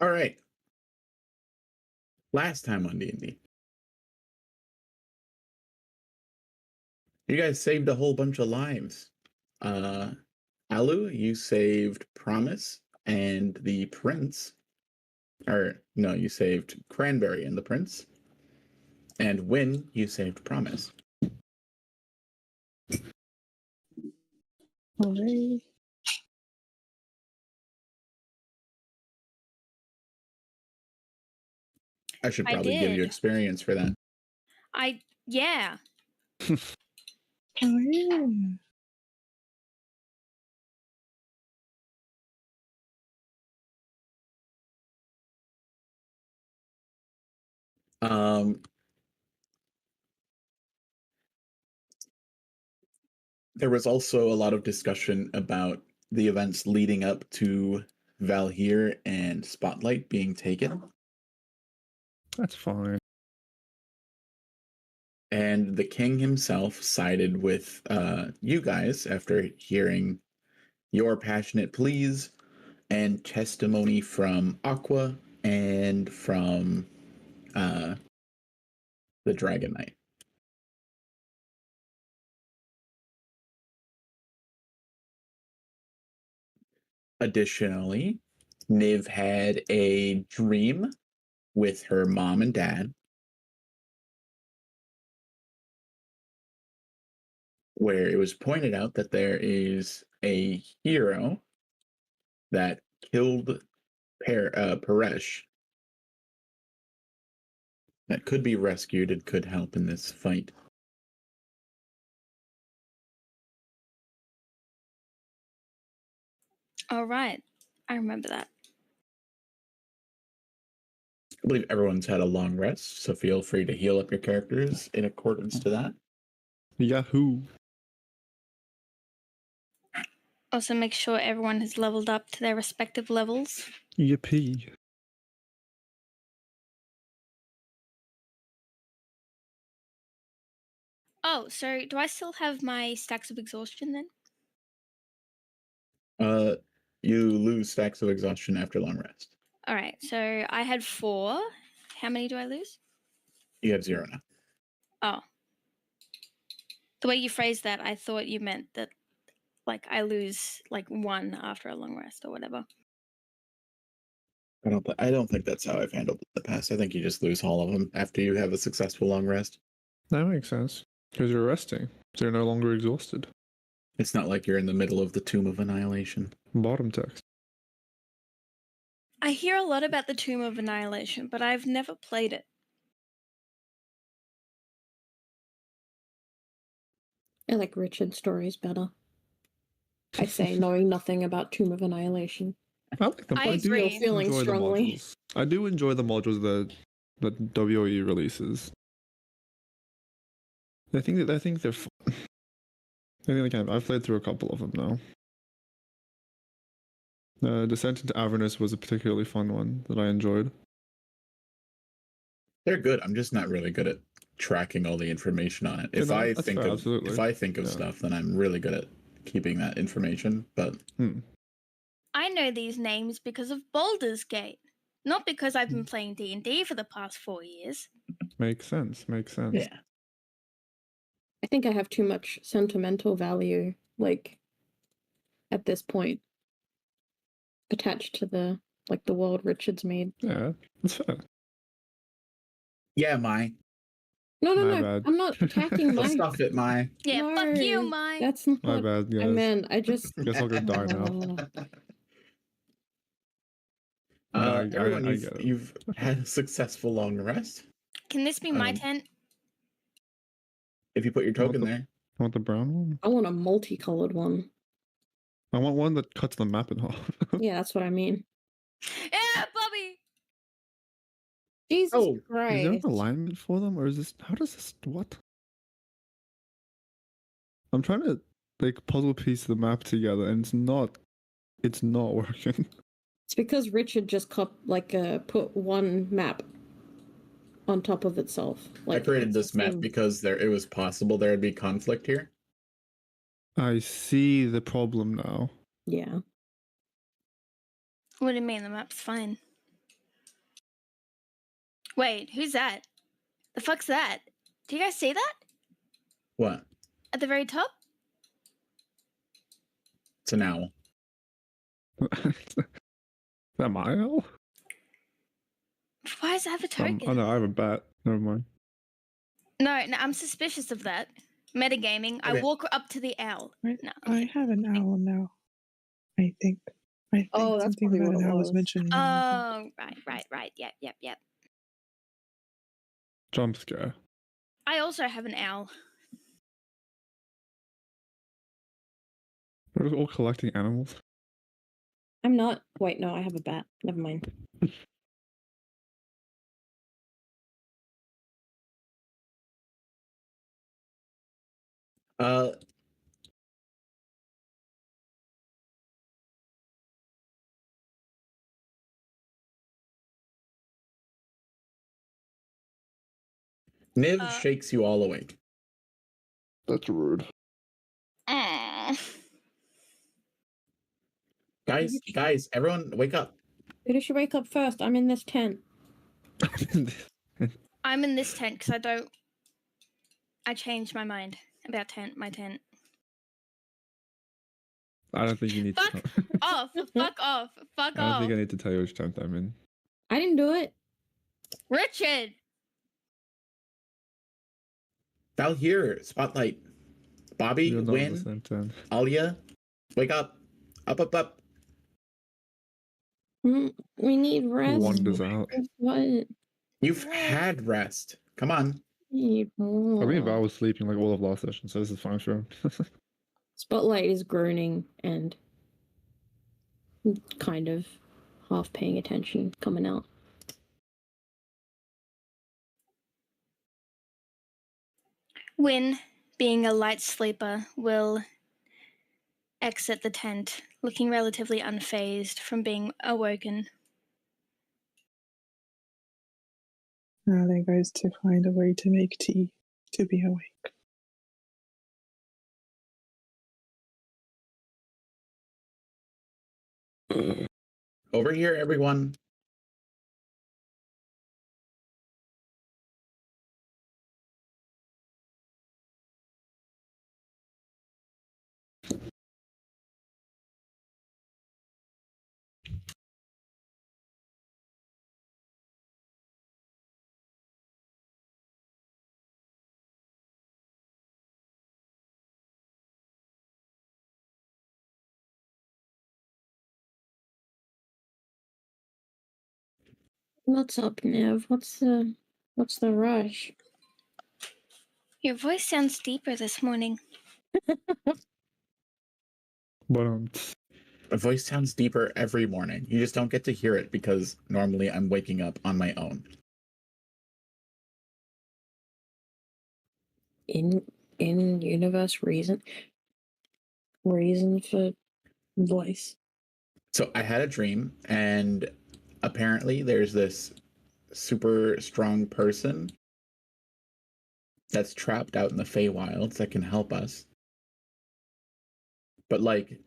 All right. Last time on D&D, you guys saved a whole bunch of lives. Alu, you saved Promise and the Prince. Or, no, you saved Cranberry and the Prince. And Win, you saved Promise. Alright. I should probably give you experience for that. Yeah. Oh, yeah. There was also a lot of discussion about the events leading up to Valhir and Spotlight being taken. That's fine. And the king himself sided with you guys after hearing your passionate pleas and testimony from Aqua and from the Dragon Knight. Additionally, Niv had a dream with her mom and dad where it was pointed out that there is a hero that killed Paresh that could be rescued and could help in this fight. All right. I remember that. I believe everyone's had a long rest, so feel free to heal up your characters in accordance to that. Yahoo! Also, make sure everyone has leveled up to their respective levels. Yippee! Oh, so do I still have my stacks of exhaustion then? You lose stacks of exhaustion after long rest. All right. So I had 4. How many do I lose? You have 0 now. Oh. The way you phrased that, I thought you meant that, like, I lose like 1 after a long rest or whatever. I don't think that's how I've handled it in the past. I think you just lose all of them after you have a successful long rest. That makes sense. Because you're resting. So you're no longer exhausted. It's not like you're in the middle of the Tomb of Annihilation. Bottom text. I hear a lot about the Tomb of Annihilation, but I've never played it. I like Richard's stories better. I say, knowing nothing about Tomb of Annihilation. I like them. I agree. do Feeling enjoy strongly. the modules. I do enjoy the modules that WoE releases. I think they're fun. I've played through a couple of them now. Descent into Avernus was a particularly fun one that I enjoyed. They're good. I'm just not really good at tracking all the information on it. If I think of stuff, then I'm really good at keeping that information. But I know these names because of Baldur's Gate, not because I've been playing D&D for the past 4 years. Makes sense. yeah. I think I have too much sentimental value, like, at this point, attached to the world Richard's made. Yeah, that's fair. Yeah, Mai. No, My bad. I'm not attacking Mai. Stuff it, Mai. Yeah, No, fuck you, Mai. That's not My bad, guys. I meant. I just... Guess I'll go die now. Everyone, I get it. you've had a successful long rest. Can this be my tent? If you put your token there. I want the brown one. I want a multicolored one. I want one that cuts the map in half. Yeah, that's what I mean. Yeah, Bobby! Jesus Is Christ. there an alignment for them, or is this... How does this... What? I'm trying to, puzzle piece the map together, and it's not working. It's because Richard just put one map on top of itself. I created this map because it was possible there would be conflict here. I see the problem now. Yeah. What do you mean? The map's fine. Wait, who's that? The fuck's that? Do you guys see that? What? At the very top? It's an owl. Is that my owl? Why does it have a token? Oh no, I have a bat. Never mind. No, I'm suspicious of that. Metagaming. I Okay. walk up to the owl. Right. No. I have an owl now. I think. Oh, that's something probably about what an it owl was was. mentioned. Oh, right. Yep. Jump scare. I also have an owl. We're all collecting animals. I'm not. Wait, no, I have a bat. Never mind. Uh, Niv shakes you all awake. That's rude. Guys, everyone wake up. Who should wake up first? I'm in this tent. I'm in this tent because I changed my mind about my tent. I don't think you need Fuck to. off! Fuck off! Fuck I don't off! think I need to tell you which tent I'm in. I didn't do it. Richard! Val here, Spotlight. Bobby, You're not in the Win, same tent. Alia, wake up. Up. We need rest. Wanders out. What? You've had rest. Come on. Need more. I mean, Val was sleeping like all of last session, so this is fine for him. Spotlight is groaning and kind of half paying attention, coming out. Win, being a light sleeper, will exit the tent, looking relatively unfazed from being awoken. Now then goes to find a way to make tea to be awake. Over here, everyone. What's up, Nev? What's the rush? Your voice sounds deeper this morning. But My voice sounds deeper every morning. You just don't get to hear it because normally I'm waking up on my own. In universe reason for voice. So I had a dream, and apparently there's this super strong person that's trapped out in the Fey Wilds that can help us. But like,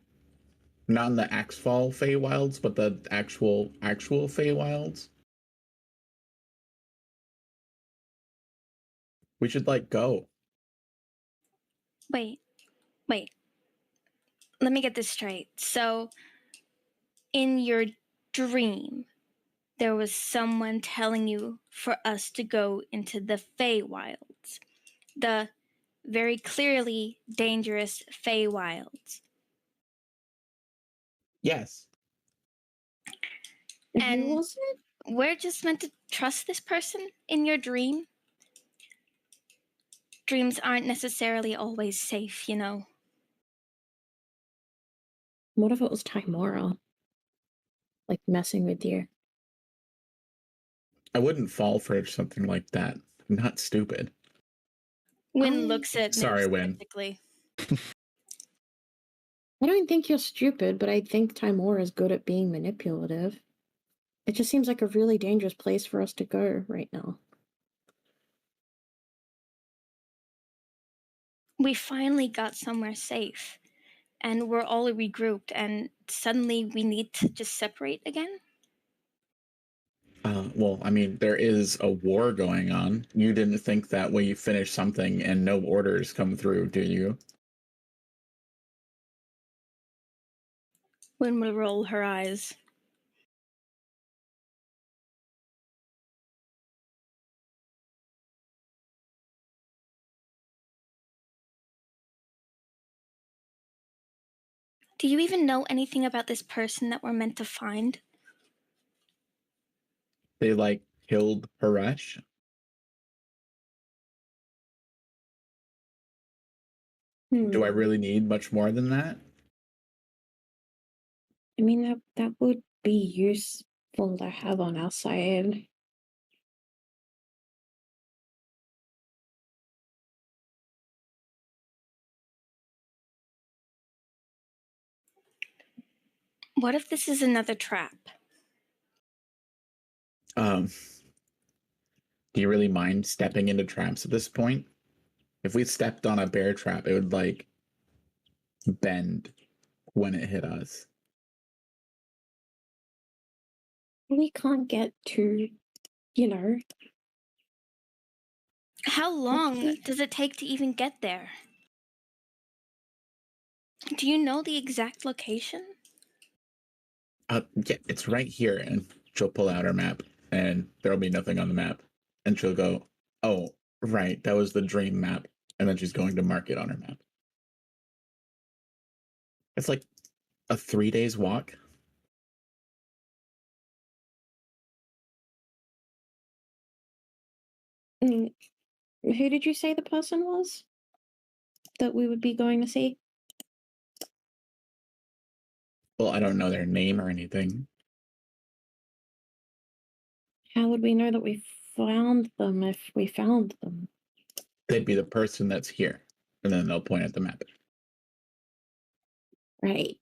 not in the Axfall Fey Wilds, but the actual Fey Wilds. We should like go. Wait. Let me get this straight. So, in your dream, there was someone telling you for us to go into the Fey Wilds, the very clearly dangerous Fey Wilds. Yes. And who was it? we're just meant to trust this person in your dream. Dreams aren't necessarily always safe, you know. What if it was Timora? Like messing with you. I wouldn't fall for something like that. I'm not stupid. Win looks at Sorry, Niv Win. skeptically. I don't think you're stupid, but I think Timora is good at being manipulative. It just seems like a really dangerous place for us to go right now. We finally got somewhere safe, and we're all regrouped, and suddenly we need to just separate again? Well, I mean, there is a war going on. You didn't think that when you finish something and no orders come through, do you? Win will roll her eyes. Do you even know anything about this person that we're meant to find? They like killed Haresh. Do I Hmm. really need much more than that? I mean, that would be useful to have on our side. What if this is another trap? Do you really mind stepping into traps at this point? If we stepped on a bear trap, it would like bend when it hit us. We can't get to, you know. How long does it take to even get there? Do you know the exact location? Yeah, it's right here. And she'll pull out her map, and there'll be nothing on the map. And she'll go, "Oh, right, that was the dream map." And then she's going to mark it on her map. It's like a 3 days walk. Mm, who did you say the person was that we would be going to see? Well, I don't know their name or anything. How would we know that we found them if we found them? They'd be the person that's here, and then they'll point at the map. Right.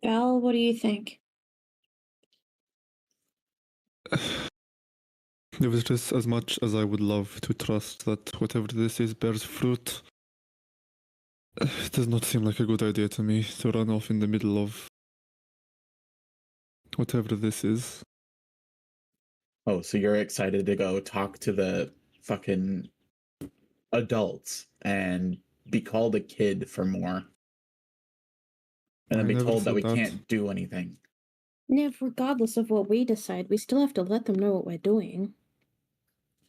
Val, what do you think? It was just as much as I would love to trust that whatever this is bears fruit. It does not seem like a good idea to me to run off in the middle of whatever this is. Oh, so you're excited to go talk to the fucking adults and be called a kid for more. And then I be never told that said we that. can't do anything. Yeah, regardless of what we decide, we still have to let them know what we're doing.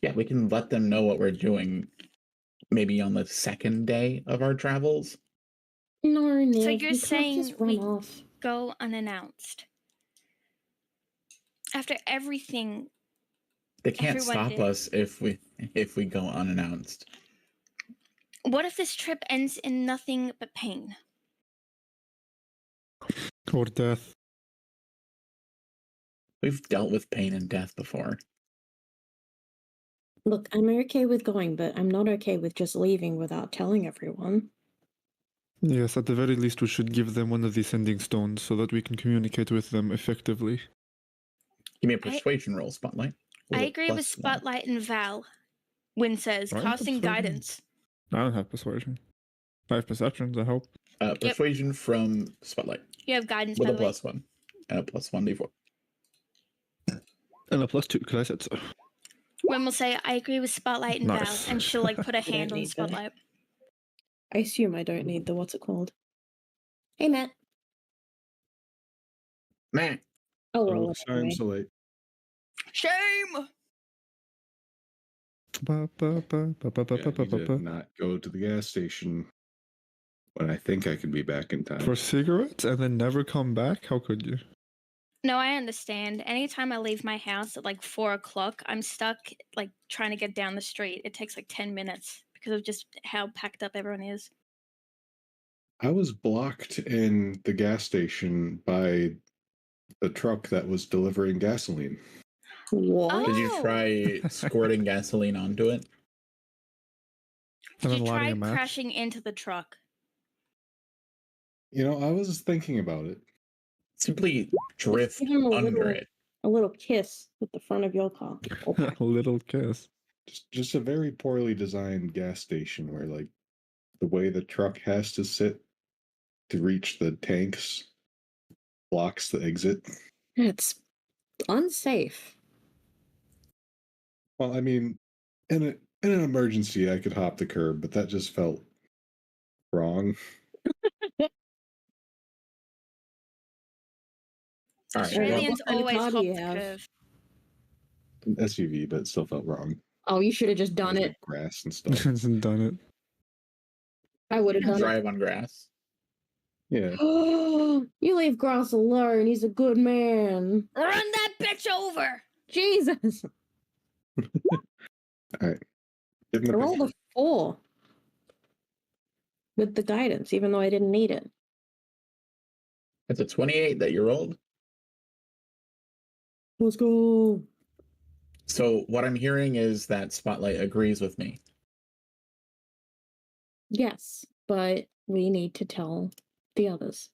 Yeah, we can let them know what we're doing maybe on the second day of our travels. No, Niv, So we you're can't saying just run we off. go unannounced? After everything They can't everyone stop did. us if we go unannounced. What if this trip ends in nothing but pain? Or death. We've dealt with pain and death before. Look, I'm okay with going, but I'm not okay with just leaving without telling everyone. Yes, at the very least we should give them one of the sending stones so that we can communicate with them effectively. Give me a persuasion roll, Spotlight. I With a agree with +1. Spotlight and Val. Win says, I have casting persuasion. guidance. I don't have persuasion. I have perceptions, I hope. Persuasion from Spotlight You have guidance, with by a the way. +1 and a +1d4. And a +2, because I said so. Win will say, I agree with Spotlight and Nice. Val, and she'll like put a don't hand on need that. Spotlight. I assume I don't need the what's it called. Hey, Matt. Matt, I'll Oh, roll it sorry I'm anyway. so late. Shame! Ba, ba, ba, ba, ba, ba, Yeah, ba, ba, you ba, did ba. not go to the gas station when I think I could be back in time. For cigarettes and then never come back? How could you? No, I understand. Anytime I leave my house at like 4 o'clock, I'm stuck like trying to get down the street. It takes like 10 minutes because of just how packed up everyone is. I was blocked in the gas station by the truck that was delivering gasoline. What? did you Oh. try squirting gasoline onto it? Did And you then lighting try a match? crashing into the truck? You know, I was thinking about it. Simply drift give him a under little- it. A little kiss with the front of your car. A little kiss. Just a very poorly designed gas station where like the way the truck has to sit to reach the tanks blocks the exit. It's unsafe. Well, I mean, in an emergency, I could hop the curb, but that just felt wrong. All right, Australians what kind of always car do hop you the have? curve. An SUV, but it still felt wrong. Oh, you should have just done There's, it. like, grass and stuff. Hasn't done it. I would have you can done it. drive on grass. Yeah. Oh, you leave Gross alone. He's a good man. Run that bitch over! Jesus. All right. Give him I a rolled a picture. 4 with the guidance, even though I didn't need it. It's a 28 that you rolled. Let's go. So what I'm hearing is that Spotlight agrees with me. Yes, but we need to tell the others.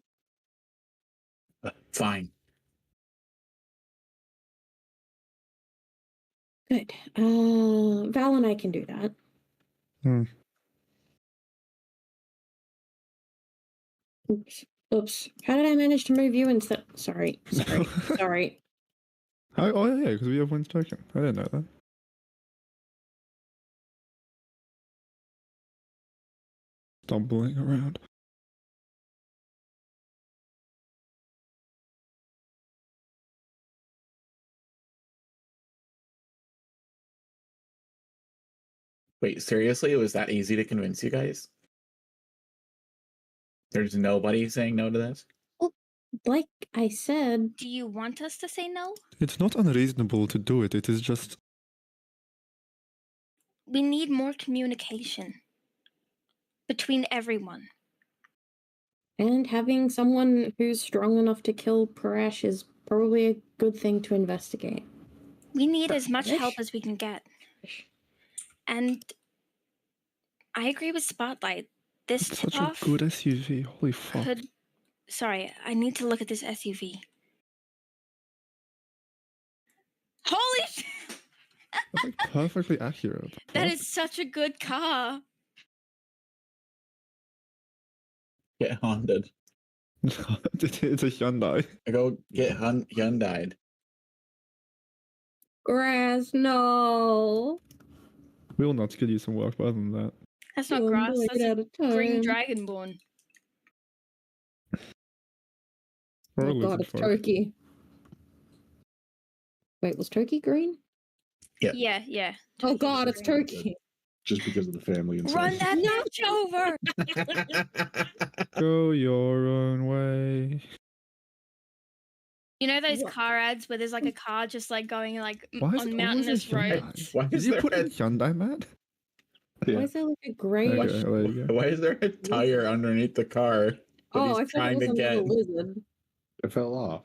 Fine. Good. Val and I can do that. Hmm. Oops. How did I manage to move you instead? Sorry. Sorry. Oh yeah, because we have one token. I didn't know that. Stumbling around. Wait, seriously? It was that easy to convince you guys? There's nobody saying no to this? Like I said, Do you want us to say no? It's not unreasonable to do it. It is just We need more communication between everyone. and having someone who's strong enough to kill Parash is probably a good thing to investigate. We need as much Ish. help as we can get. And I agree with Spotlight. This it's such a tip-off good SUV. Holy fuck. could... Sorry, I need to look at this SUV. Holy shit! That's like perfectly accurate. That is such a good car. Get Honda'd. It's a Hyundai. Go get Hyundai'd. Grass, no. We will not give you some work better than that. That's not I'm grass, going that's out a of time. green dragonborn. Or Oh a god, lizard it's folk. turkey. Wait, was turkey green? Yeah. Yeah. Oh god, it's green. turkey. Just because of the family and Run stuff. that bitch over! Go your own way. You know those What? car ads where there's like a car just like going like Why is on it always a mountainous Hyundai? roads? Why Did is you there put in a- Hyundai, Matt? Why Yeah. is there like a gray? Okay, there you go. Why is there a tire underneath the car that Oh, I he's thought it trying was to another get? lizard. It fell off.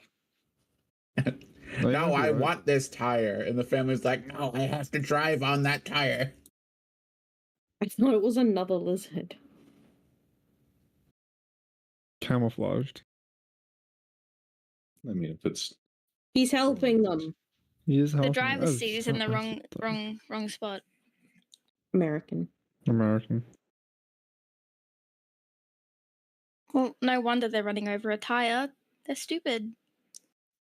No, you No, might be I right. want this tire. And the family's like, no, I have to drive on that tire. I thought it was another lizard. Camouflaged. I mean, if it's He's helping them. He is The helping. driver's That's seat is in the so wrong nice. wrong spot. American. American. Well, no wonder they're running over a tire. They're stupid.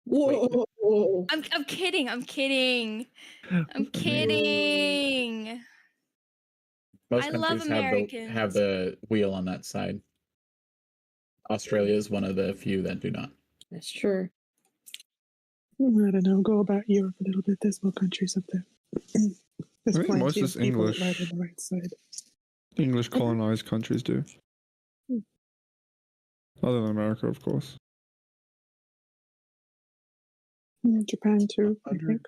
Whoa! I'm kidding. I'm kidding. I'm kidding. Most I love countries have the wheel on that side. Australia is one of the few that do not. That's true. I don't know. Go about Europe a little bit. There's more countries up there. There's I think most plenty of is people that English. ride on the right side. English colonized countries do. Hmm. Other than America, of course. Japan too, I think.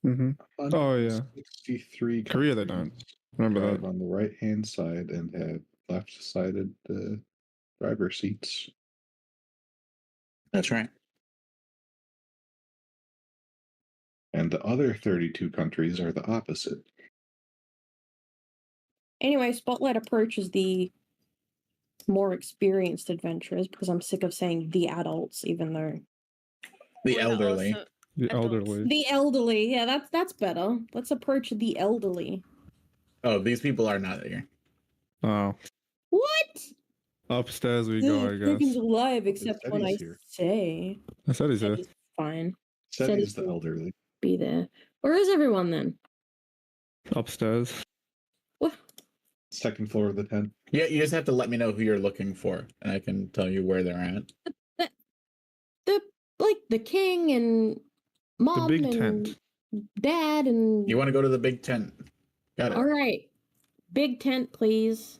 Mm-hmm. Oh, yeah. 63 Korea, they don't. Remember drive that. on the right hand side and have left-sided driver seats. That's right. And the other 32 countries are the opposite. Anyway, Spotlight approaches the more experienced adventurers because I'm sick of saying the adults, even though The We're elderly. also- The Adults. elderly. the elderly. Yeah, that's better. Let's approach the elderly. Oh, these people are not here. Oh. What? Upstairs we go, I Dragon's guess. alive, except when I Eddie's here. say. I said he's here. Eddie's fine. Seti's the will elderly. Be there. Where is everyone then? Upstairs. What? Second floor of the tent. Yeah, you just have to let me know who you're looking for, and I can tell you where they're at. The king and mom The big and tent. dad and. You want to go to the big tent? Got it. All right, big tent, please.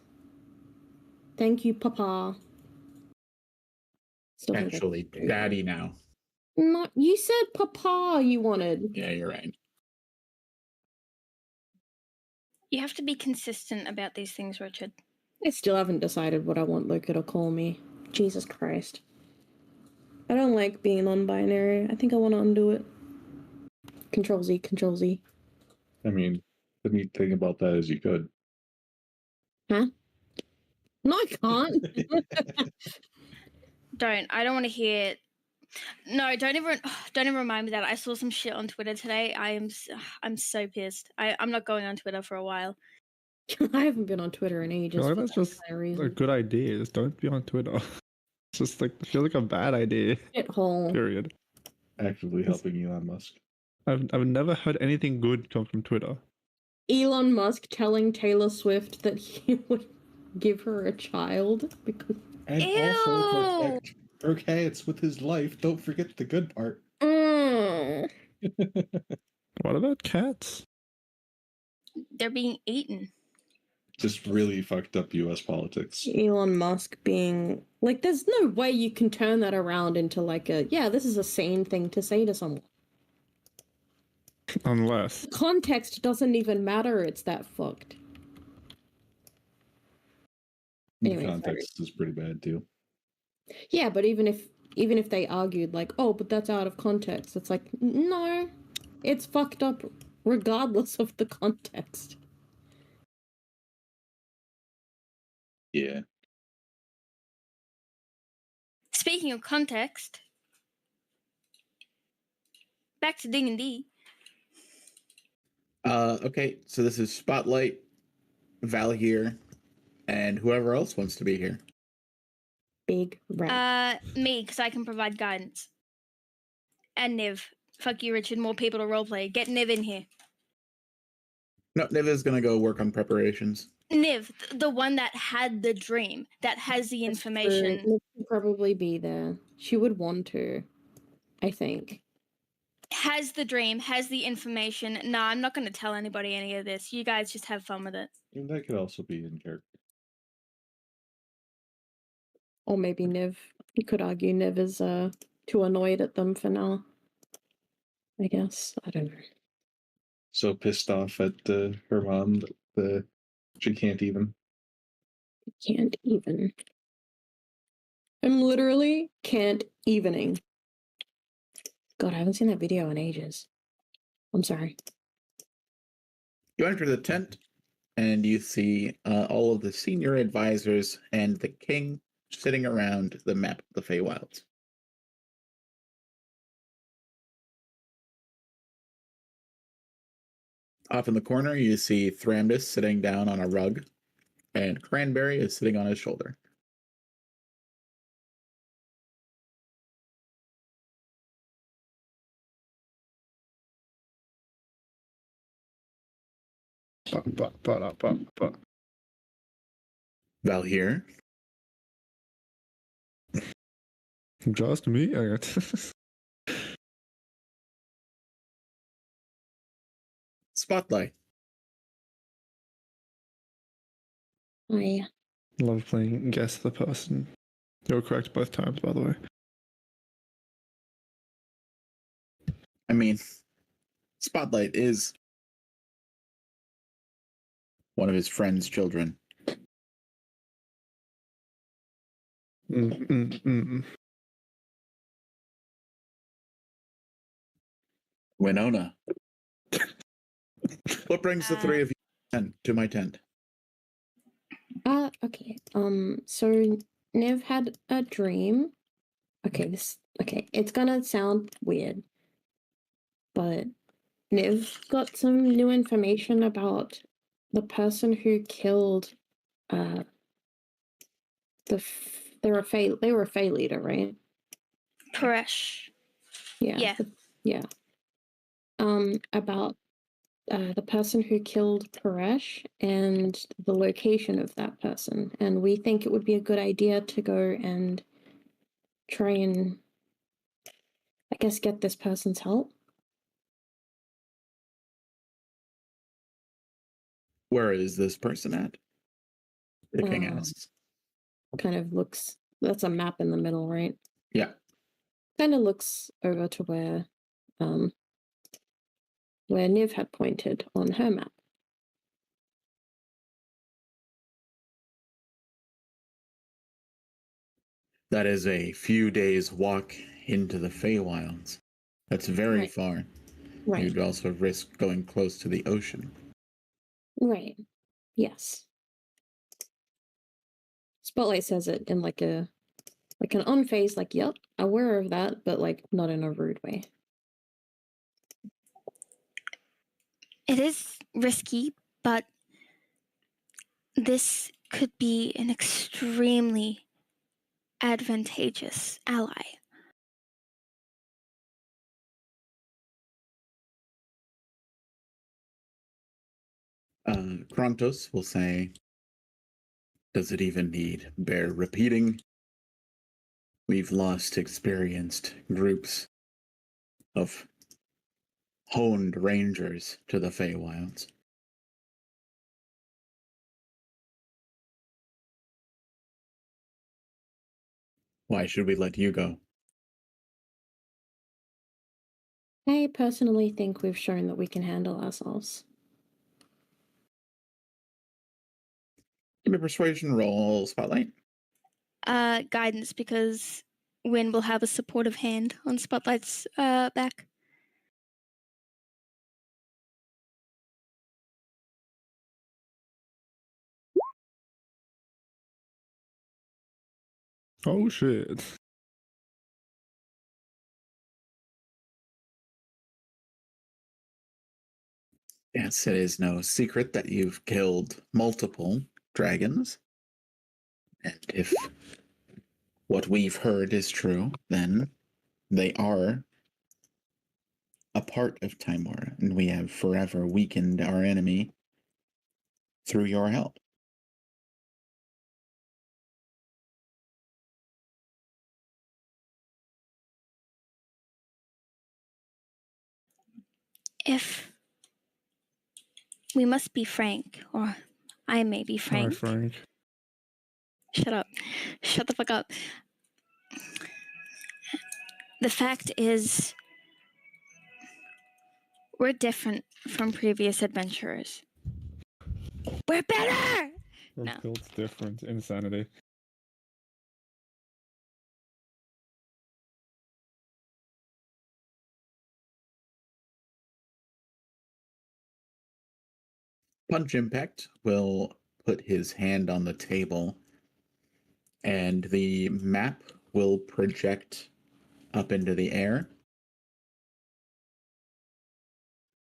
Thank you, Papa. Still think I- Actually, Daddy now. No, you said Papa. You wanted. Yeah, you're right. You have to be consistent about these things, Richard. I still haven't decided what I want Luca to call me. Jesus Christ. I don't like being non-binary. I think I want to undo it. Control Z, Control Z. I mean, the neat thing about that is you could. Huh? No, I can't. I don't want to hear. No, don't even remind me that. I saw some shit on Twitter today. I'm so pissed. I'm not going on Twitter for a while. I haven't been on Twitter in I ages. feel like for that's that just kind of a reason. good idea. Just don't be on Twitter. It's just like, I feel like a bad idea. Shithole. Period. Actively helping Elon Musk. I've never heard anything good come from Twitter. Elon Musk telling Taylor Swift that he would give her a child because. And also protect her cats with his life. Don't forget the good part. What about cats? They're being eaten. Just really fucked up US politics. Elon Musk being like, there's no way you can turn that around into like this is a sane thing to say to someone. Unless. Context doesn't even matter. It's that fucked. The Anyway, context is pretty bad too. Yeah, but even if they argued like, oh, but that's out of context, it's like, no, it's fucked up regardless of the context. Yeah. Speaking of context, back to D&D. Okay, so this is Spotlight, Val here, and whoever else wants to be here. Big rat. Me, because I can provide guidance. And Niv. Fuck you, Richard. More people to roleplay. Get Niv in here. No, Niva's gonna go work on preparations. Niv, the one that had the dream, that has the information. Nick would probably be there. She would want to, I think. Has the dream, has the information. Nah, I'm not going to tell anybody any of this. You guys just have fun with it. And that could also be in character. Or maybe Niv. You could argue Niv is too annoyed at them for now. I guess. I don't know. So pissed off at her mom that she can't even. Can't even. I'm literally can't evening. God, I haven't seen that video in ages. I'm sorry. You enter the tent, and you see all of the senior advisors and the king sitting around the map of the Fey Wilds. Off in the corner, you see Thramdis sitting down on a rug, and Cranberry is sitting on his shoulder. Val here. Just me? I got Spotlight. I love playing guess the person. You were correct both times, by the way. I mean, Spotlight is one of his friend's children. Winona. What brings the three of you to my tent? okay. So Nev had a dream. Okay, it's gonna sound weird. But Nev got some new information about the person who killed They were a Fey leader, right? Paresh. Yeah. Yeah. Yeah. About the person who killed Paresh and the location of that person. And we think it would be a good idea to go and try and, I guess, get this person's help. Where is this person at? The king asks. Kind of looks, that's a map in the middle, right? Yeah. Kind of looks over to where Niv had pointed on her map. That is a few days' walk into the Fey Wilds. That's very Right. far. Right. You'd also risk going close to the ocean. Right. Yes. Spotlight says it in like an unfazed, like, yep, aware of that, but like not in a rude way. It is risky, but this could be an extremely advantageous ally. Krontos will say, does it even need bear repeating? We've lost experienced groups of honed rangers to the Fey Wilds. Why should we let you go? I personally think we've shown that we can handle ourselves. Give me a persuasion roll, Spotlight. Guidance, because Wynn will have a supportive hand on Spotlight's back. Oh shit. Yes, it is no secret that you've killed multiple dragons. And if what we've heard is true, then they are a part of Timor, and we have forever weakened our enemy through your help. If we must be frank, or I may be Hi, frank. Frank. Shut up. Shut the fuck up. The fact is, we're different from previous adventurers. We're better! We're No. built different. Insanity. Punch Impact will put his hand on the table, and the map will project up into the air,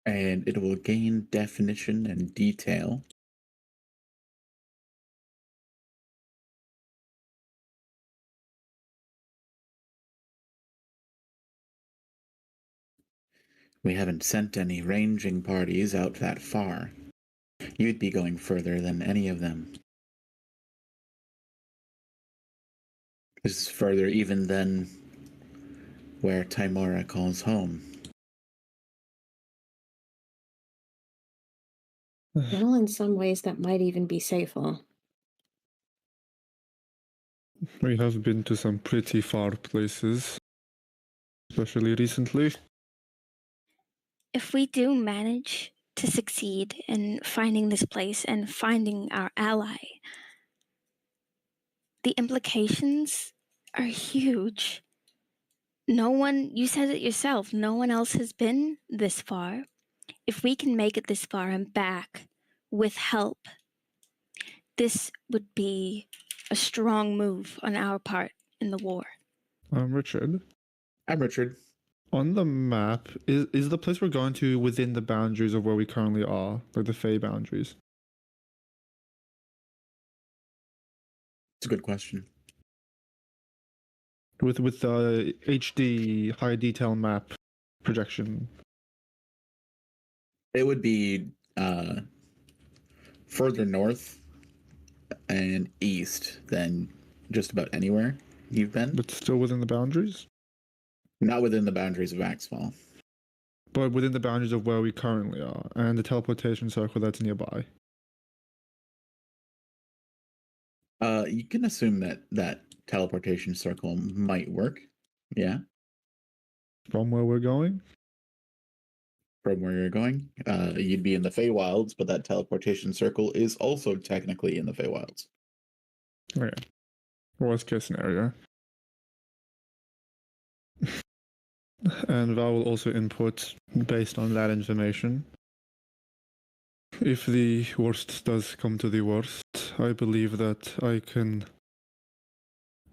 and it will gain definition and detail. We haven't sent any ranging parties out that far. You'd be going further than any of them. This is further even than where Timora calls home. Well, in some ways, that might even be safer. We have been to some pretty far places, especially recently. If we do manage to succeed in finding this place and finding our ally, the implications are huge. No one, you said it yourself, no one else has been this far. If we can make it this far and back with help, this would be a strong move on our part in the war. Richard. I'm Richard. On the map, is the place we're going to within the boundaries of where we currently are, like the Fey boundaries? It's a good question. with the HD high detail map projection. It would be further north and east than just about anywhere you've been. But still within the boundaries? Not within the boundaries of Axfall. But within the boundaries of where we currently are, and the teleportation circle that's nearby. You can assume that teleportation circle might work. Yeah. From where we're going? From where you're going. You'd be in the Fey Wilds, but that teleportation circle is also technically in the Fey Wilds. Okay. Worst case scenario. And Val will also input based on that information. If the worst does come to the worst, I believe that I can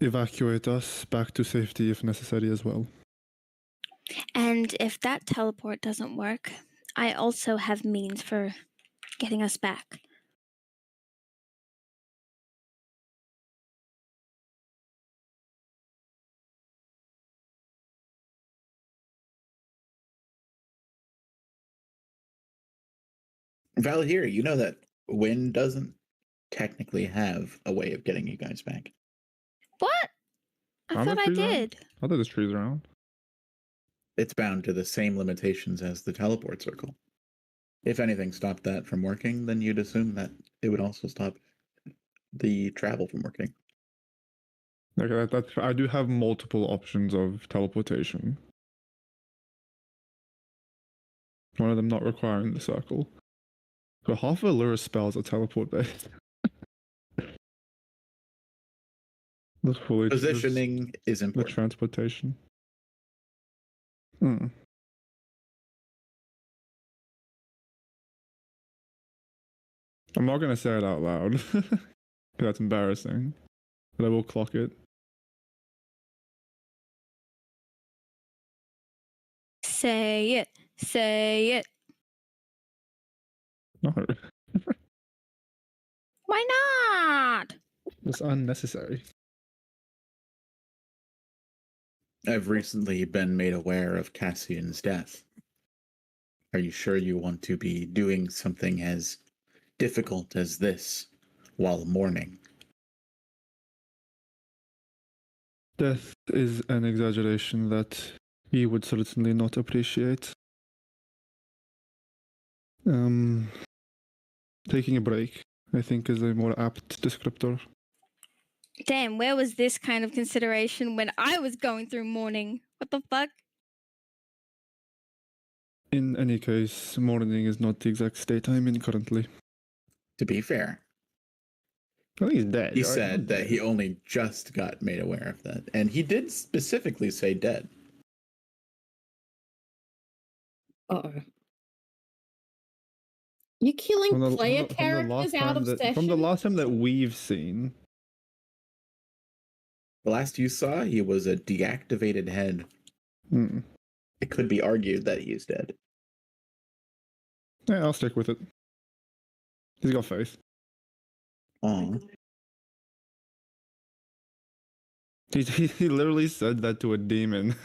evacuate us back to safety if necessary as well. And if that teleport doesn't work, I also have means for getting us back. Valhyr, you know that Wind doesn't technically have a way of getting you guys back. What? I Are there thought I trees around? did. I thought there's trees around. It's bound to the same limitations as the teleport circle. If anything stopped that from working, then you'd assume that it would also stop the travel from working. Okay, that's I do have multiple options of teleportation. One of them not requiring the circle. But half of Allura's spells are teleport based. That's fully Positioning is the important. transportation. Hmm. I'm not gonna say it out loud. 'Cause that's embarrassing. But I will clock it. Say it. Say it. No, Why not? it's unnecessary. I've recently been made aware of Cassian's death. Are you sure you want to be doing something as difficult as this while mourning? Death is an exaggeration that he would certainly not appreciate. Taking a break, I think, is a more apt descriptor. Damn, where was this kind of consideration when I was going through mourning? What the fuck? In any case, mourning is not the exact state I'm in currently. To be fair, I think he's dead. he right? said Not that dead. he only just got made aware of that. And he did specifically say dead. Uh-oh. You're killing player characters out of session? From the last time that we've seen. The last you saw, he was a deactivated head. Hmm. It could be argued that he is dead. Yeah, I'll stick with it. He's got faith. Aw. He literally said that to a demon.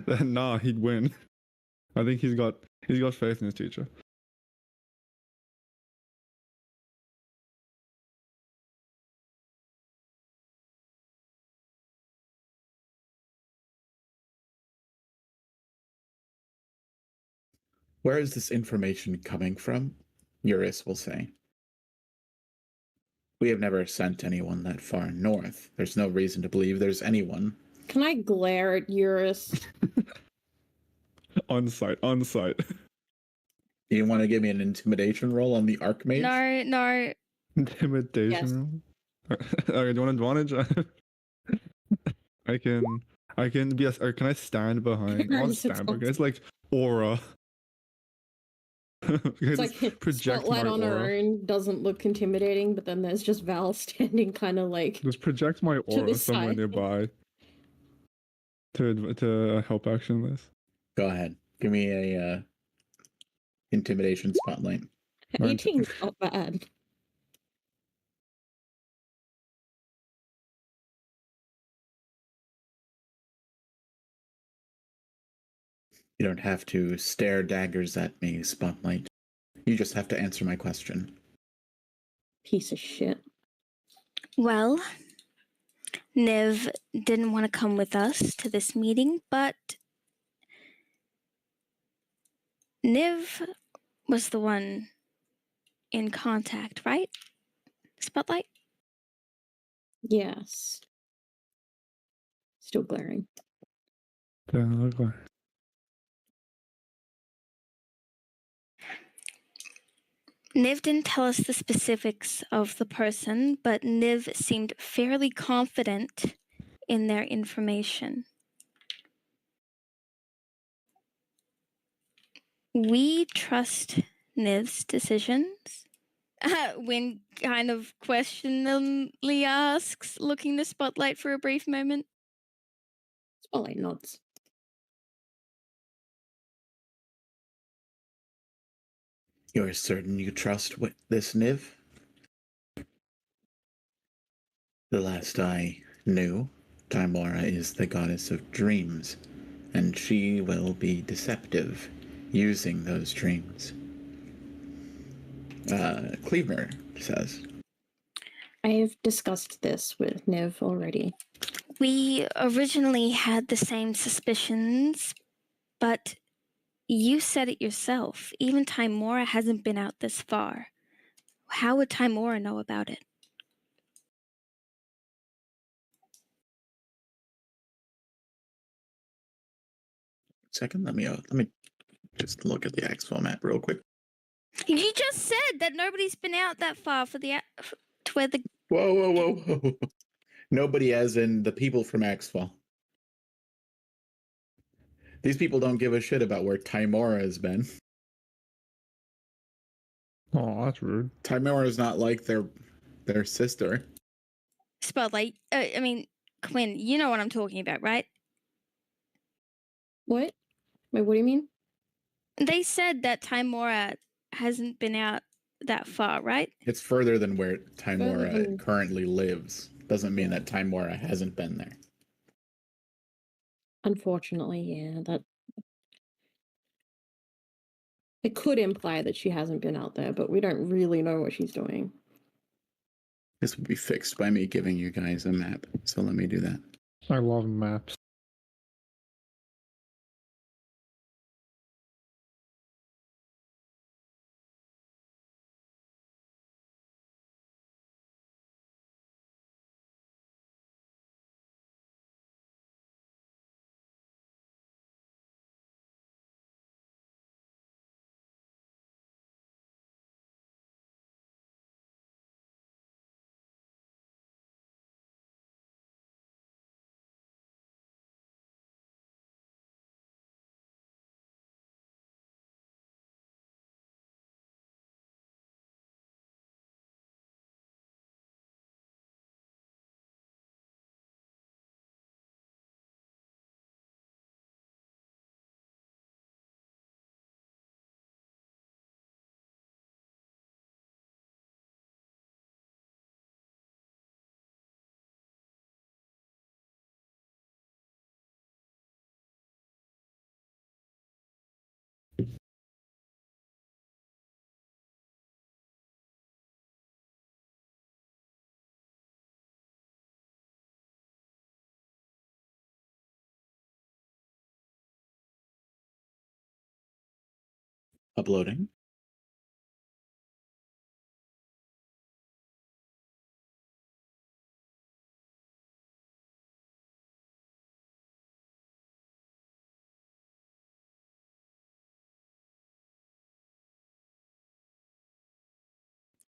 That nah, he'd win. I think he's got faith in his teacher. Where is this information coming from? Eurus will say. We have never sent anyone that far north. There's no reason to believe there's anyone. Can I glare at Eurus? On site. You want to give me an intimidation roll on the Archmage? No. Intimidation. Okay, do you want advantage? I can be or can I stand behind? I'll stand behind. It's like aura. It's like project Spotlight my on her aura. own doesn't look intimidating, but then there's just Val standing kind of like Just project my aura the somewhere side. nearby to help action this. Go ahead. Give me a intimidation spotlight. 18's not bad. You don't have to stare daggers at me, Spotlight. You just have to answer my question. Piece of shit. Well, Niv didn't want to come with us to this meeting, but Niv was the one in contact, right? Spotlight? Yes. Still glaring. Niv didn't tell us the specifics of the person, but Niv seemed fairly confident in their information. We trust Niv's decisions. Wynn kind of questioningly asks, looking to Spotlight for a brief moment. Spotlight nods. You're certain you trust this Niv? The last I knew, Timora is the goddess of dreams, and she will be deceptive, using those dreams. Cleaver says. I have discussed this with Niv already. We originally had the same suspicions, but you said it yourself. Even Timora hasn't been out this far. How would Timora know about it? Second, let me just look at the Axwell map real quick. You just said that nobody's been out that far to where the... Whoa. Nobody as in the people from Axwell. These people don't give a shit about where Timora has been. Oh, that's rude. Timora is not like their sister. Spotlight. Quinn, you know what I'm talking about, right? What? Wait, what do you mean? They said that Timora hasn't been out that far, right? It's further than where Timora than- currently lives. Doesn't mean that Timora hasn't been there. Unfortunately, yeah, that it could imply that she hasn't been out there, but we don't really know what she's doing. This will be fixed by me giving you guys a map. So let me do that. I love maps. Uploading.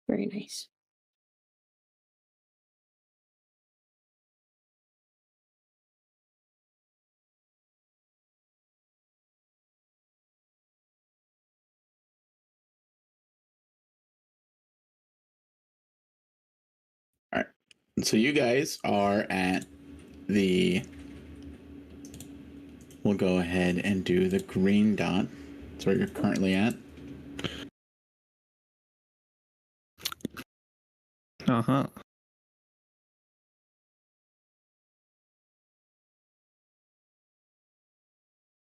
Very nice. All right. So you guys are at the... We'll go ahead and do the green dot. That's where you're currently at. Uh-huh.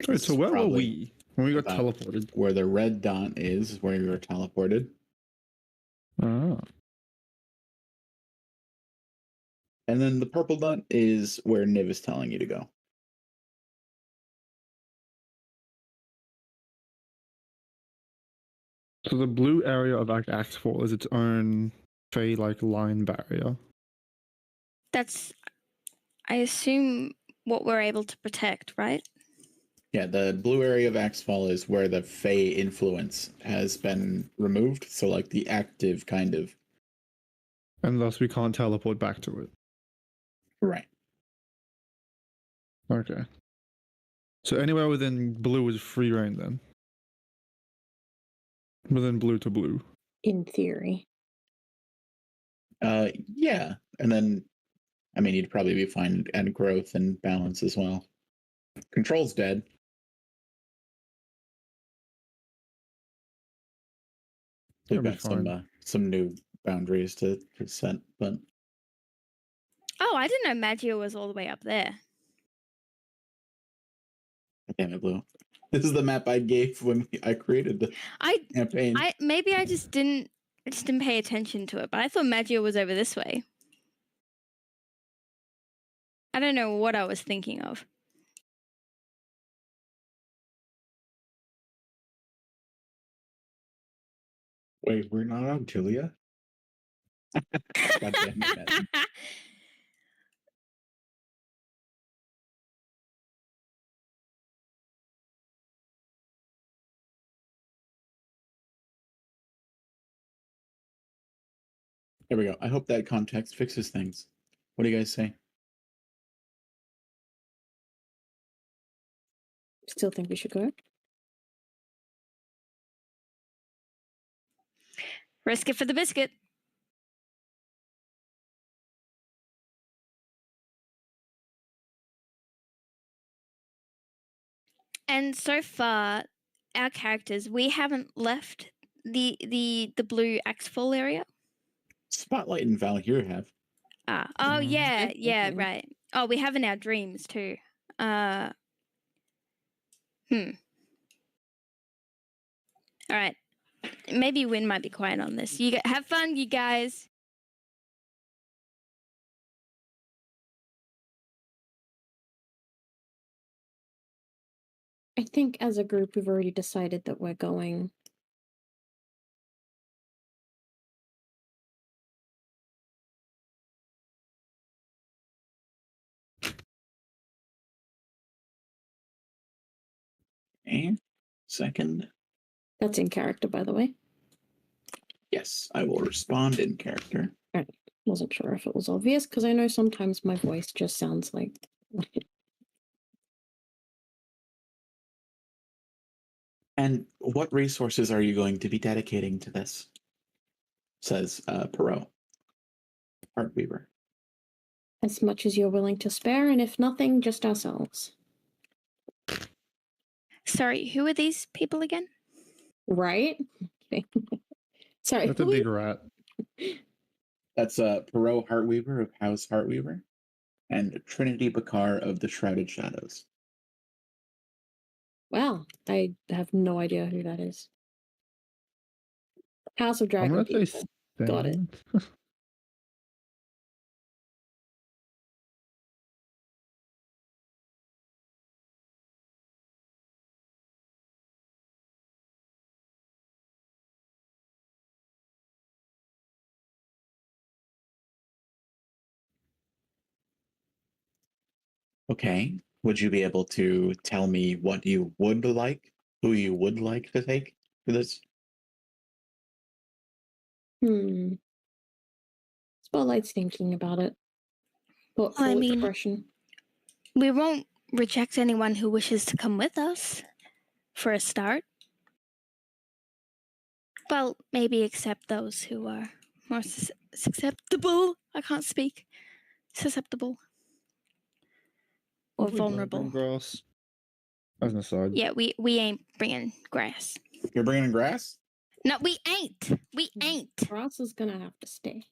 Wait, This so is where were probably we when we got about teleported? where the red dot is where you were teleported. Ah. And then the purple dot is where Niv is telling you to go. So the blue area of Axfall is its own Fey like line barrier. That's, I assume, what we're able to protect, right? Yeah, the blue area of Axfall is where the Fey influence has been removed. So, like the active kind of. And thus we can't teleport back to it. Right. Okay. So anywhere within blue is free reign then? Within blue to blue. In theory. Yeah. And then, I mean, you'd probably be fine at growth and balance as well. Control's dead. We've That'll be got some new boundaries to set, but Oh, I didn't know Magia was all the way up there. damn it, Blue. This is the map I gave when I created the campaign. Maybe I just didn't pay attention to it, but I thought Magia was over this way. I don't know what I was thinking of. Wait, we're not on Tilia? God damn it. There we go. I hope that context fixes things. What do you guys say? Still think we should go? Risk it for the biscuit. And so far, our characters, we haven't left the blue Axfall area. Spotlight and Valhyr have. Oh yeah, Okay. right. Oh, we have in our dreams too. All right. Maybe Win might be quiet on this. You have fun, you guys. I think as a group we've already decided that we're going. And second. That's in character, by the way. Yes, I will respond in character. Right. Wasn't sure if it was obvious because I know sometimes my voice just sounds like. And what resources are you going to be dedicating to this? Says Perot. Heartweaver. As much as you're willing to spare, and if nothing, just ourselves. Sorry, who are these people again? Right? Okay. Sorry. That's a big rat. That's Perot Heartweaver of House Heartweaver, and Trinity Bakar of the Shrouded Shadows. Wow, I have no idea who that is. House of I'm Dragon gonna people. say Got it. Okay. Would you be able to tell me what you would like, who you would like to take for this? Spotlight's thinking about it. Thoughtful I mean- expression. We won't reject anyone who wishes to come with us, for a start. Well, maybe accept those who are more susceptible. I can't speak. Susceptible. Or vulnerable. Grass. As an aside. Yeah, we ain't bringing grass. You're bringing in grass? No, we ain't. We ain't. Grass is gonna have to stay.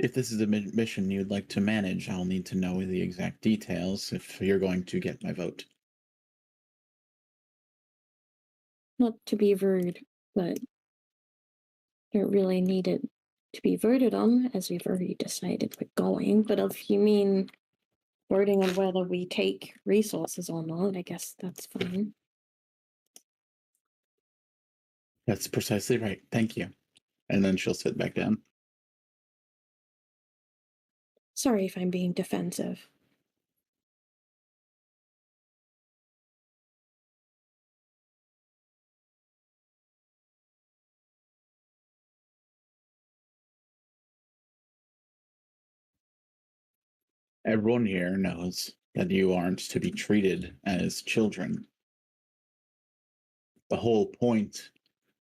If this is a mission you'd like to manage, I'll need to know the exact details if you're going to get my vote. Not to be rude, but don't really need it to be voted on, as we've already decided we're going. But if you mean voting on whether we take resources or not, I guess that's fine. That's precisely right. Thank you. And then she'll sit back down. Sorry if I'm being defensive. Everyone here knows that you aren't to be treated as children. The whole point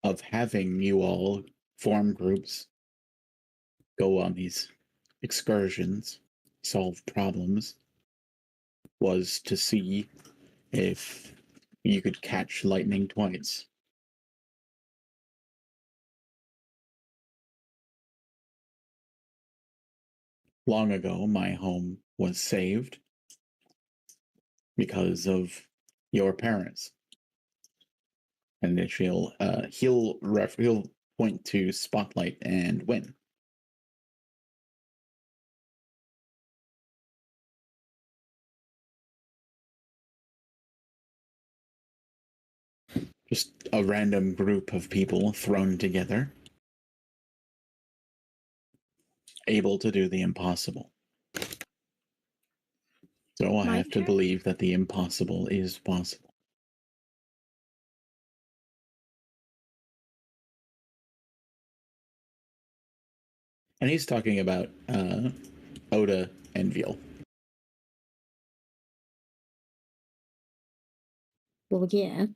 of having you all form groups, go on these excursions, solve problems, was to see if you could catch lightning twice. Long ago, my home was saved because of your parents. And then he'll point to Spotlight and Win. Just a random group of people thrown together, able to do the impossible. So I My have to turn? believe that the impossible is possible. And he's talking about Oda and Veal. Well, yeah.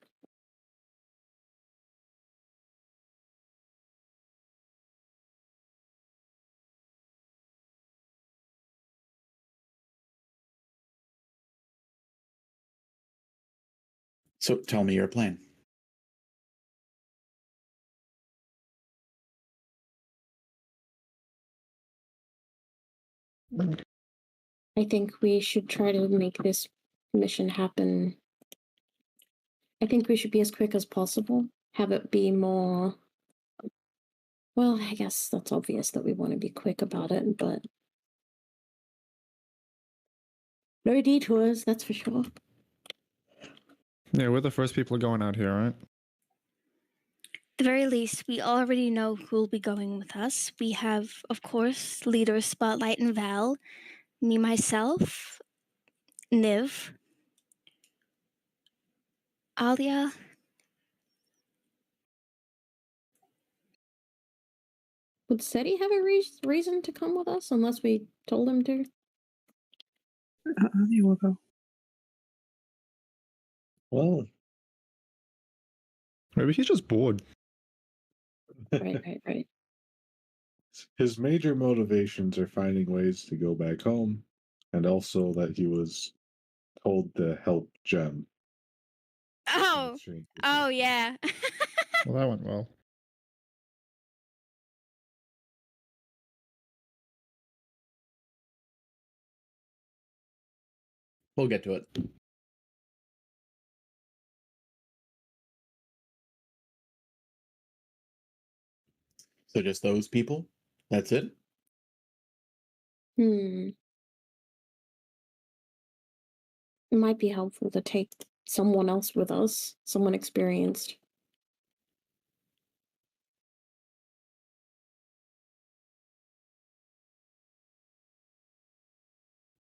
So tell me your plan. I think we should try to make this mission happen. I think we should be as quick as possible. Have it be more. Well, I guess that's obvious that we want to be quick about it, but no detours, that's for sure. Yeah, we're the first people going out here, right? At the very least, we already know who will be going with us. We have, of course, leaders Spotlight and Val, me, myself, Niv, Alia. Would Seti have a reason to come with us unless we told him to? Ani will go. Well, Maybe he's just bored. Right. his major motivations are finding ways to go back home, and also that he was told to help Jem. Oh, oh yeah. Well, that went well. We'll get to it. So just those people? That's it? It might be helpful to take someone else with us, someone experienced.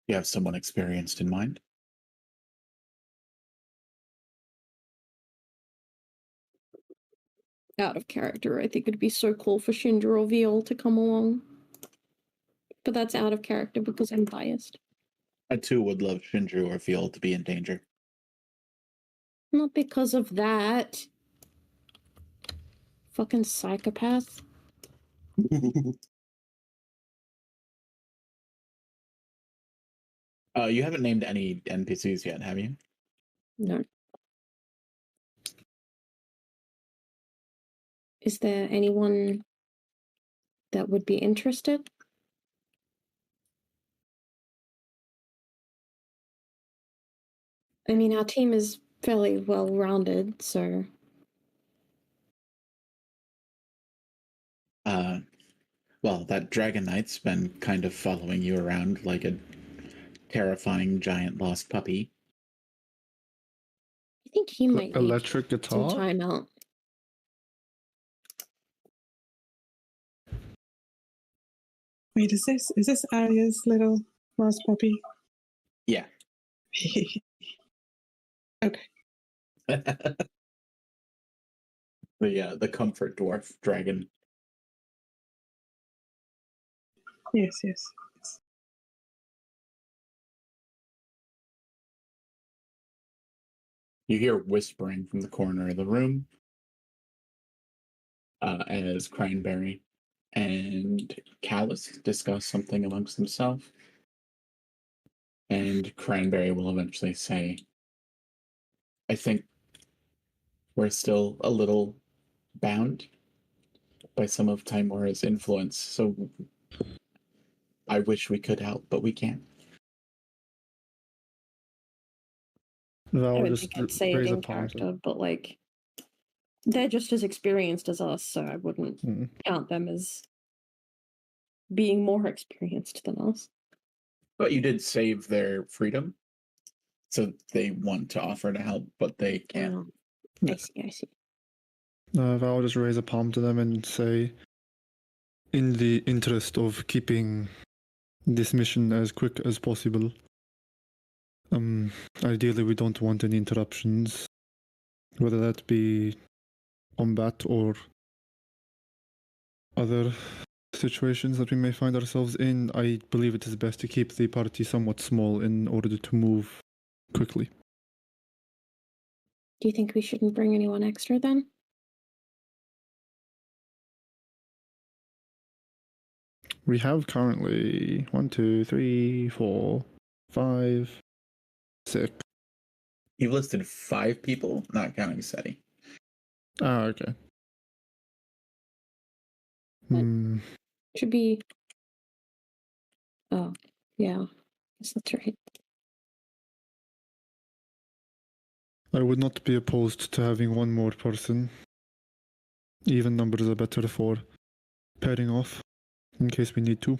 You have someone experienced in mind? Out of character. I think it'd be so cool for Shinja or Veal to come along. But that's out of character because I'm biased. I too would love Shinju or Veal to be in danger. Not because of that. Fucking psychopath. You haven't named any NPCs yet, have you? No. Is there anyone that would be interested? I mean, our team is fairly well rounded, so. Well, that Dragon Knight's been kind of following you around like a terrifying giant lost puppy. I think he might need Electric some guitar? time out. Wait, is this Arya's little mouse puppy? Yeah. Okay. The comfort dwarf dragon. Yes. You hear whispering from the corner of the room as Cranberry and Callus discuss something amongst themselves. And Cranberry will eventually say, I think we're still a little bound by some of Timora's influence, so I wish we could help, but we can't. Val I will don't just think I'd say it raise a in palm to character, but like, they're just as experienced as us, so I wouldn't count them as being more experienced than us. But you did save their freedom, so they want to offer to help, but they can't. I see. Val will just raise a palm to them and say, in the interest of keeping this mission as quick as possible, ideally we don't want any interruptions, whether that be combat or other situations that we may find ourselves in. I believe it is best to keep the party somewhat small in order to move quickly. Do you think we shouldn't bring anyone extra then? We have currently 1, 2, 3, 4, 5, 6. You've listed 5 people, not counting Seti. Ah, okay. Should be. Oh, yeah. Guess that's right. I would not be opposed to having one more person. Even numbers are better for pairing off in case we need to.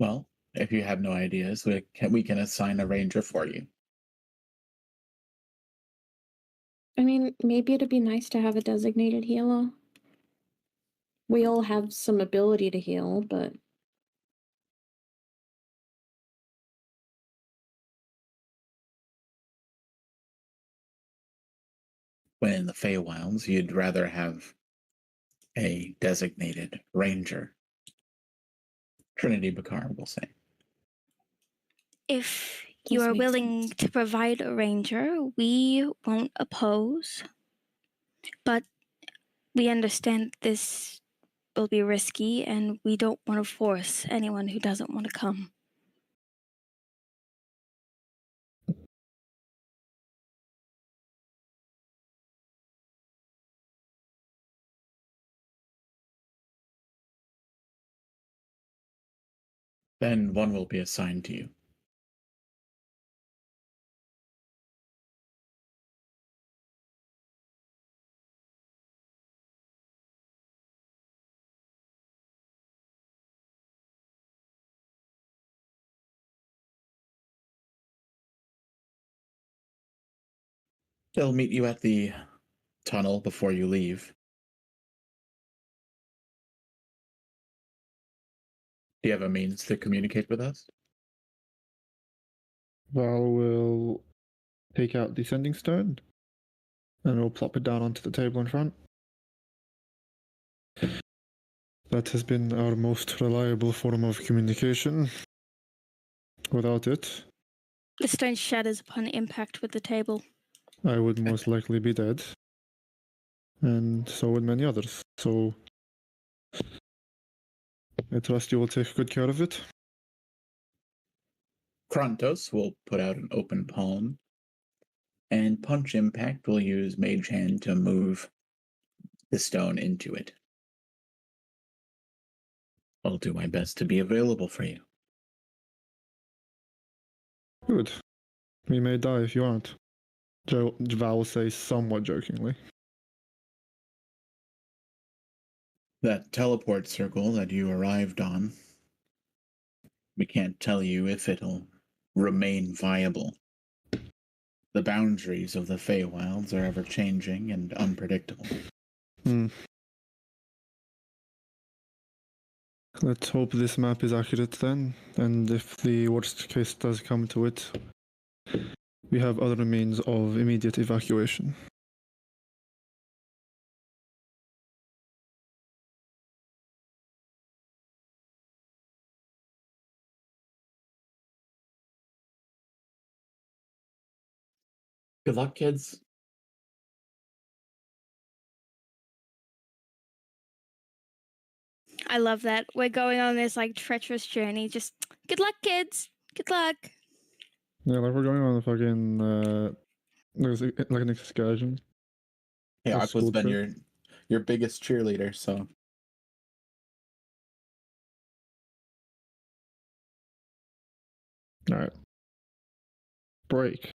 Well, if you have no ideas, we can assign a ranger for you. I mean, maybe it'd be nice to have a designated healer. We all have some ability to heal, but When in the Fey Wilds, you'd rather have a designated ranger. Trinity Bakar will say. If you Does are make willing to provide a ranger, we won't oppose. But we understand this will be risky, and we don't want to force anyone who doesn't want to come. Then one will be assigned to you. They'll meet you at the tunnel before you leave. Do you have a means to communicate with us? Val will take out the sending stone and we'll plop it down onto the table in front. That has been our most reliable form of communication. Without it, The stone shatters upon impact with the table. I would most likely be dead. And so would many others. So I trust you will take good care of it. Krontos will put out an open palm, and Punch Impact will use Mage Hand to move the stone into it. I'll do my best to be available for you. Good. We may die if you aren't. Val says somewhat jokingly. That teleport circle that you arrived on, we can't tell you if it'll remain viable. The boundaries of the Fey Wilds are ever changing and unpredictable. Let's hope this map is accurate then, and if the worst case does come to it, we have other means of immediate evacuation. Good luck, kids. I love that. We're going on this like treacherous journey. Just good luck, kids. Good luck. Yeah, like we're going on a fucking like an excursion. Hey, A Aqua's school been trip. your biggest cheerleader, so Alright. Break.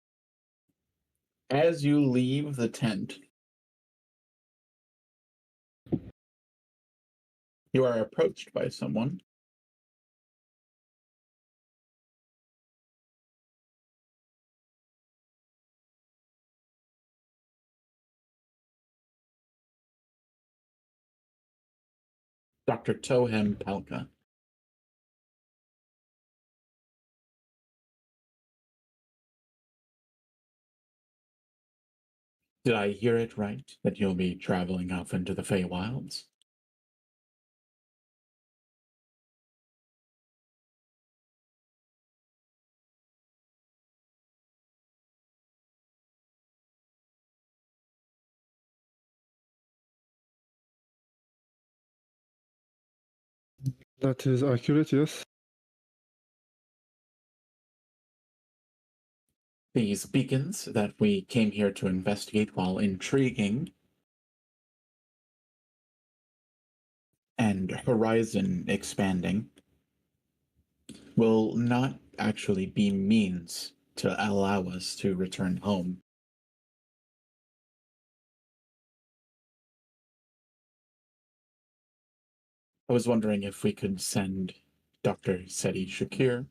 as you leave the tent, you are approached by someone. Dr. Tohem Palka. Did I hear it right that you'll be traveling off into the Fey Wilds? That is accurate, yes. These beacons that we came here to investigate, while intriguing and horizon expanding, will not actually be means to allow us to return home. I was wondering if we could send Dr. Seti Shakir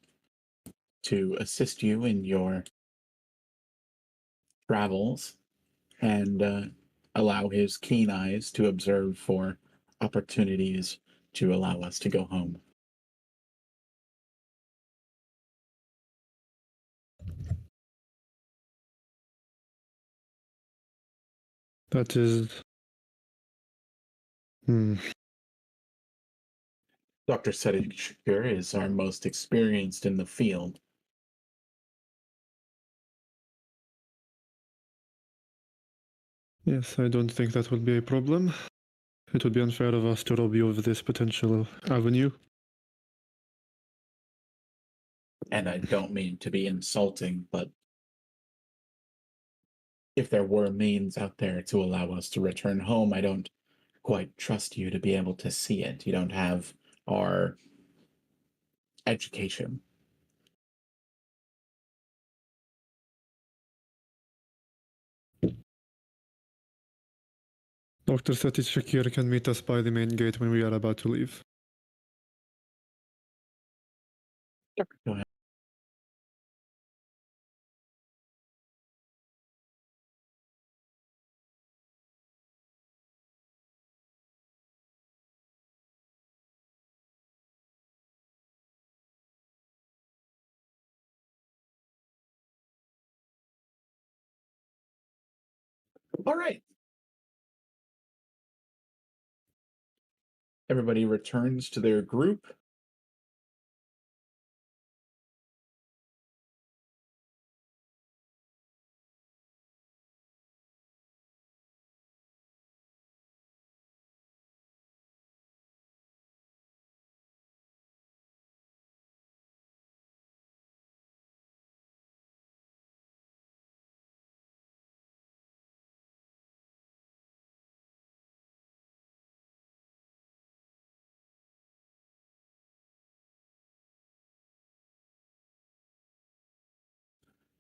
to assist you in your travels and allow his keen eyes to observe for opportunities to allow us to go home. That is... Dr. Seti Shakir is our most experienced in the field. Yes, I don't think that would be a problem. It would be unfair of us to rob you of this potential avenue. And I don't mean to be insulting, but if there were means out there to allow us to return home, I don't quite trust you to be able to see it. You don't have our education. Dr. Seti Shakir can meet us by the main gate when we are about to leave. Go ahead. All right. Everybody returns to their group.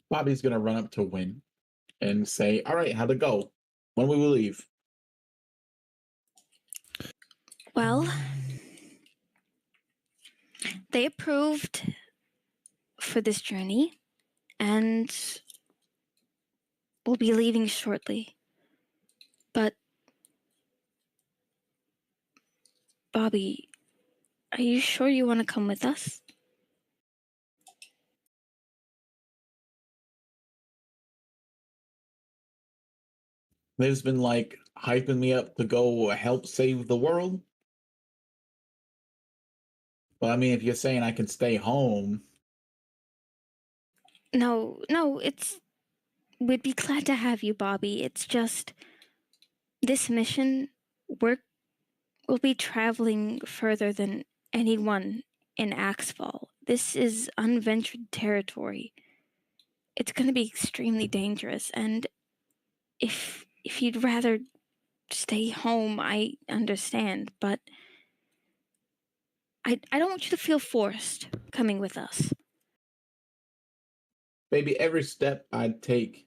Bobby's going to run up to Win and say, all right, how'd it go? When will we leave? Well, they approved for this journey, and we'll be leaving shortly. But, Bobby, are you sure you want to come with us? They've been like hyping me up to go help save the world. Well, I mean, if you're saying I can stay home, No, we'd be glad to have you, Bobby. It's just this mission, we'll be traveling further than anyone in Axfall. This is unventured territory. It's going to be extremely dangerous, and if you'd rather stay home, I understand, but I don't want you to feel forced coming with us. maybe every step I take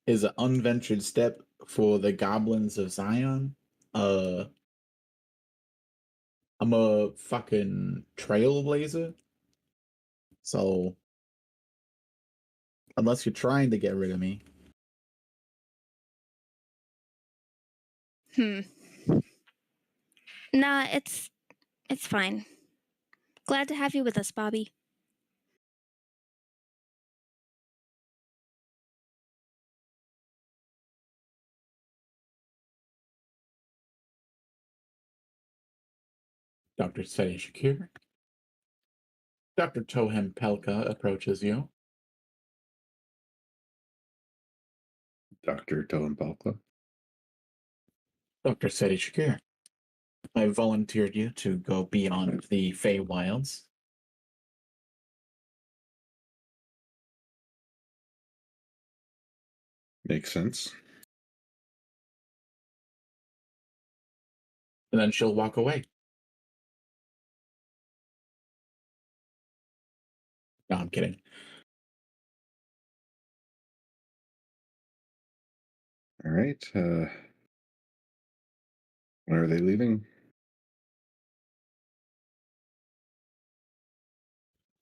is an unventured step for the goblins of Zion. I'm a fucking trailblazer. So unless you're trying to get rid of me, Nah, it's fine. Glad to have you with us, Bobby. Dr. Seti Shakir. Dr. Tohem Pelka approaches you. Dr. Toenbalka. Dr. Seti Shakir, I volunteered you to go beyond the Fey Wilds. Makes sense. And then she'll walk away. No, I'm kidding. All right. When are they leaving?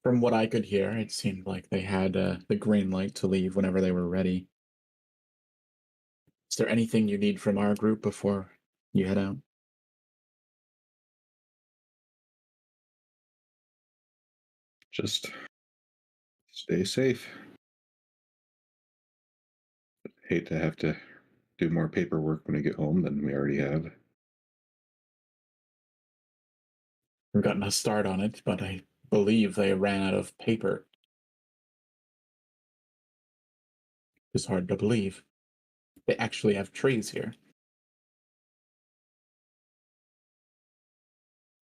From what I could hear, it seemed like they had the green light to leave whenever they were ready. Is there anything you need from our group before you head out? Just stay safe. Hate to have to do more paperwork when we get home than we already have. We've gotten a start on it, but I believe they ran out of paper. It's hard to believe. They actually have trees here.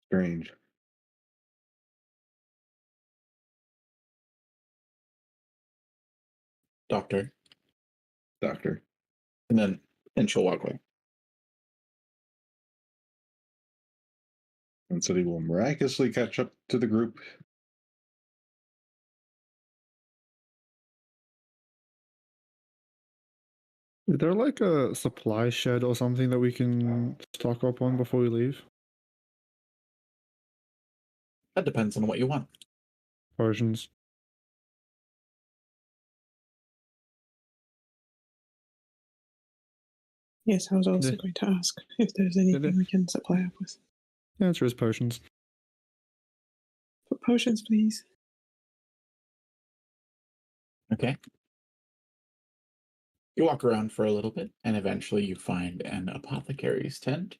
Strange. Doctor. Doctor. And then she'll walk away. And so he will miraculously catch up to the group. Is there like a supply shed or something that we can stock up on before we leave? That depends on what you want. Potions. Yes, I was also going to ask if there's anything we can supply up with. The answer is potions. For potions, please. Okay. You walk around for a little bit, and eventually you find an apothecary's tent.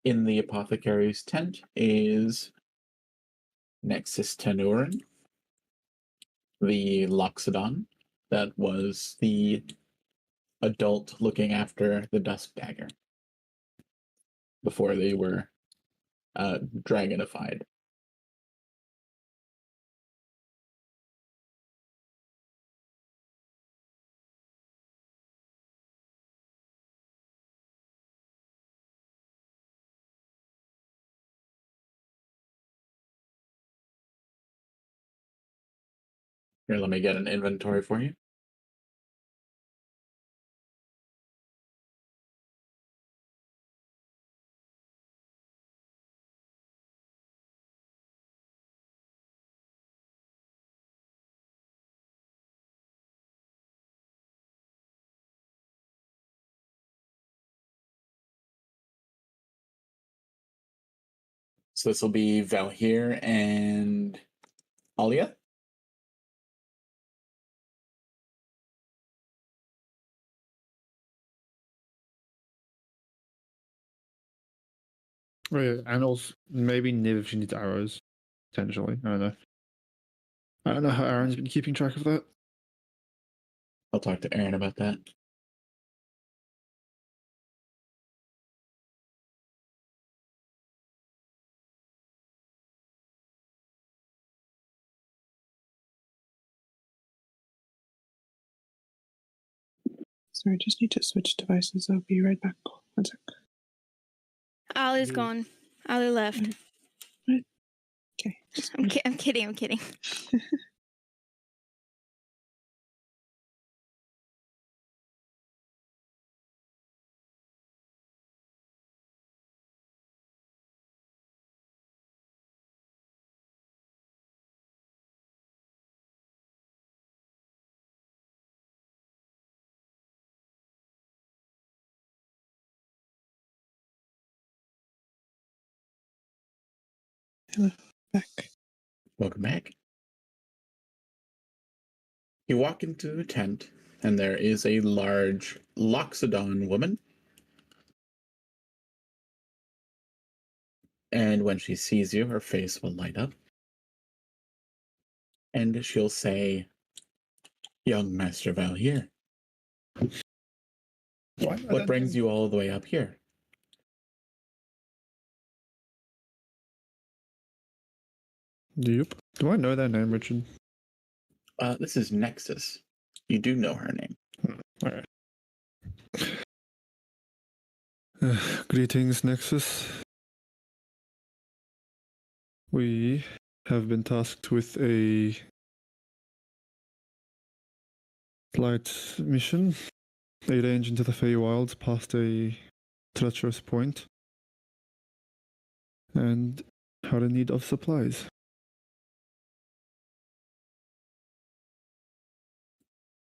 In the apothecary's tent is Nexus Tenurin, the Loxodon that was the adult looking after the Dusk Dagger before they were dragonified. Here, let me get an inventory for you. So this will be Valhir and Alia. Oh, yeah, and also maybe Niv if she needs arrows, potentially. I don't know. I don't know how Aaron's been keeping track of that. I'll talk to Aaron about that. Sorry, I just need to switch devices. I'll be right back. 1 sec. Ollie's gone. Ollie left. Okay. I'm kidding. I'm kidding. Hello, back. Welcome back. You walk into a tent, and there is a large Loxodon woman. And when she sees you, her face will light up. And she'll say, "Young Master Valhir, what brings you all the way up here?" Yep. Do I know that name, Richard? This is Nexus. You do know her name. All right. Greetings, Nexus. We have been tasked with a flight mission, a range into the Fey Wilds past a treacherous point, and are in need of supplies.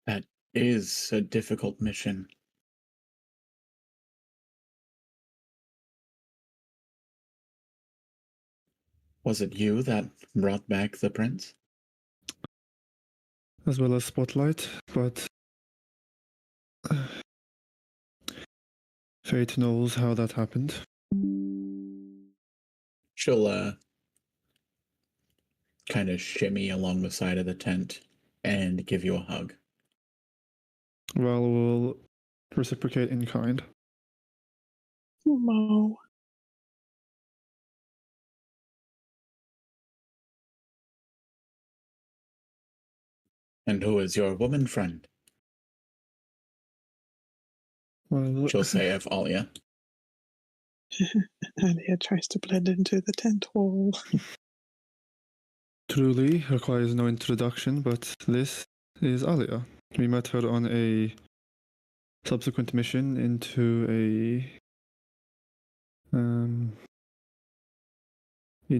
That is a difficult mission. Was it you that brought back the prince? As well as Spotlight, but fate knows how that happened. She'll kind of shimmy along the side of the tent and give you a hug. Well, we'll reciprocate in kind. Mo. And who is your woman friend? Well, She'll say of Alia. Alia tries to blend into the tent wall. truly requires no introduction, but this is Alia. We met her on a subsequent mission into a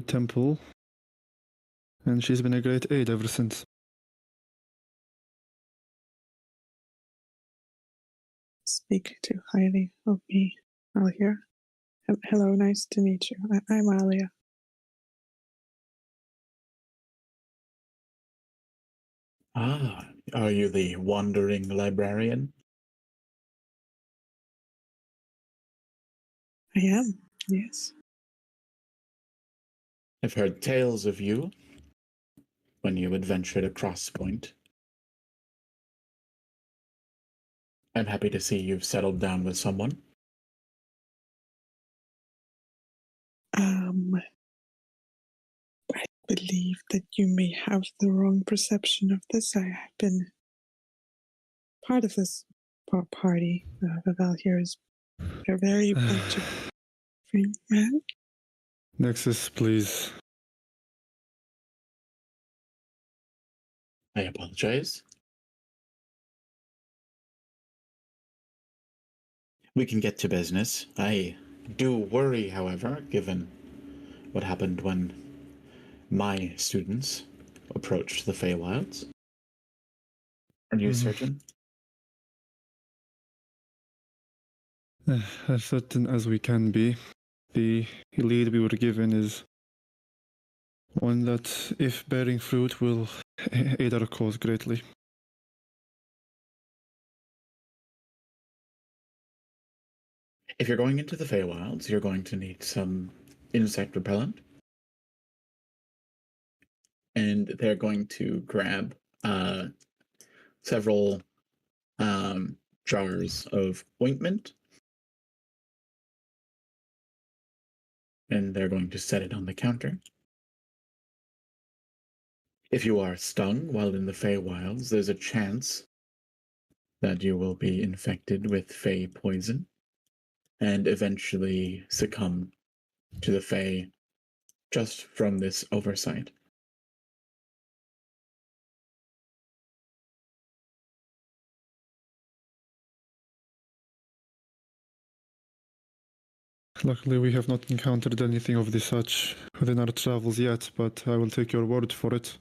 temple, and she's been a great aid ever since. Speak too highly of me, Alia. Hello, nice to meet you. I'm Alia. Ah, are you the wandering librarian? I am. Yes. I've heard tales of you when you adventured across Point. I'm happy to see you've settled down with someone. I believe that you may have the wrong perception of this. I have been part of this party. Vival here is a very bunch of free men. Nexus, please. I apologize. We can get to business. I do worry, however, given what happened when my students approached the Fey Wilds. Are you certain? As certain as we can be. The lead we were given is one that, if bearing fruit, will aid our cause greatly. If you're going into the Fey Wilds, you're going to need some insect repellent. And they're going to grab several jars of ointment. And they're going to set it on the counter. If you are stung while in the Fey Wilds, there's a chance that you will be infected with Fey poison and eventually succumb to the Fey just from this oversight. Luckily, we have not encountered anything of the such within our travels yet, but I will take your word for it.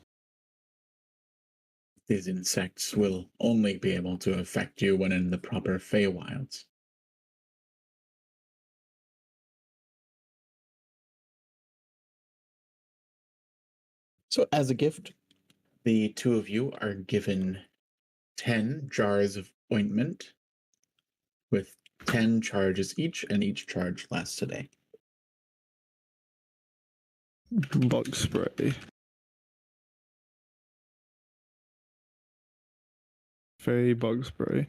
These insects will only be able to affect you when in the proper Fey Wilds. So as a gift, the two of you are given 10 jars of ointment with 10 charges each, and each charge lasts a day. Bug spray. Fey bug spray.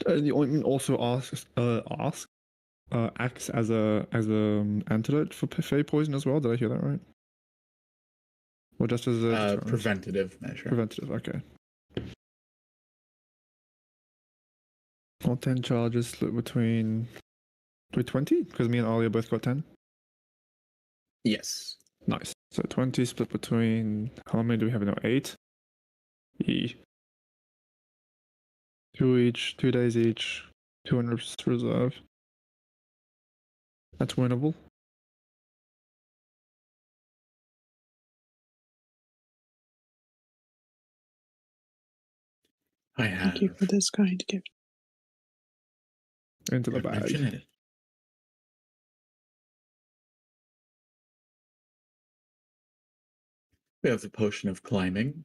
The ointment also acts as a antidote for Fey poison as well. Did I hear that right? Or just as a preventative measure. Preventative. Okay. All 10 charges split between 20, because me and Alia both got 10. Yes. Nice. So 20 split between, how many do we have now? 8? 2 each, 2 days each, 200 reserve. That's winnable. I have. Thank you for this kind gift. Into the bag. Mention it. We have the potion of climbing,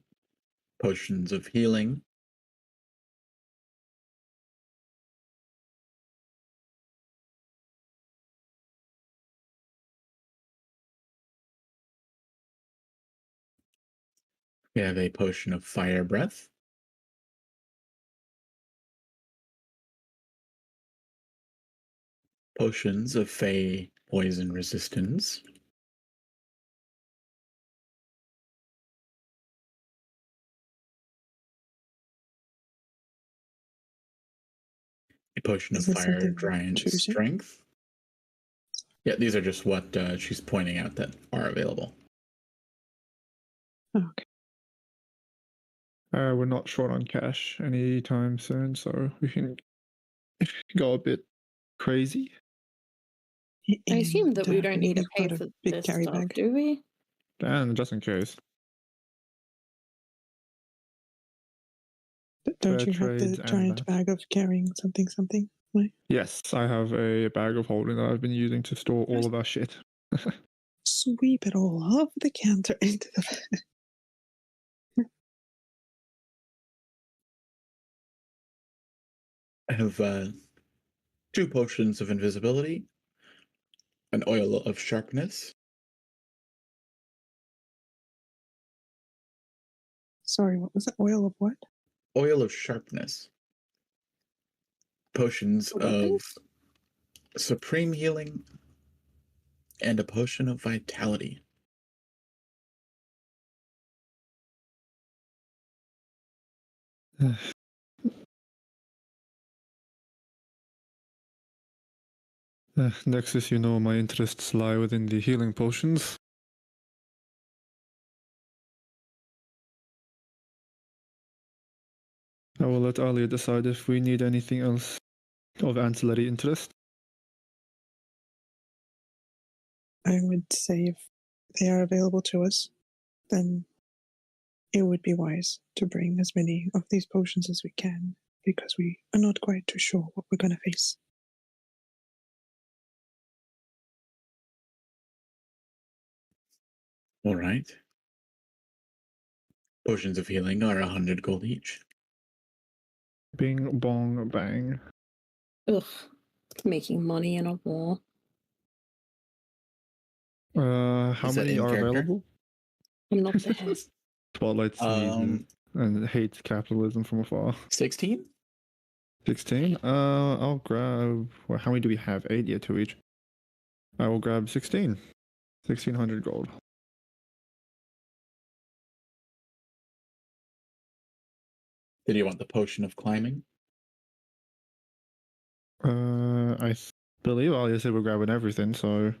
potions of healing, we have a potion of fire breath, potions of Fey poison resistance, a potion of Is this fire something giant choosing? strength. Yeah, these are just what she's pointing out that are available. Okay. We're not short on cash anytime soon, so we can go a bit crazy. I assume that we don't need to you've pay got a for big this carry stuff, bag. do we? And just in case. Don't you have the trades and giant that. bag of carrying something? Right? Yes, I have a bag of holding that I've been using to store all of our shit. Sweep it all off the counter into the bag. I have 2 potions of invisibility, an oil of sharpness, Sorry, what was it? Oil of what? oil of sharpness, potions A weapon? of supreme healing, and a potion of vitality. Next, as you know, my interests lie within the healing potions. I will let Alia decide if we need anything else of ancillary interest. I would say if they are available to us, then it would be wise to bring as many of these potions as we can, because we are not quite too sure what we're going to face. All right. Potions of healing are 100 gold each. Bing, bong, bang. Ugh. Making money in a war. How Is that many in are character? available? I'm not there. Spotlights needed and hate capitalism from afar. 16? 16? I'll grab. Well, how many do we have? 8? Yeah, 2 each. I will grab 16. 1600 gold. Did you want the potion of climbing? Believe Alia said we're grabbing everything, so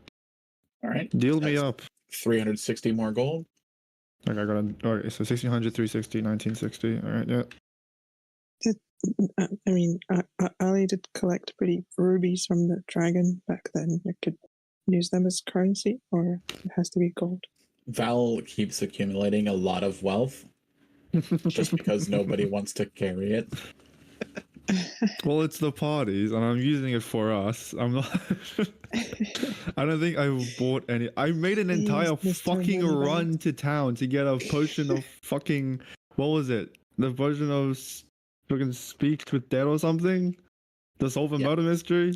All right. deal me That's up. 360 more gold. Like I got alright, so 1600, 360, 1960. Alright, yeah. I mean, Ali did collect pretty rubies from the dragon back then. I could use them as currency, or it has to be gold. Val keeps accumulating a lot of wealth just because nobody wants to carry it. Well, it's the parties, and I'm using it for us. I'm not. I don't think I bought any. I made an Please, entire Mr. fucking Moneybag. run to town to get a potion of fucking. What was it? The potion of fucking speak with dead or something? The solve a Yeah. murder mystery?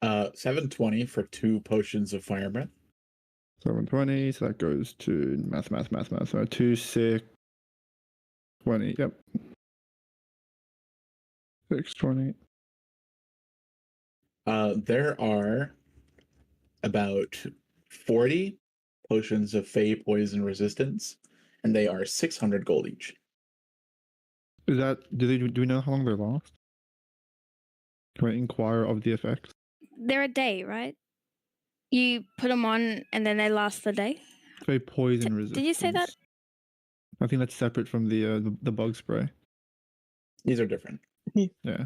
720 for 2 potions of fire breath. 720, so that goes to math. So 2, 6, 20. Yep. 620. There are about 40 potions of Fey poison resistance, and they are 600 gold each. Is that. Do we know how long they last? Can I inquire of the effects? They're a day, right? You put them on and then they last the day. Fey poison resistance. Did you say that? I think that's separate from the bug spray. These are different. Yeah.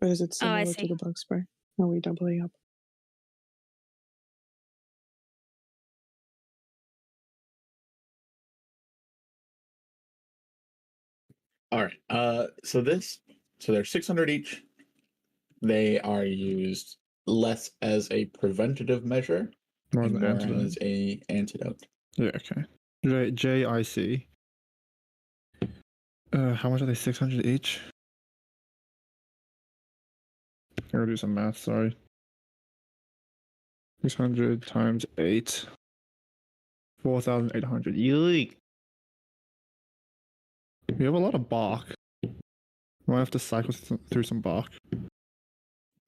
But is it Oh, I similar to see. the bug spray? Are we doubling up? All right. So they're 600 each. They are used less as a preventative measure More and than more antidote. as a antidote. Yeah, okay. JIC. How much are they? 600 each? I'm gonna do some math, sorry. 600 times 8. 4,800. Yeek. We have a lot of bark. Might have to cycle through some bark.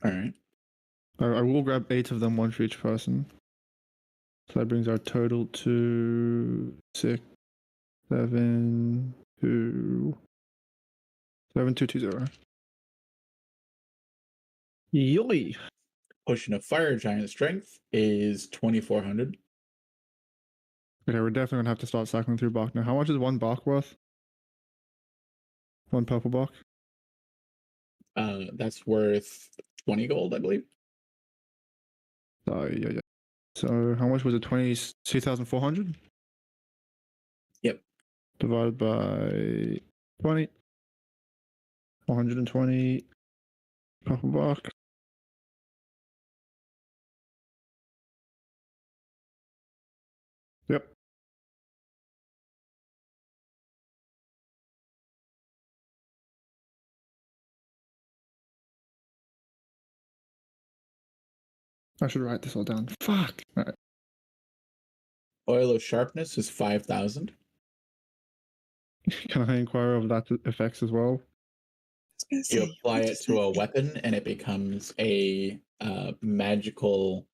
All right. I will grab 8 of them, one for each person. So that brings our total to 6, 7, 2, 7220. Yoy! Potion of fire giant strength is 2400. Okay, we're definitely gonna have to start cycling through bark now. How much is one bark worth? One purple bark? That's worth 20 gold, I believe. Yeah. So how much was it? 2,400? Yep. Divided by 20. 120 purple bark. Yep. I should write this all down. Fuck. All right. Oil of sharpness is 5,000. Can I inquire of that effects as well? I was You gonna say, apply what it does to that a mean? weapon, and it becomes a magical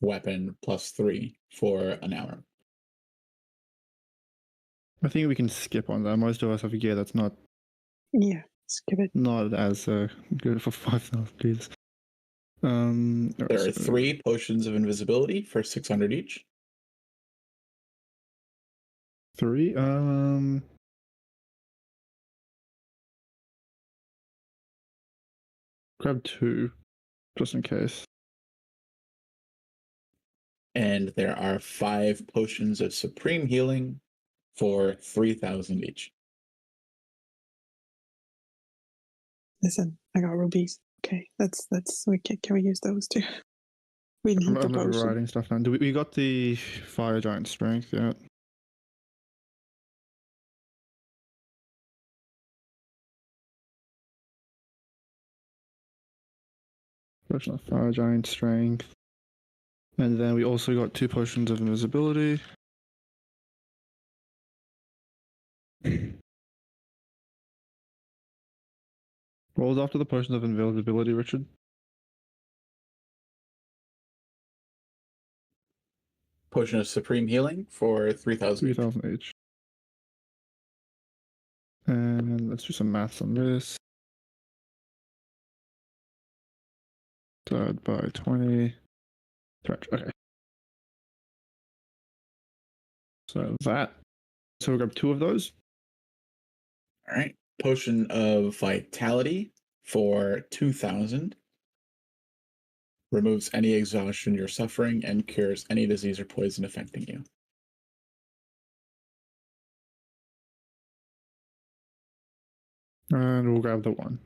weapon +3 for an hour. I think we can skip on that. Most of us have a gear that's not Yeah, skip it. as good for 5,000. Jesus. There are 3 potions of invisibility for 600 each. 3. Grab 2, just in case. And there are 5 potions of supreme healing for 3,000 each. Listen, I got rubies. Okay, that's we can we use those too? We need I'm the gonna be potion. writing stuff down. We got the fire giant strength yet? Potion of fire giant strength. And then we also got 2 potions of invisibility. What was after the potion of invisibility, Richard? Potion of supreme healing for 3,000 each. 3,000 each. And let's do some maths on this. Divide by 20. Okay. So that. So we grab 2 of those. All right. Potion of vitality for 2,000. Removes any exhaustion you're suffering and cures any disease or poison affecting you. And we'll grab the 1.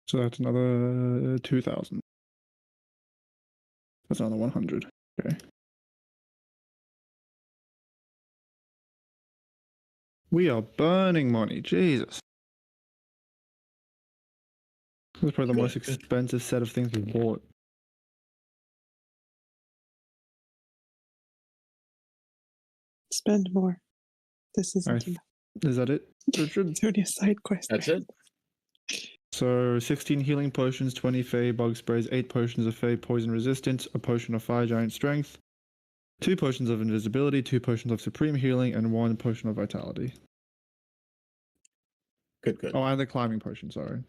So that's another 2,000. That's another 100. Okay. We are burning money. Jesus. This is probably the most expensive set of things we've bought. Spend more. This isn't enough. Is that it, Richard? It's only a side quest. That's it. So 16 healing potions, 20 Fey bug sprays, 8 potions of Fey poison resistance, a potion of fire giant strength, 2 potions of invisibility, 2 potions of supreme healing, and 1 potion of vitality. Good. Oh, and the climbing potion, sorry.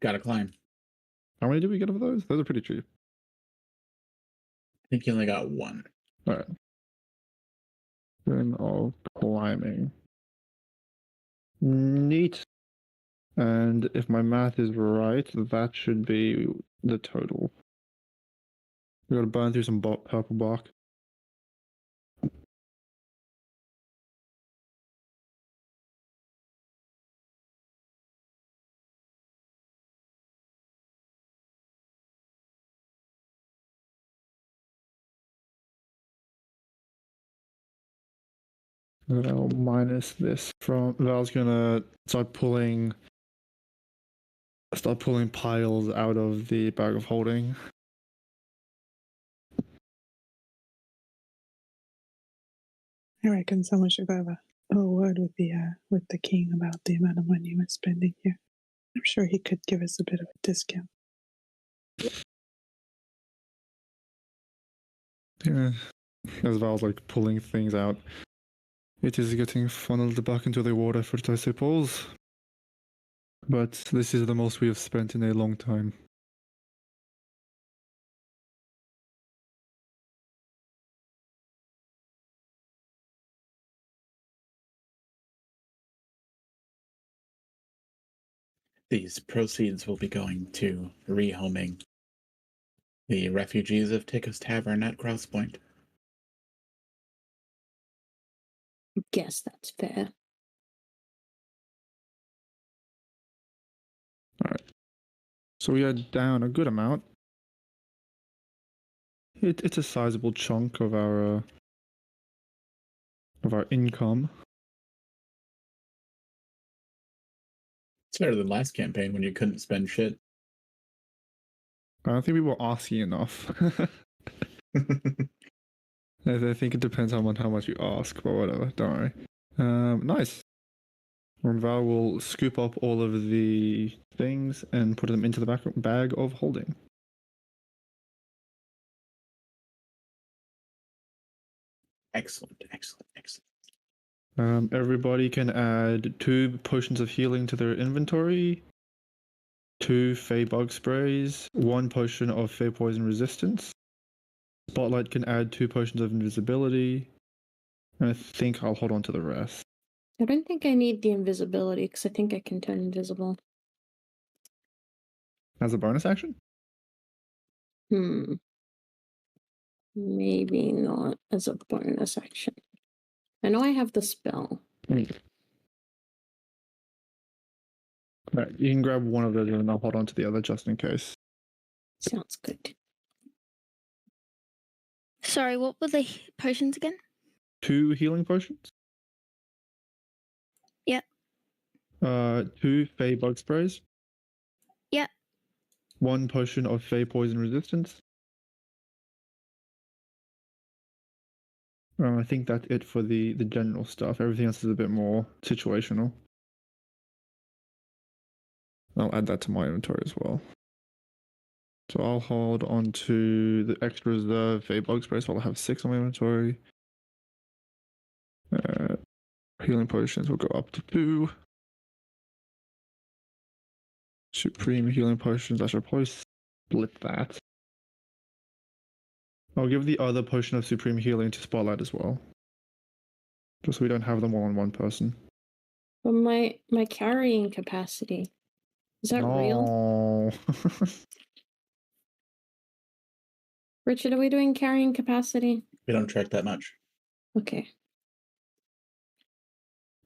Gotta climb. How many did we get of those? Those are pretty cheap. I think you only got 1. Alright. Then of climbing. Neat. And if my math is right, that should be the total. We gotta burn through some purple bark. I'll minus this from. Val's gonna start pulling piles out of the bag of holding. I reckon someone should go a word with the king about the amount of money we're spending here. I'm sure he could give us a bit of a discount. Yeah. As Val's like pulling things out. It is getting funneled back into the water effort, I suppose. But this is the most we have spent in a long time. These proceeds will be going to rehoming the refugees of Tickus Tavern at Crosspoint. Guess that's fair. Alright. So we are down a good amount. It's a sizable chunk of our income. better than last campaign when you couldn't spend shit. I don't think we were asking enough. I think it depends on how much you ask, but whatever. Don't worry. Nice. Val will scoop up all of the things and put them into the bag of holding. Excellent, excellent, excellent. Everybody can add 2 potions of healing to their inventory, 2 Fey bug sprays, 1 potion of Fey poison resistance. Spotlight can add 2 potions of invisibility. And I think I'll hold on to the rest. I don't think I need the invisibility because I think I can turn invisible. As a bonus action? Maybe not as a bonus action. I know I have the spell. Right, you can grab one of those and I'll hold on to the other just in case. Sounds good. Sorry, what were the potions again? 2 healing potions? Yeah. 2 Fey bug sprays? Yeah. 1 potion of Fey poison resistance? I think that's it for the general stuff. Everything else is a bit more situational. I'll add that to my inventory as well. So I'll hold on to the extra reserve Fey bug spray, so I'll have 6 on my inventory. Healing potions will go up to 2. Supreme healing potions, I should probably split that. I'll give the other potion of supreme healing to Spotlight as well. Just so we don't have them all on one person. But my carrying capacity, is that real? Richard, are we doing carrying capacity? We don't track that much. Okay.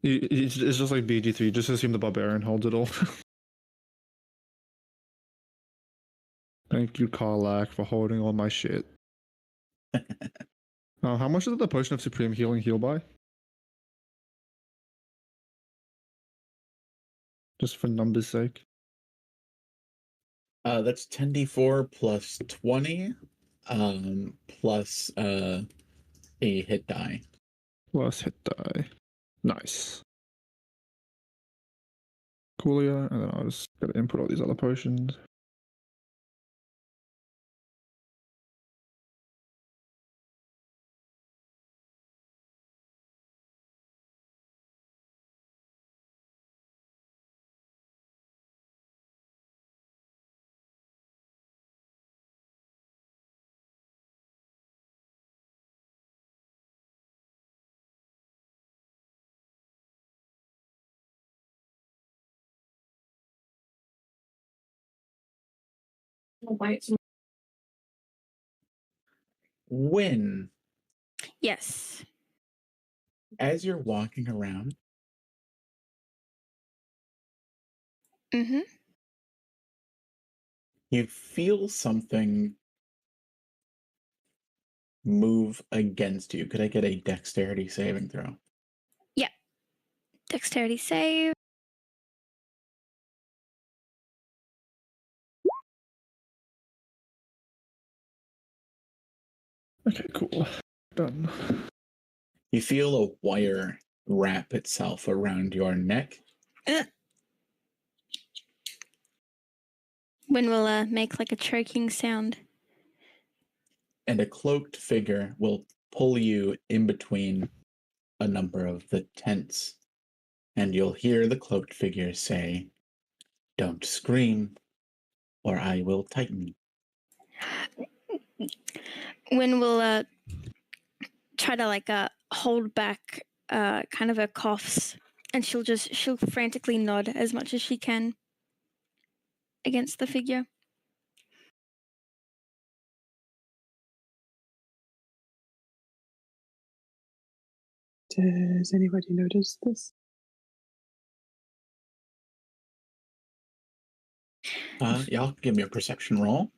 It's just like BG3, just assume the barbarian holds it all. Thank you, Karlak, for holding all my shit. How much does the potion of supreme healing heal by? Just for numbers' sake. That's 10d4 plus 20, plus a hit die. Plus hit die. Nice. Coolio, and then I'll just gotta input all these other potions. When, Yes. as you're walking around, Mm-hmm. you feel something move against you. Could I get a dexterity saving throw? Yeah. Dexterity save. Okay, cool. Done. You feel a wire wrap itself around your neck. When we'll make like a choking sound. And a cloaked figure will pull you in between a number of the tents. And you'll hear the cloaked figure say, "Don't scream, or I will tighten." When we'll try to like hold back kind of her coughs, and she'll frantically nod as much as she can against the figure. Does anybody notice this? Y'all give me a perception roll.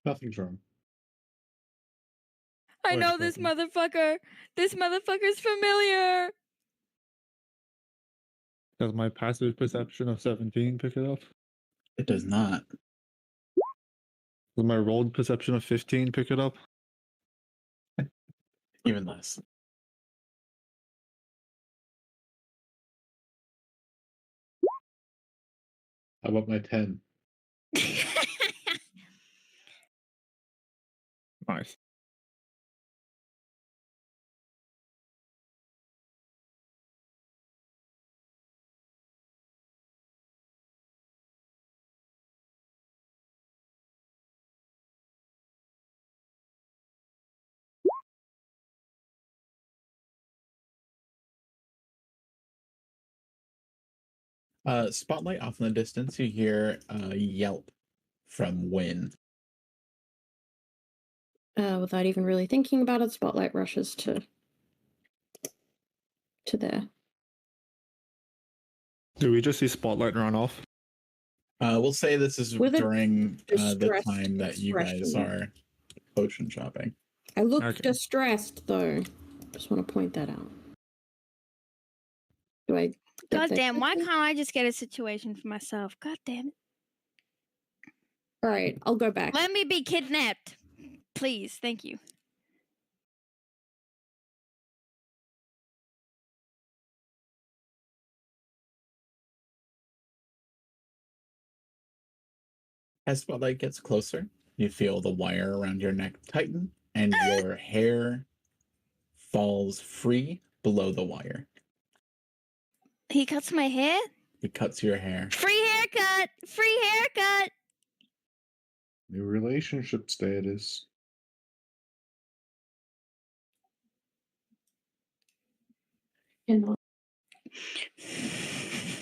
Nothing's wrong. I Wait a know this second. motherfucker. This motherfucker's familiar. Does my passive perception of 17 pick it up? It does not. Does my rolled perception of 15 pick it up? Even less. How about my 10? Nice. Spotlight off in the distance, you hear a yelp from Wynn. Without even really thinking about it, Spotlight rushes to there. Do we just see Spotlight run off? We'll say this is With a during the distressed time that you guys expression. are potion shopping. I look Okay. distressed, though. Just want to point that out. Do I? God damn, why can't I just get a situation for myself? God damn it. All right, I'll go back. Let me be kidnapped. Please, thank you. As Spotlight gets closer, you feel the wire around your neck tighten, and your hair falls free below the wire. He cuts my hair? He cuts your hair. Free haircut! Free haircut! New relationship status. Cannot.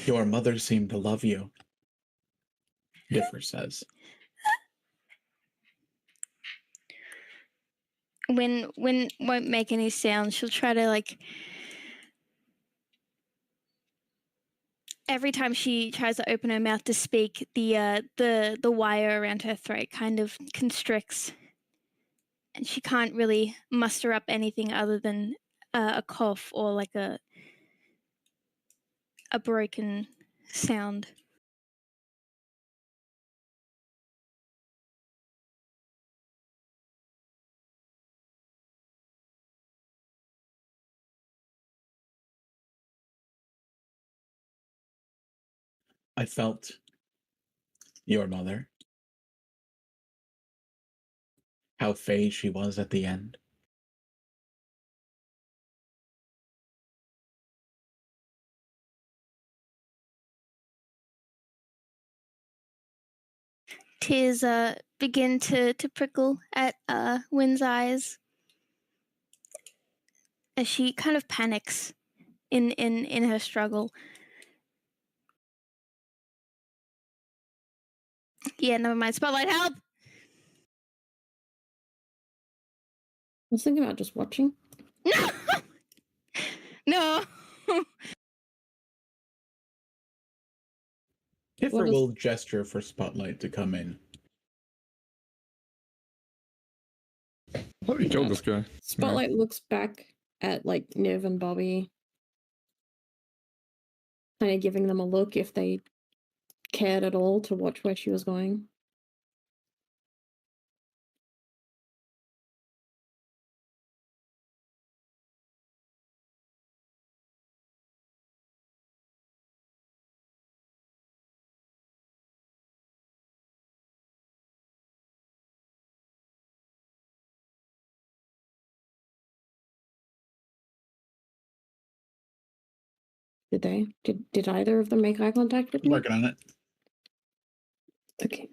Your mother seemed to love you, Differ says. When won't make any sound, she'll try to like every time she tries to open her mouth to speak, the wire around her throat kind of constricts, and she can't really muster up anything other than a cough or like a broken sound. I felt your mother. How Fey she was at the end. Tears begin to prickle at Wynn's eyes as she kind of panics in her struggle. Yeah, never mind. Spotlight, help! I was thinking about just watching. No! No! Differ What is- will gesture for Spotlight to come in. Let me kill this guy. Spotlight looks back at like Niv and Bobby, kind of giving them a look if they cared at all to watch where she was going. Did they? Did either of them make eye contact with me? Working on it. Okay.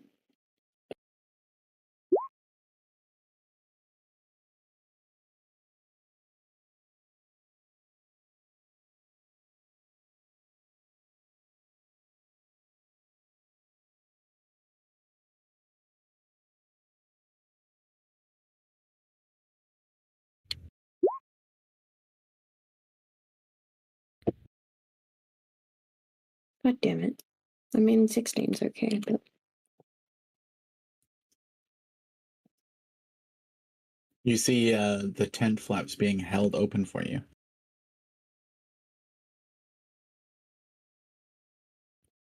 God damn it. I mean, 16's okay, but You see the tent flaps being held open for you.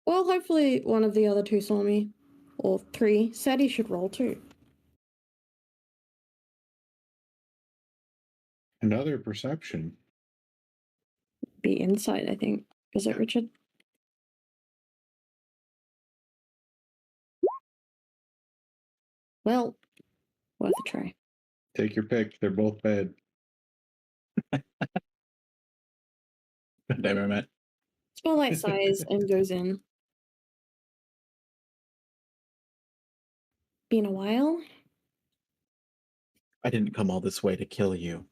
Well, hopefully one of the other two saw me. Or three. Sadie should roll too. Another perception. Be insight, I think. Is it, Richard? Well, worth a try. Take your pick. They're both bad. Never met. Spotlight sighs and goes in. Been a while? I didn't come all this way to kill you.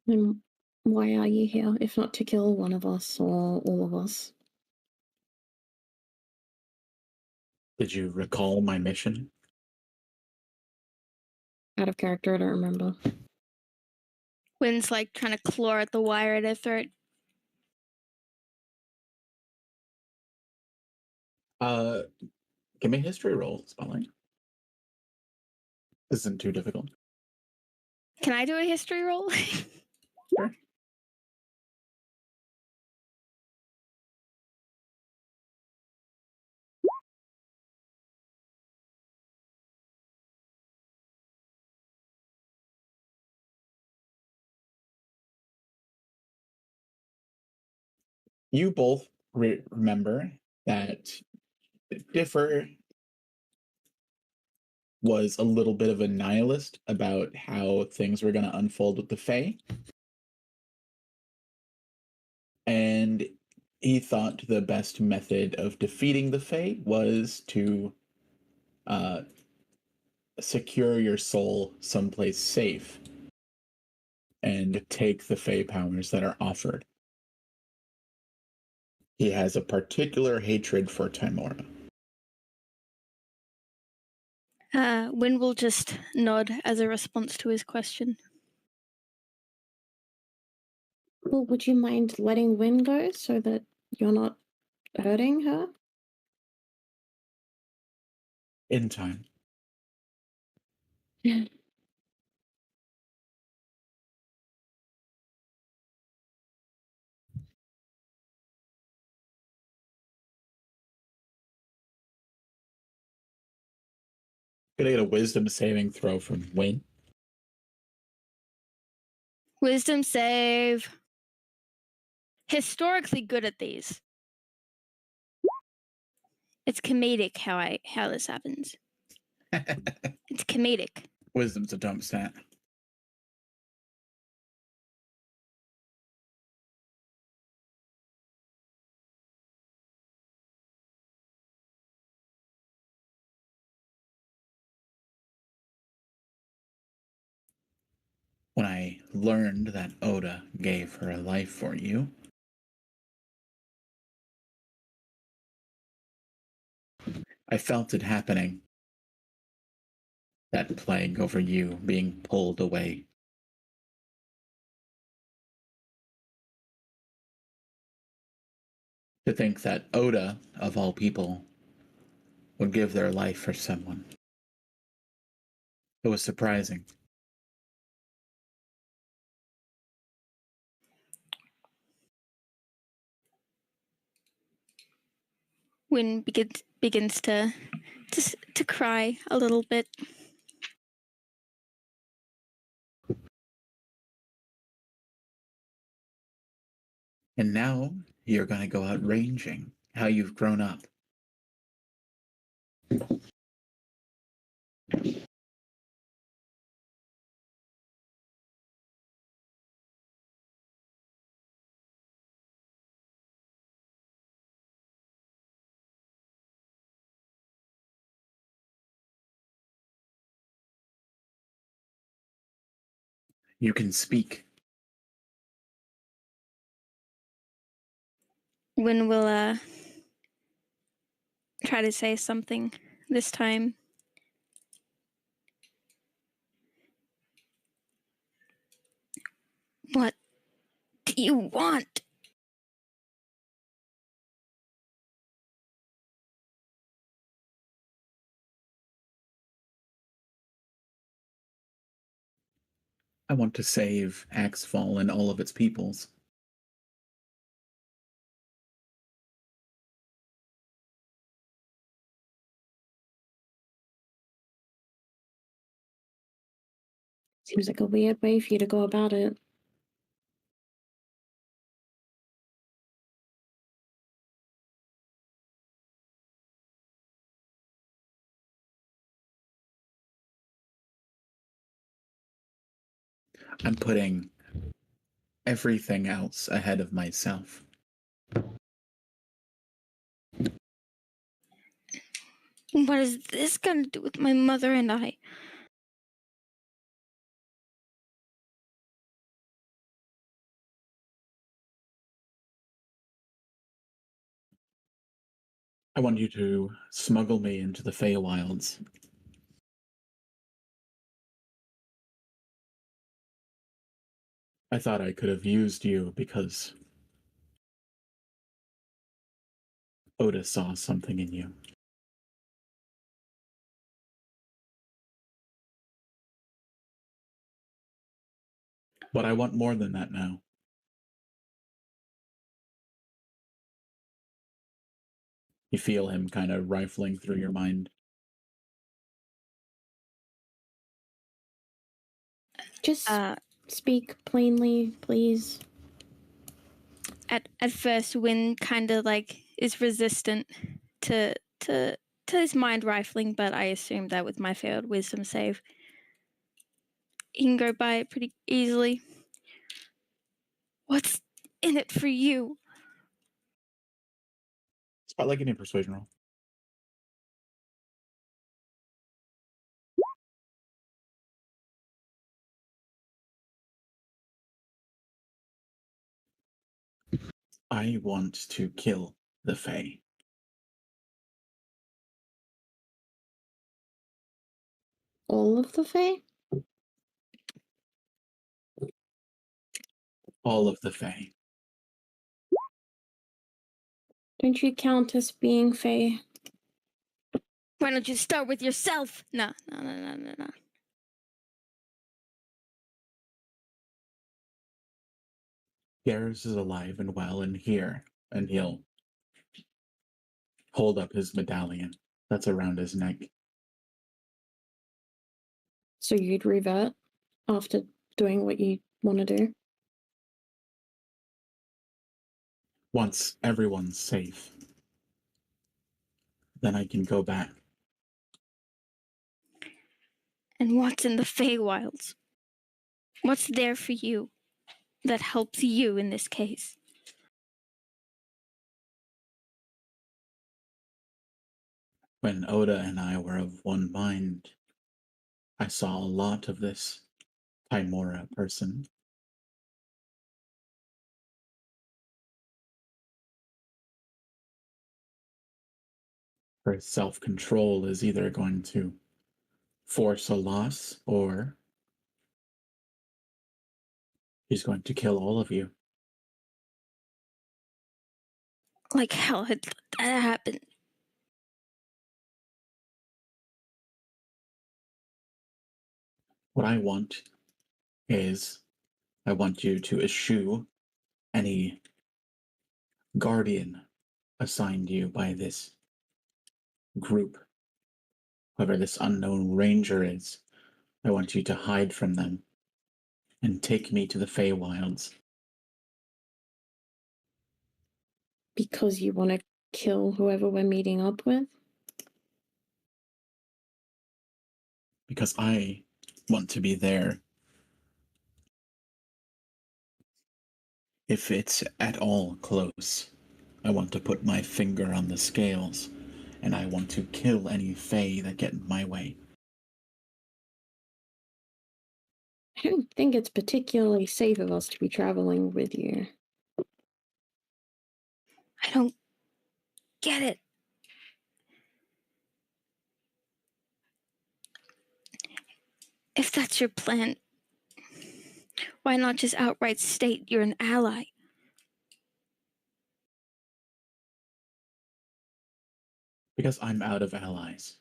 Then why are you here, if not to kill one of us or all of us? Did you recall my mission? Out of character, I don't remember. Wynn's like trying to claw at the wire at her throat. Give me a history roll, Spotlight. This isn't too difficult. Can I do a history roll? Sure. You both remember that Differ was a little bit of a nihilist about how things were going to unfold with the Fae. And he thought the best method of defeating the Fae was to secure your soul someplace safe and take the Fae powers that are offered. He has a particular hatred for Timora. Wynn will just nod as a response to his question. Well, would you mind letting Wynn go so that you're not hurting her? In time. Gonna get a wisdom saving throw from Wayne. Wisdom save. Historically good at these. It's comedic how this happens. It's comedic. Wisdom's a dumb stat. When I learned that Oda gave her a life for you, I felt it happening. That plague over you being pulled away. To think that Oda, of all people, would give their life for someone. It was surprising. Wynn begins to cry a little bit. And now you're going to go out ranging. How you've grown up. You can speak. Wynn will try to say something this time. What do you want? I want to save Axfall and all of its peoples. Seems like a weird way for you to go about it. I'm putting everything else ahead of myself. What is this going to do with my mother and I? I want you to smuggle me into the Fey Wilds. I thought I could have used you because Oda saw something in you. But I want more than that now. You feel him kind of rifling through your mind. Just speak plainly, please. At first, Wynn kind of like is resistant to his mind rifling, but I assume that with my failed wisdom save, he can go by it pretty easily. What's in it for you? It's about like any persuasion roll. I want to kill the Fae. All of the Fae? All of the Fae. Don't you count as being Fae? Why don't you start with yourself? No. Garrus is alive and well and here, and he'll hold up his medallion that's around his neck. So you'd revert after doing what you want to do? Once everyone's safe, then I can go back. And what's in the Fey Wilds? What's there for you that helps you in this case? When Oda and I were of one mind, I saw a lot of this Chimera person. Her self-control is either going to force a loss or he's going to kill all of you. Like hell had that happened. What I want is I want you to eschew any guardian assigned you by this group, whoever this unknown ranger is. I want you to hide from them and take me to the Fey Wilds. Because you want to kill whoever we're meeting up with? Because I want to be there. If it's at all close, I want to put my finger on the scales, and I want to kill any Fey that get in my way. I don't think it's particularly safe of us to be traveling with you. I don't get it. If that's your plan, why not just outright state you're an ally? Because I'm out of allies.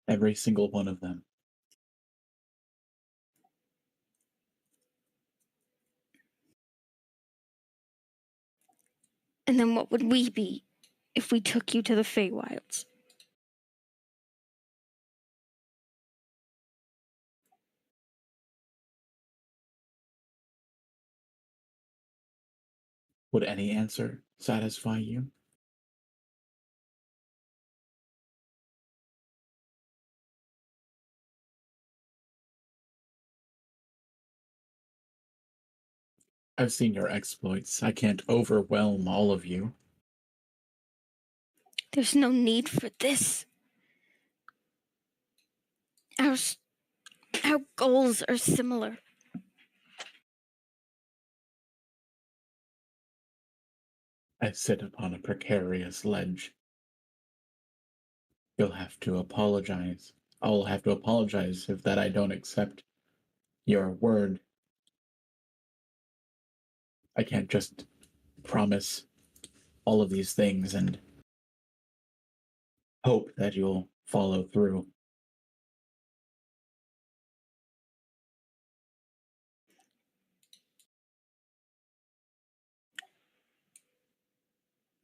Every single one of them. And then what would we be if we took you to the Fey Wilds? Would any answer satisfy you? I've seen your exploits. I can't overwhelm all of you. There's no need for this. Our goals are similar. I sit upon a precarious ledge. You'll have to apologize. I'll have to apologize if that I don't accept your word. I can't just promise all of these things and hope that you'll follow through.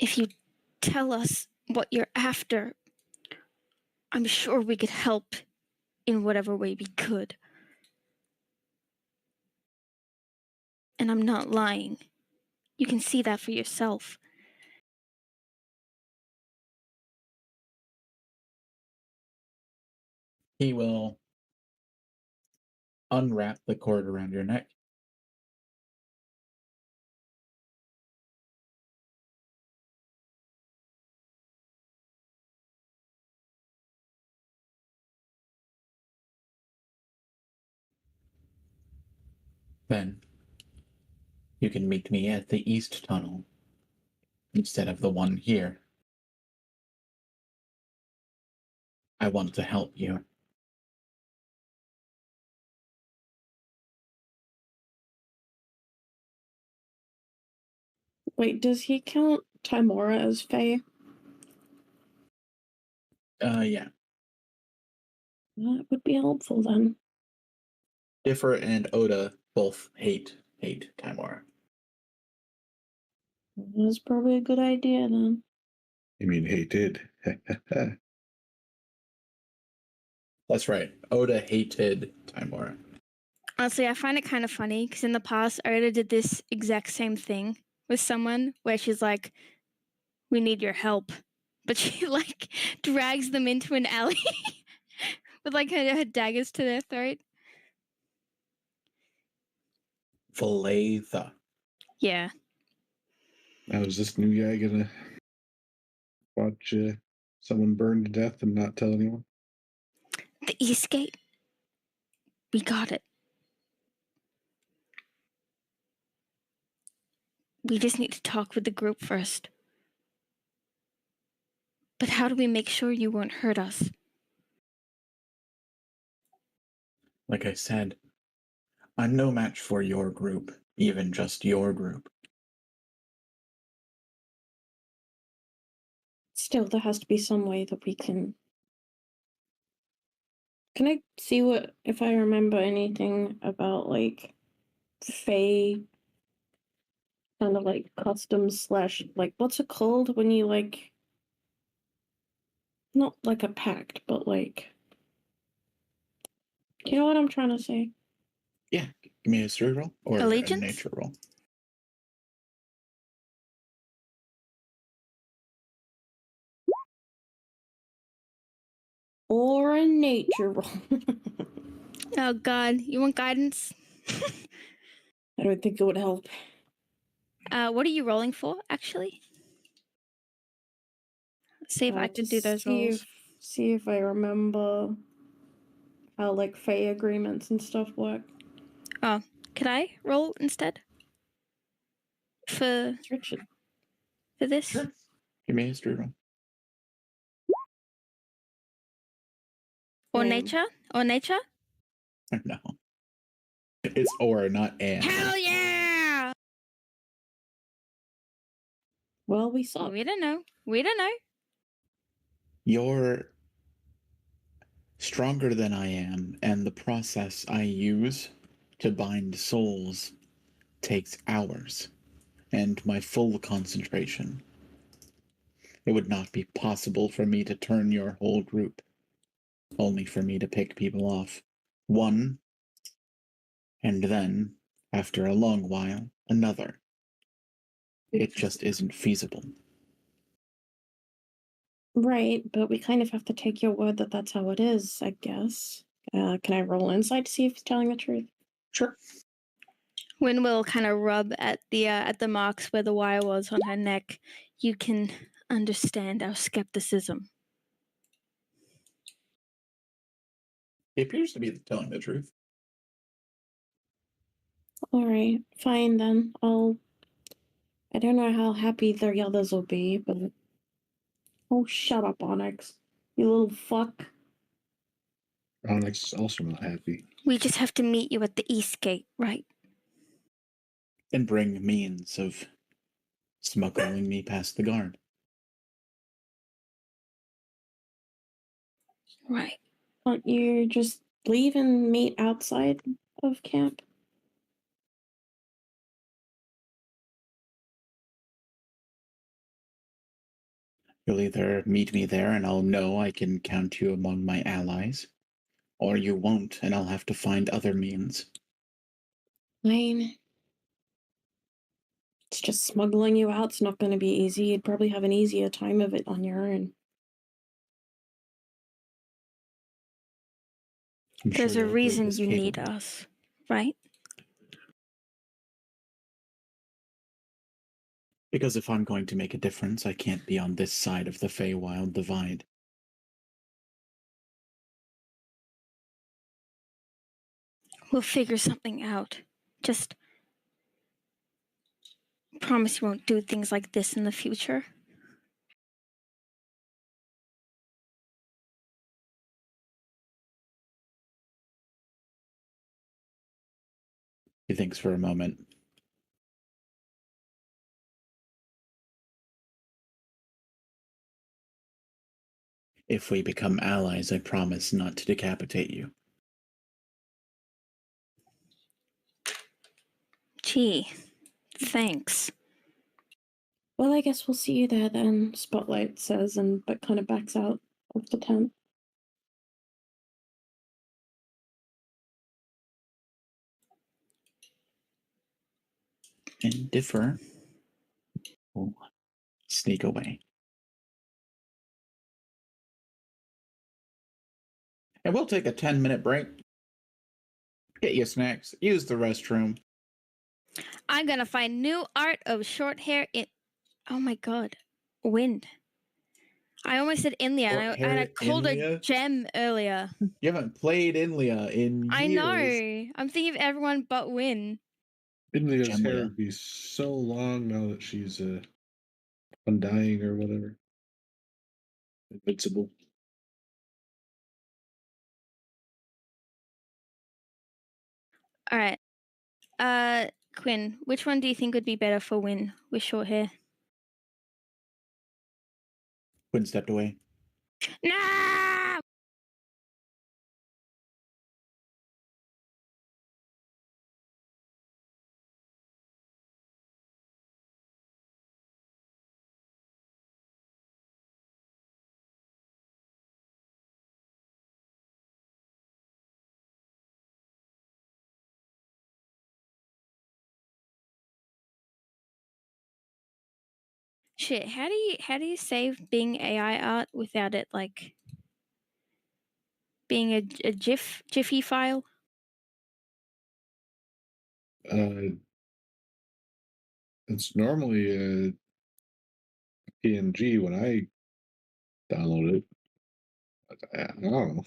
If you tell us what you're after, I'm sure we could help in whatever way we could. And I'm not lying. You can see that for yourself. He will unwrap the cord around your neck. Then you can meet me at the east tunnel instead of the one here. I want to help you. Wait, does he count Timora as Fey? Yeah. That would be helpful then. Differ and Oda both hate Timora. That's probably a good idea then. You mean hated? That's right. Oda hated Timora. Honestly, I find it kind of funny because in the past, Oda did this exact same thing with someone where she's like, we need your help. But she like drags them into an alley with like her daggers to their throat. Valetha. Yeah. Now, is this new guy gonna watch someone burn to death and not tell anyone? The East Gate. We got it. We just need to talk with the group first. But how do we make sure you won't hurt us? Like I said, I'm no match for your group, even just your group. Still, there has to be some way that we can. Can I see if I remember anything about like Fey kind of like customs / like what's it called when you like not like a pact, but like you know what I'm trying to say? Yeah, give me a history roll or Allegiance? a nature roll. Or a nature roll. Oh God, you want guidance? I don't think it would help. What are you rolling for, actually? See if I can do those rolls. See if I remember how like Fey agreements and stuff work. Oh, could I roll instead? For Richard. this? Sure. Give me a history roll. Or Name. nature? Or nature? No. It's or, not and. Hell yeah! Well, we saw. We don't know. We don't know. You're stronger than I am, and the process I use to bind souls takes hours. and my full concentration. It would not be possible for me to turn your whole group, only for me to pick people off. One, and then, after a long while, another. It just isn't feasible. Right, but we kind of have to take your word that that's how it is, I guess. Can I roll insight to see if he's telling the truth? Sure. Wynn will kind of rub at the marks where the wire was on her neck. You can understand our skepticism. He appears to be telling the truth. All right, fine then. I don't know how happy the others will be, but oh, shut up, Onyx, you little fuck. Onyx is also not happy. We just have to meet you at the east gate, right? And bring means of smuggling me past the guard. Right. Can't you just leave and meet outside of camp? You'll either meet me there and I'll know I can count you among my allies, or you won't and I'll have to find other means. Fine. It's just smuggling you out's not going to be easy. You'd probably have an easier time of it on your own. I'm There's sure a your group reason is you need capable. us, right? Because if I'm going to make a difference, I can't be on this side of the Fey Wild divide. We'll figure something out. Just promise you won't do things like this in the future. He thinks for a moment. If we become allies, I promise not to decapitate you. Gee, thanks. Well, I guess we'll see you there then, Spotlight says, but kind of backs out of the tent. And differ will sneak away. And we'll take a 10-minute break. Get you snacks. Use the restroom. I'm gonna find new art of short hair in. Oh my god, wind. I almost said Inlia, and I called her Gem earlier. You haven't played Inlia in years. I know. I'm thinking of everyone but Win. Inlia's hair Gemlia. would be so long now that she's undying or whatever. Invincible. All right. Quinn, which one do you think would be better for Win with short hair? Quinn stepped away. No! Shit, how do you save being AI art without it like being a jiffy file? It's normally a PNG when I download it. I don't know.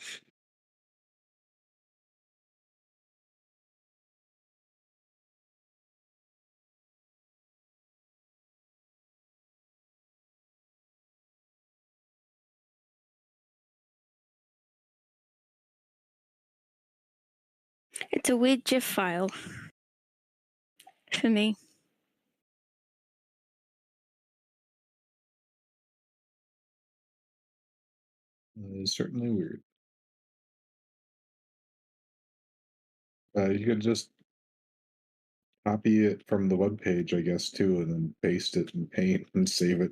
It's a weird GIF file for me. It's certainly weird. You could just copy it from the webpage, I guess, too, and then paste it in Paint and save it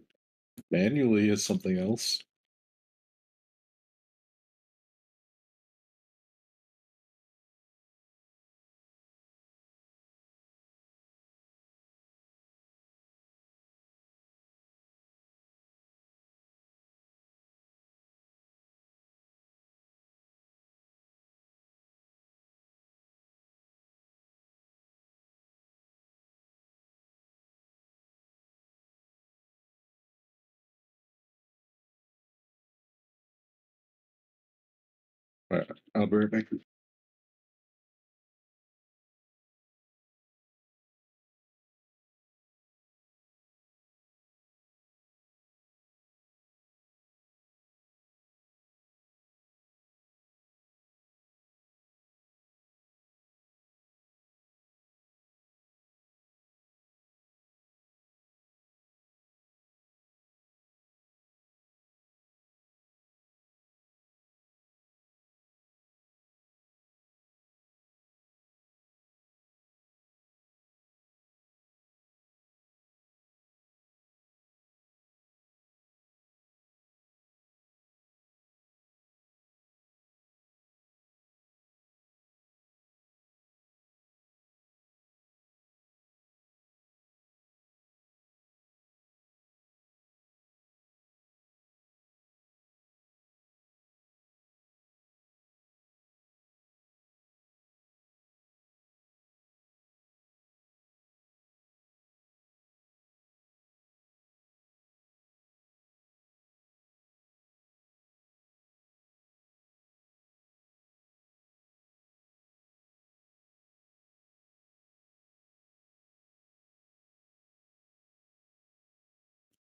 manually as something else. I'll be right back.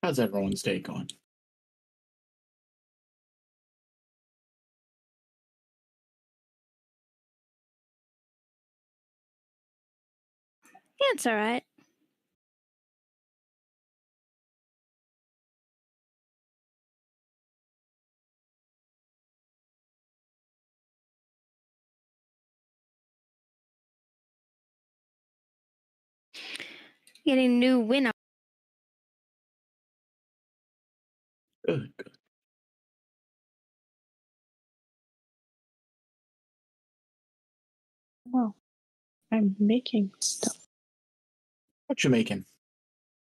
How's everyone's day going? Yeah, it's all right. Getting new win. Good, good. Well, I'm making stuff, What you making?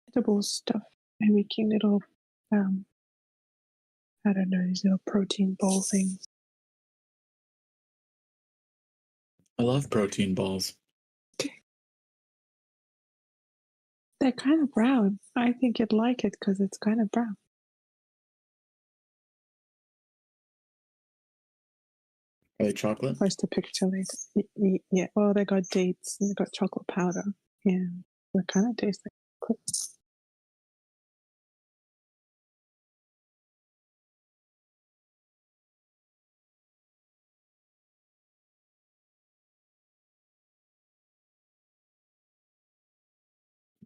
edible stuff. I'm making little, I don't know, these little protein ball things. I love protein balls. They're kind of brown. I think you'd like it because it's kind of brown. Are they chocolate? Post a picture later. Yeah, well, they got dates and they got chocolate powder. And they kind of taste like chocolate.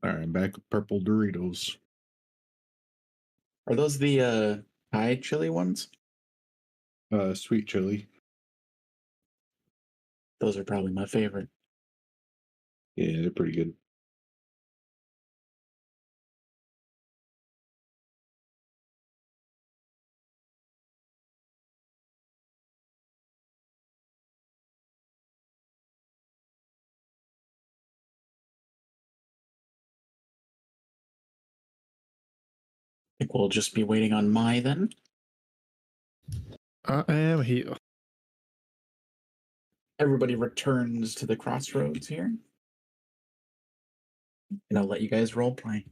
All right, I'm back with purple Doritos. Are those the Thai chili ones? Sweet chili. Those are probably my favorite. Yeah, they're pretty good. I think we'll just be waiting on Mai then. I am here. Everybody returns to the crossroads here. And I'll let you guys role play.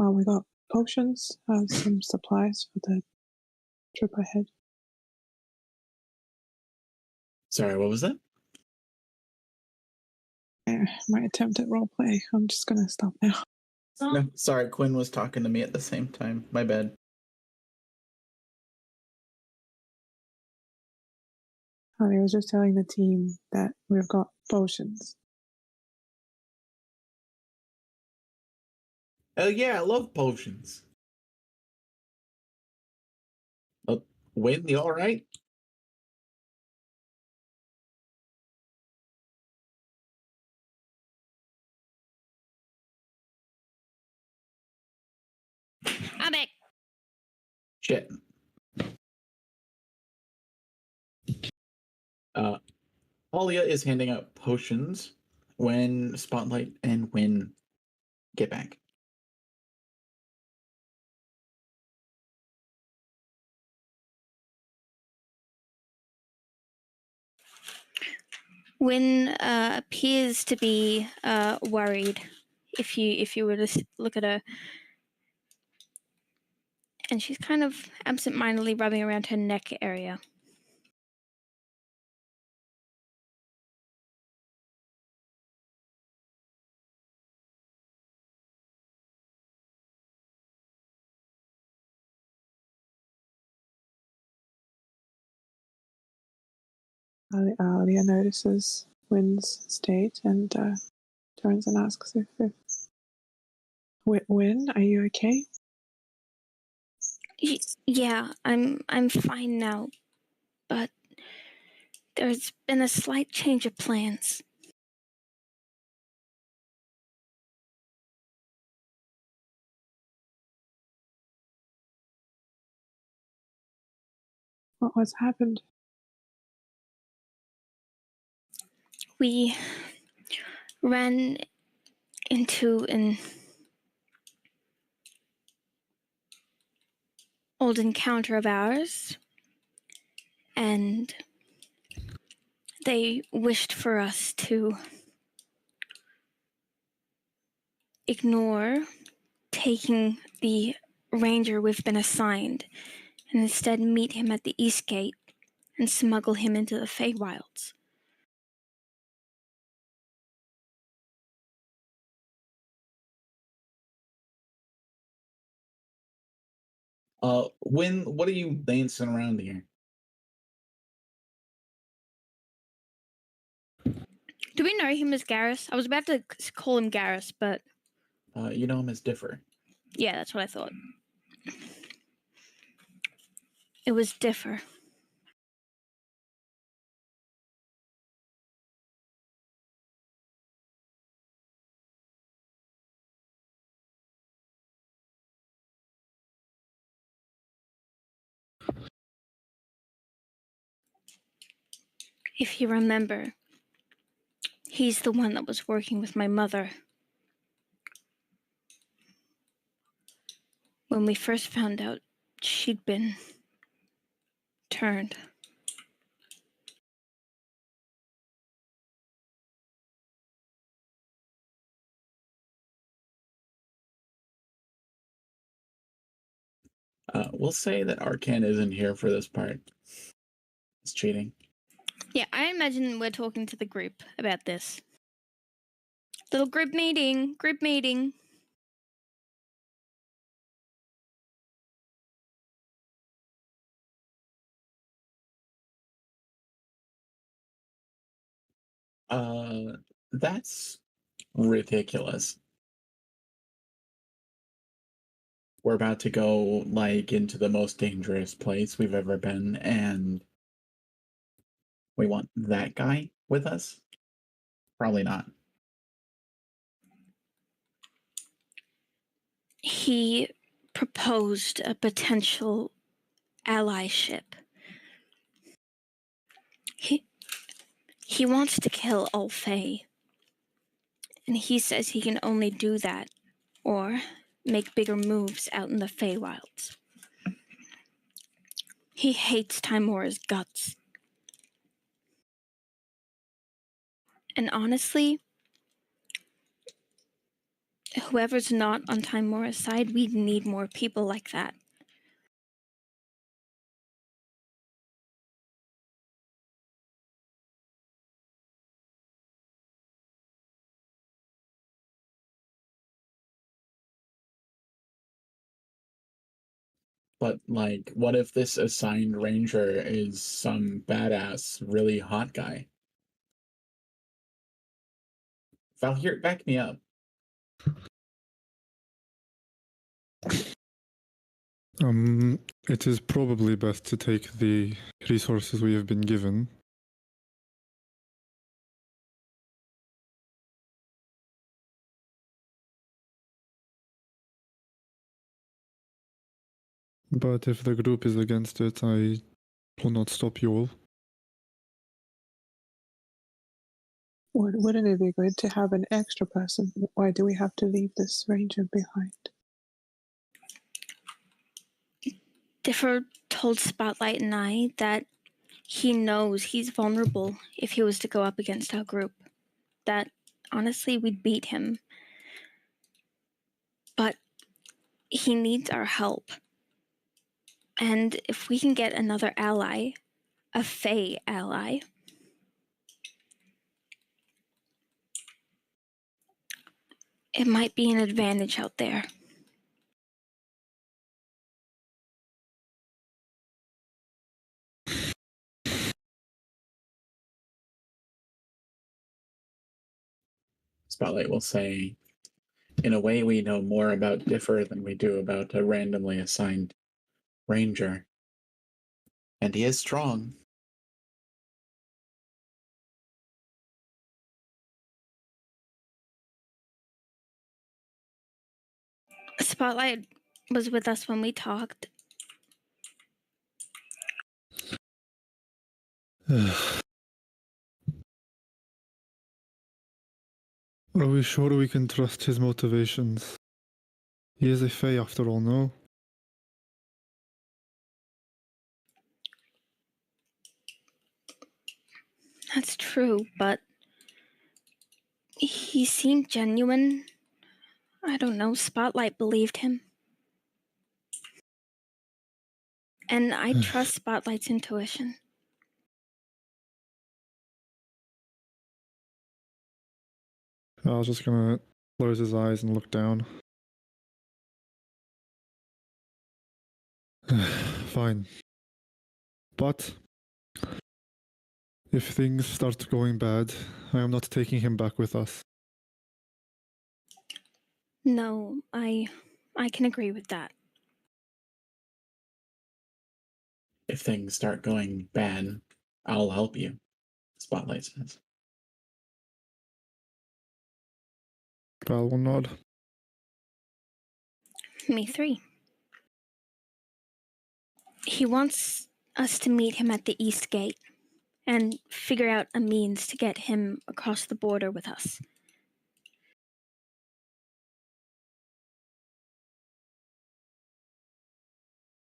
We got potions, some supplies for the trip ahead. Sorry, what was that? My attempt at roleplay. I'm just gonna stop now. No, sorry, Quinn was talking to me at the same time. My bad. I was just telling the team that we've got potions. Oh yeah, I love potions. Win, you all right? I'm back. Shit. Alia is handing out potions when Spotlight and Win get back. Wynn appears to be worried. If you were to look at her, and she's kind of absent-mindedly rubbing around her neck area. Alia notices Wynn's state and turns and asks if Wynn, are you okay? Yeah, I'm fine now, but there's been a slight change of plans. What's happened? We ran into an old encounter of ours, and they wished for us to ignore taking the ranger we've been assigned and instead meet him at the east gate and smuggle him into the Fey Wilds. Win, what are you dancing around here? Do we know him as Garrus? I was about to call him Garrus, but You know him as Differ. yeah, that's what I thought. It was Differ. If you remember, he's the one that was working with my mother. When we first found out she'd been turned. We'll say that Arcan isn't here for this part. It's cheating. Yeah, I imagine we're talking to the group about this. Little group meeting. That's ridiculous. We're about to go like into the most dangerous place we've ever been, and we want that guy with us? Probably not. He proposed a potential allyship. He wants to kill all Fey. And he says he can only do that or make bigger moves out in the Fey Wilds. He hates Timora's guts. And honestly, whoever's not on Timora's side, we need more people like that. But, like, what if this assigned ranger is some badass, really hot guy? Valhyr, back me up. It is probably best to take the resources we have been given. But if the group is against it, I will not stop you all. Wouldn't it be good to have an extra person? Why do we have to leave this ranger behind? Differ told Spotlight and I that he knows he's vulnerable if he was to go up against our group. That, honestly, we'd beat him. But he needs our help. And if we can get another ally, a Fey ally, it might be an advantage out there. Spotlight will say, in a way, we know more about Differ than we do about a randomly assigned ranger. And he is strong. Spotlight was with us when we talked. Are we sure we can trust his motivations? He is a Fey after all, no? That's true, but he seemed genuine. I don't know, Spotlight believed him. And I trust Spotlight's intuition. I was just gonna close his eyes and look down. Fine. But if things start going bad, I am not taking him back with us. No, I can agree with that. If things start going bad, I'll help you, Spotlight says. Val will nod. Me three. He wants us to meet him at the East Gate and figure out a means to get him across the border with us.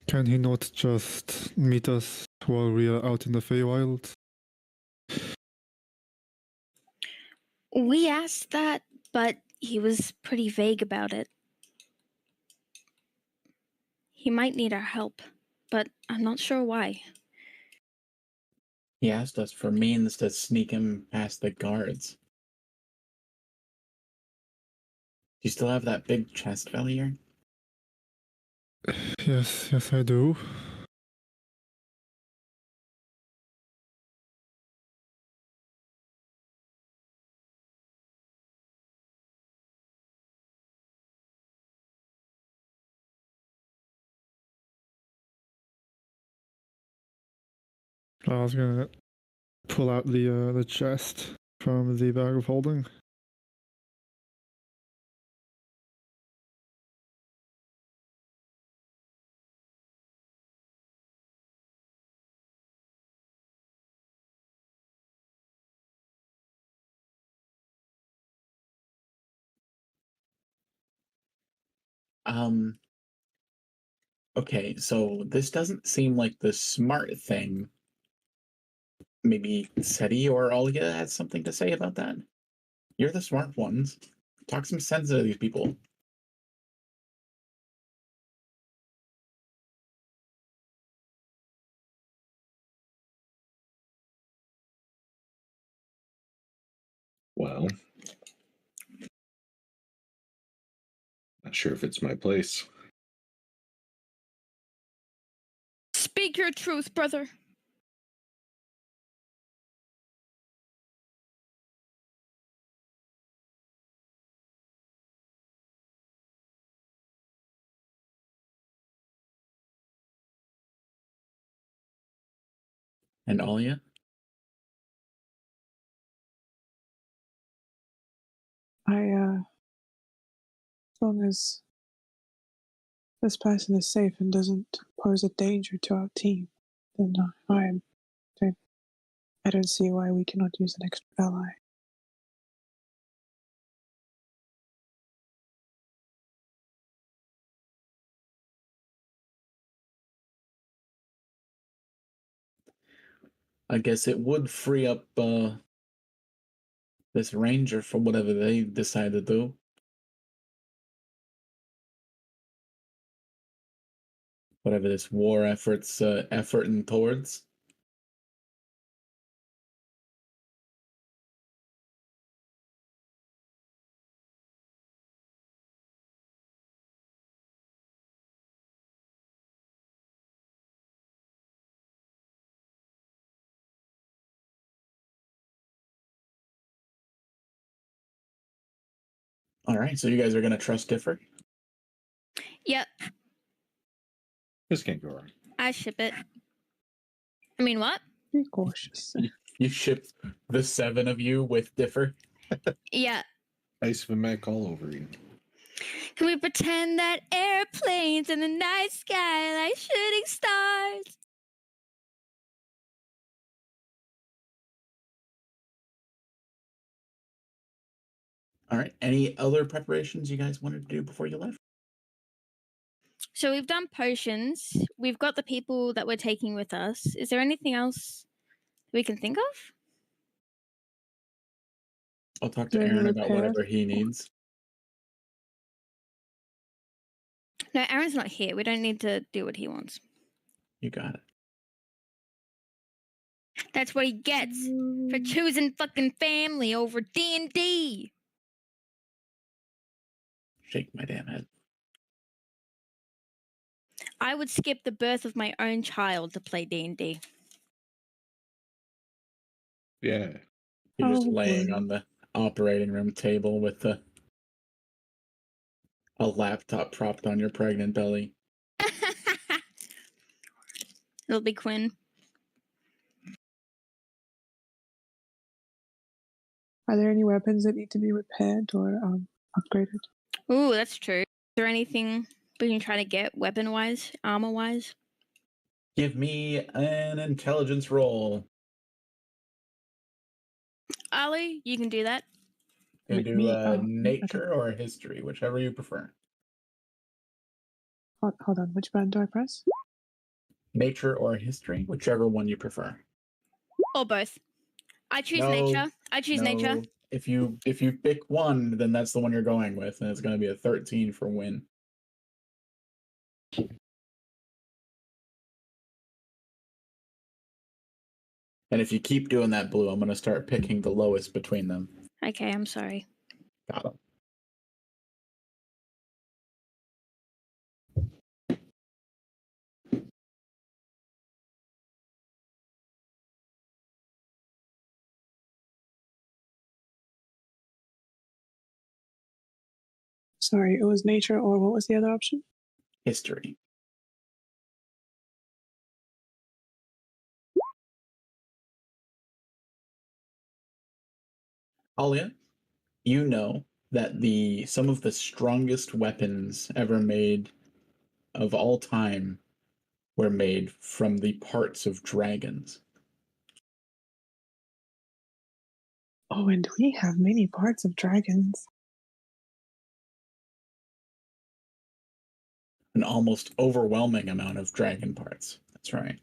Can he not just meet us while we are out in the Fey Wilds? We asked that, but he was pretty vague about it. He might need our help, but I'm not sure why. He asked us for means to sneak him past the guards. Do you still have that big chest, Valhyr? Yes, I do. I was gonna pull out the chest from the bag of holding. Okay, so this doesn't seem like the smart thing. Maybe Seti or Olga has something to say about that? You're the smart ones. Talk some sense into these people. Well, not sure if it's my place. pure truth, brother. And Alia? As long as this person is safe and doesn't pose a danger to our team, then I don't see why we cannot use an extra ally. I guess it would free up this ranger for whatever they decide to do. Whatever this war effort's efforting towards. All right, so you guys are gonna trust Differ? Yep, This can't go wrong. I ship it. I mean, what? Be cautious. You ship the 7 of you with Differ? Yeah. Ice of a Mac all over you. Can we pretend that airplanes in the night sky like shooting stars? All right. Any other preparations you guys wanted to do before you left? So we've done potions. We've got the people that we're taking with us. Is there anything else we can think of? I'll talk to Doing Aaron about repair? whatever he needs. No, Aaron's not here. We don't need to do what he wants. You got it. That's what he gets for choosing fucking family over D&D. Shake my damn head. I would skip the birth of my own child to play D&D. Yeah. You're just Oh, laying boy. on the operating room table with a laptop propped on your pregnant belly. It'll be Quinn. Are there any weapons that need to be repaired or upgraded? Ooh, that's true. Is there anything we can try to get weapon-wise, armor-wise? Give me an intelligence roll. Ali, you can do that. You can Me- do okay. nature or history, whichever you prefer. Hold on, which button do I press? Nature or history, whichever one you prefer. Or both. I choose No, nature. I choose nature. No, if you pick one, then that's the one you're going with, and it's going to be a 13 for win. And if you keep doing that, Blue, I'm going to start picking the lowest between them. Okay, I'm sorry. Got him. Sorry, it was nature or what was the other option? History. Alia, you know that some of the strongest weapons ever made of all time were made from the parts of dragons. Oh, and we have many parts of dragons. An almost overwhelming amount of dragon parts. That's right.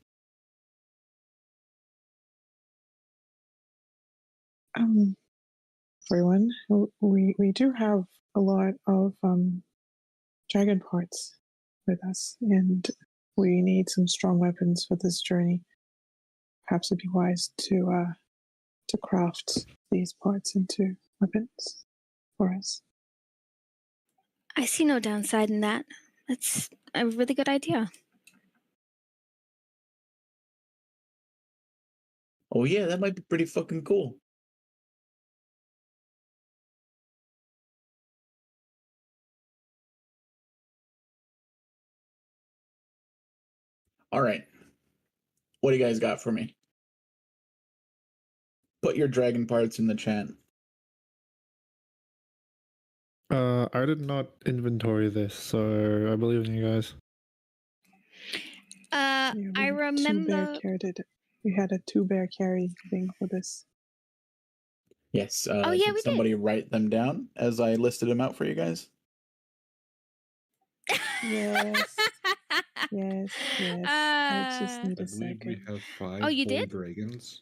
Everyone, we do have a lot of dragon parts with us, and we need some strong weapons for this journey. Perhaps it'd be wise to craft these parts into weapons for us. I see no downside in that. That's a really good idea. Oh yeah, that might be pretty fucking cool. All right. What do you guys got for me? Put your dragon parts in the chat. I did not inventory this, so I believe in you guys. Yeah, I remember. We had a 2-bear carry thing for this. Yes. Oh, yeah, did we somebody did. write them down as I listed them out for you guys? Yes. Yes. I just need I a believe we second. have 5 Oh, you whole did? dragons.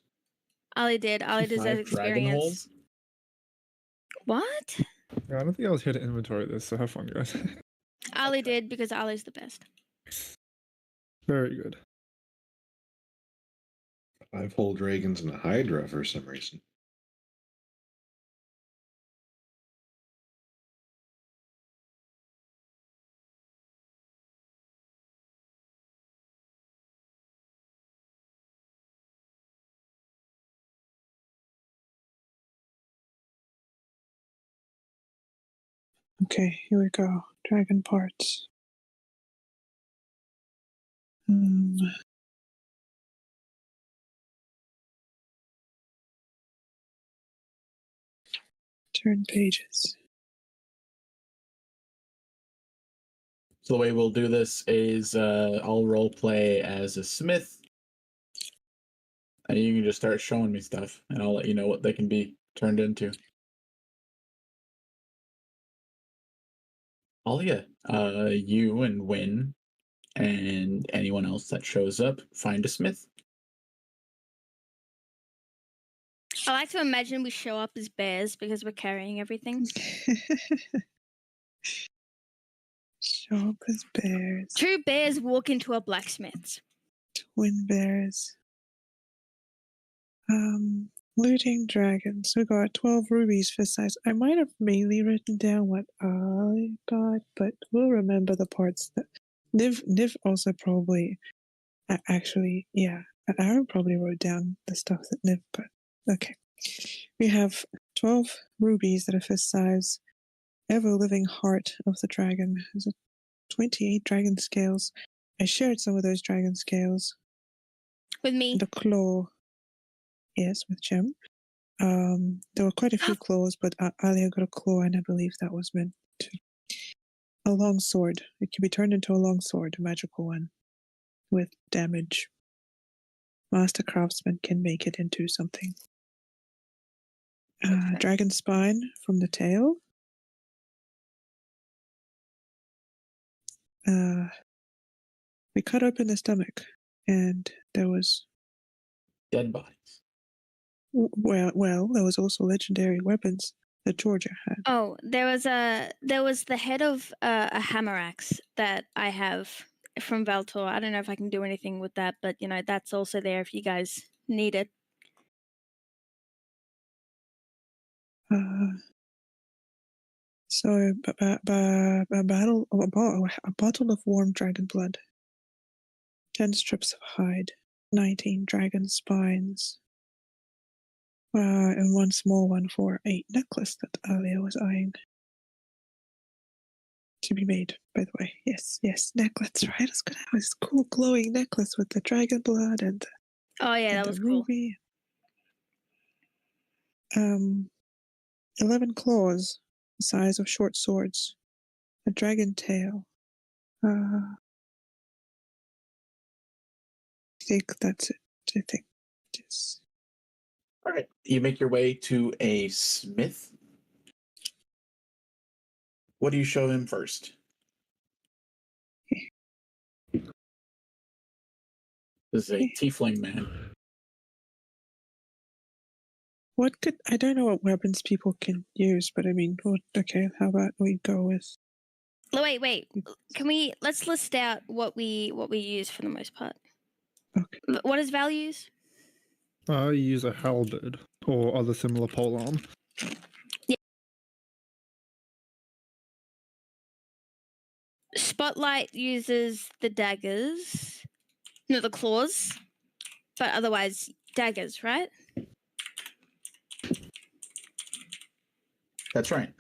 Ollie did. Ollie does that 5 dragon experience. holes. What? Yeah, I don't think I was here to inventory this, so have fun, guys. Ollie did because Ollie's the best. Very good. 5 whole dragons and a hydra for some reason. Okay, here we go. Dragon parts. Turn pages. So the way we'll do this is I'll role play as a smith, and you can just start showing me stuff, and I'll let you know what they can be turned into. Alia, you and Win, and anyone else that shows up, find a smith. I like to imagine we show up as bears because we're carrying everything. Show up as bears. 2 bears walk into a blacksmith's. Twin bears. Looting dragons. We got 12 rubies for size. I might have mainly written down what I got, but we'll remember the parts that Niv also probably actually, yeah. Aaron probably wrote down the stuff that Niv put. Okay. We have 12 rubies that are fist size. Ever living heart of the dragon. There's 28 dragon scales. I shared some of those dragon scales. With me. And a claw. Yes, with Gem. There were quite a few claws, but Alia got a claw, and I believe that was meant to. A long sword. It can be turned into a long sword, a magical one, with damage. Master craftsman can make it into something. Dragon spine from the tail. We cut open the stomach, and there was Dead bodies. well, there was also legendary weapons that Georgia had. Oh, there was the head of a hammer axe that I have from Valtor. I don't know if I can do anything with that, but that's also there if you guys need it. So a bottle of warm dragon blood, 10 strips of hide, 19 dragon spines, and one small one for a necklace that Alia was eyeing. To be made, by the way. Yes, necklace, right? It's gonna have this cool glowing necklace with the dragon blood and Oh yeah, that was cool. ruby. 11 claws, the size of short swords, a dragon tail. I think that's it. I think it is. All right, you make your way to a smith. What do you show him first? This is a tiefling man. I don't know what weapons people can use, but I mean, okay, how about we go with... Wait. Let's list out what we use for the most part. Okay. What is values? I use a halberd or other similar polearm. Yeah. Spotlight uses the daggers, no, the claws, but otherwise daggers, right? That's right.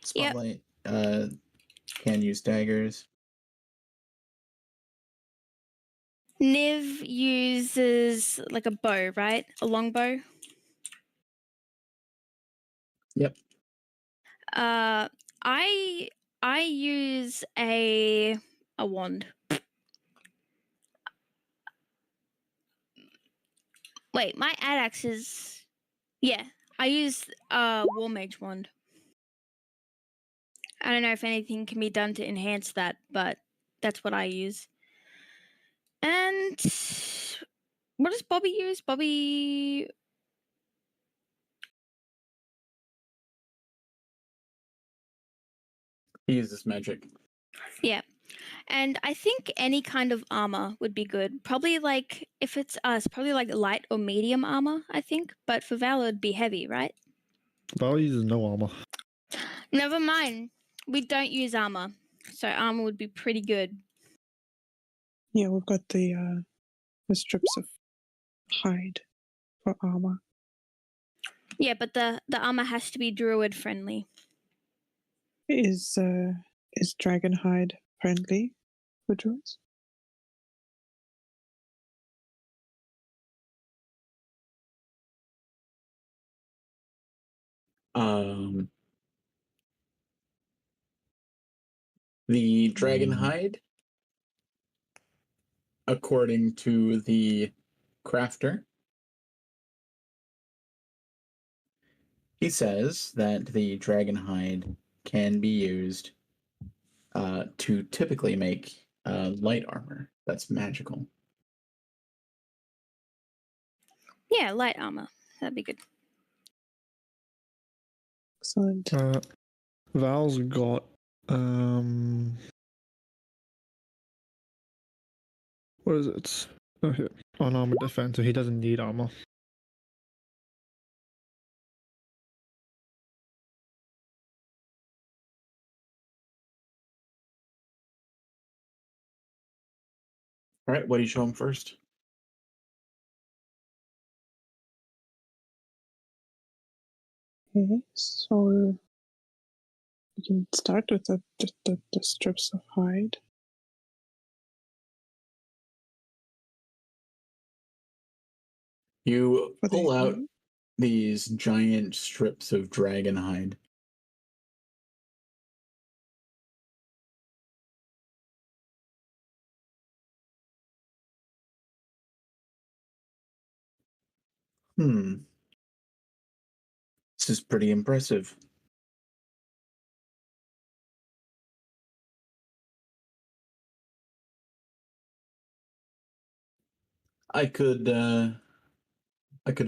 Spotlight can use daggers. Niv uses like a bow, right? A long bow. Yep. I use a wand. Wait, my adaxe is I use a war mage wand. I don't know if anything can be done to enhance that, but that's what I use. And what does Bobby use? Bobby. He uses magic. Yeah. And I think any kind of armor would be good. Probably like, if it's us, probably like light or medium armor, I think. But for Val, it'd be heavy, right? Val uses no armor. Never mind. We don't use armor. So armor would be pretty good. Yeah, we've got the strips of hide for armor. Yeah, but the armor has to be druid friendly. Is dragon hide friendly for druids? The dragon hide, according to the crafter, he says that the dragon hide can be used to typically make light armor that's magical. Yeah, light armor. That'd be good. Excellent. Val's got what is it? Oh, here. Unarmored defense, so he doesn't need armor. All right, what do you show him first? Okay, so we can start with the strips of hide. You For pull the out these giant strips of dragon hide. This is pretty impressive. I could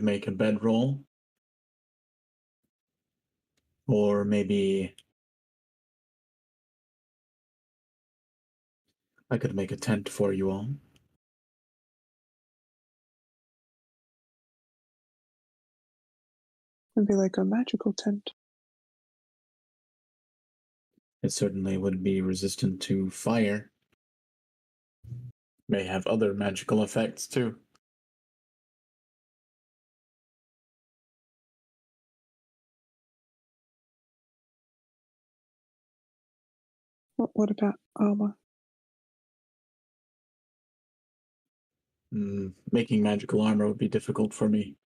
make a bedroll, or maybe I could make a tent for you all. It'd be like a magical tent. It certainly would be resistant to fire. May have other magical effects too. What about armor? Making magical armor would be difficult for me.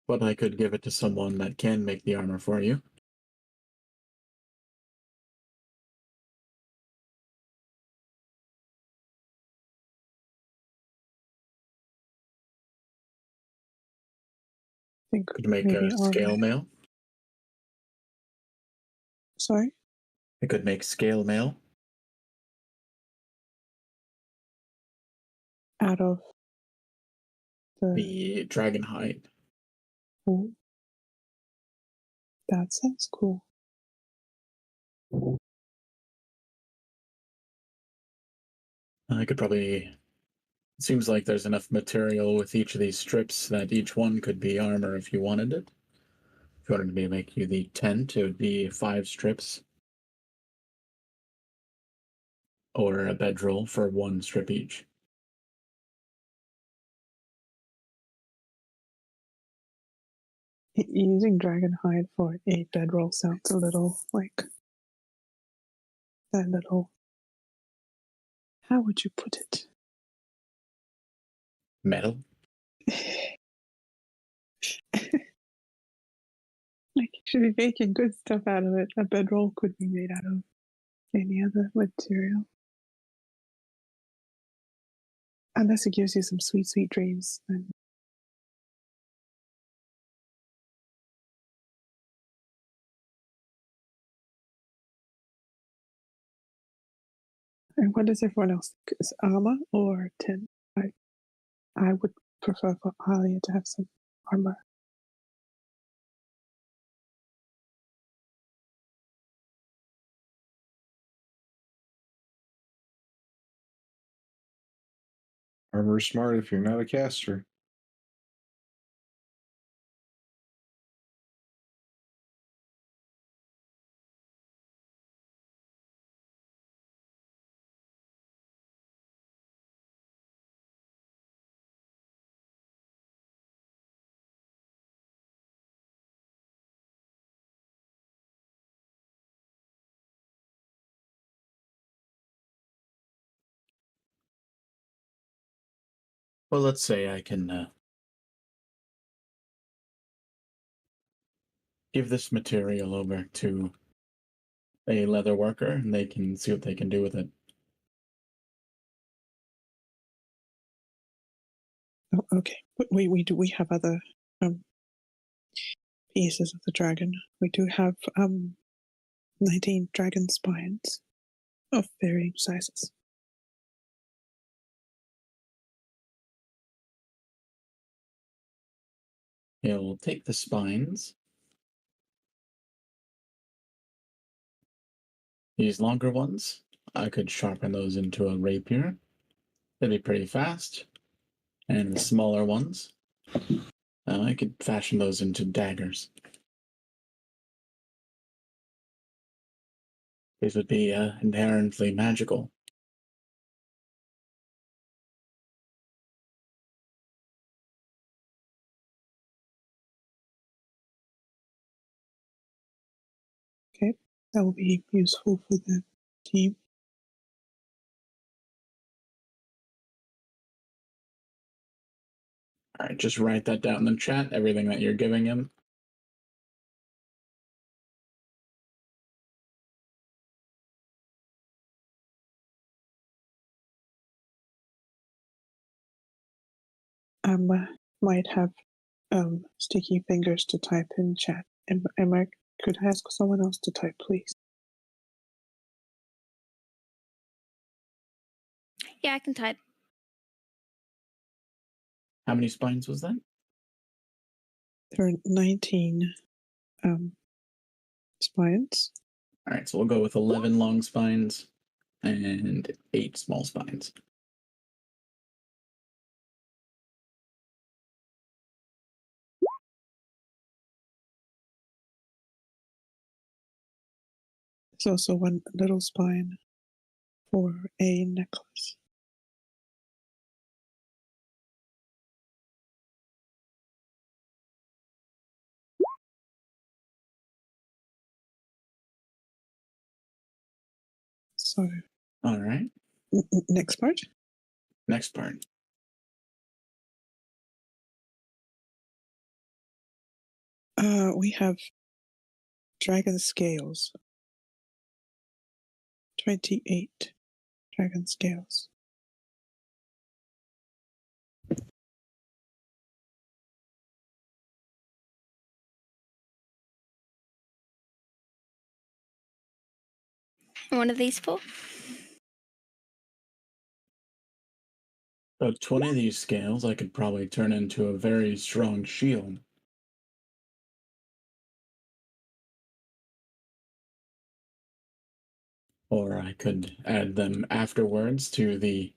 But I could give it to someone that can make the armor for you. I think Could make maybe a scale armor. mail. Sorry? I could make scale mail. Out of The dragon hide. Oh, that sounds cool. I could probably. It seems like there's enough material with each of these strips that each one could be armor if you wanted it. If you wanted me to make you the tent, it would be 5 strips. Or a bedroll for 1 strip each. Using dragon hide for a bedroll sounds a little like that little. How would you put it? Metal? Like, you should be making good stuff out of it. A bedroll could be made out of any other material. Unless it gives you some sweet, sweet dreams. Then and what does everyone else think? Is armor or tin? I would prefer for Alia to have some armor. Armor smart if you're not a caster. Well, let's say I can give this material over to a leather worker, and they can see what they can do with it. Oh, okay. We have other pieces of the dragon. We do have 19 dragon spines of varying sizes. He'll take the spines. These longer ones, I could sharpen those into a rapier. They'd be pretty fast. And the smaller ones, I could fashion those into daggers. These would be inherently magical. Okay, that will be useful for the team. All right, just write that down in the chat, everything that you're giving him. Might have sticky fingers to type in chat. And I could ask someone else to type, please. Yeah, I can type. How many spines was that? There are 19 spines. All right, so we'll go with 11 long spines and 8 small spines. There's also one little spine for a necklace. So, all right. Next part. Next part. We have dragon scales. 28 dragon scales. One of these four? So 20 of these scales I could probably turn into a very strong shield. Or I could add them afterwards to the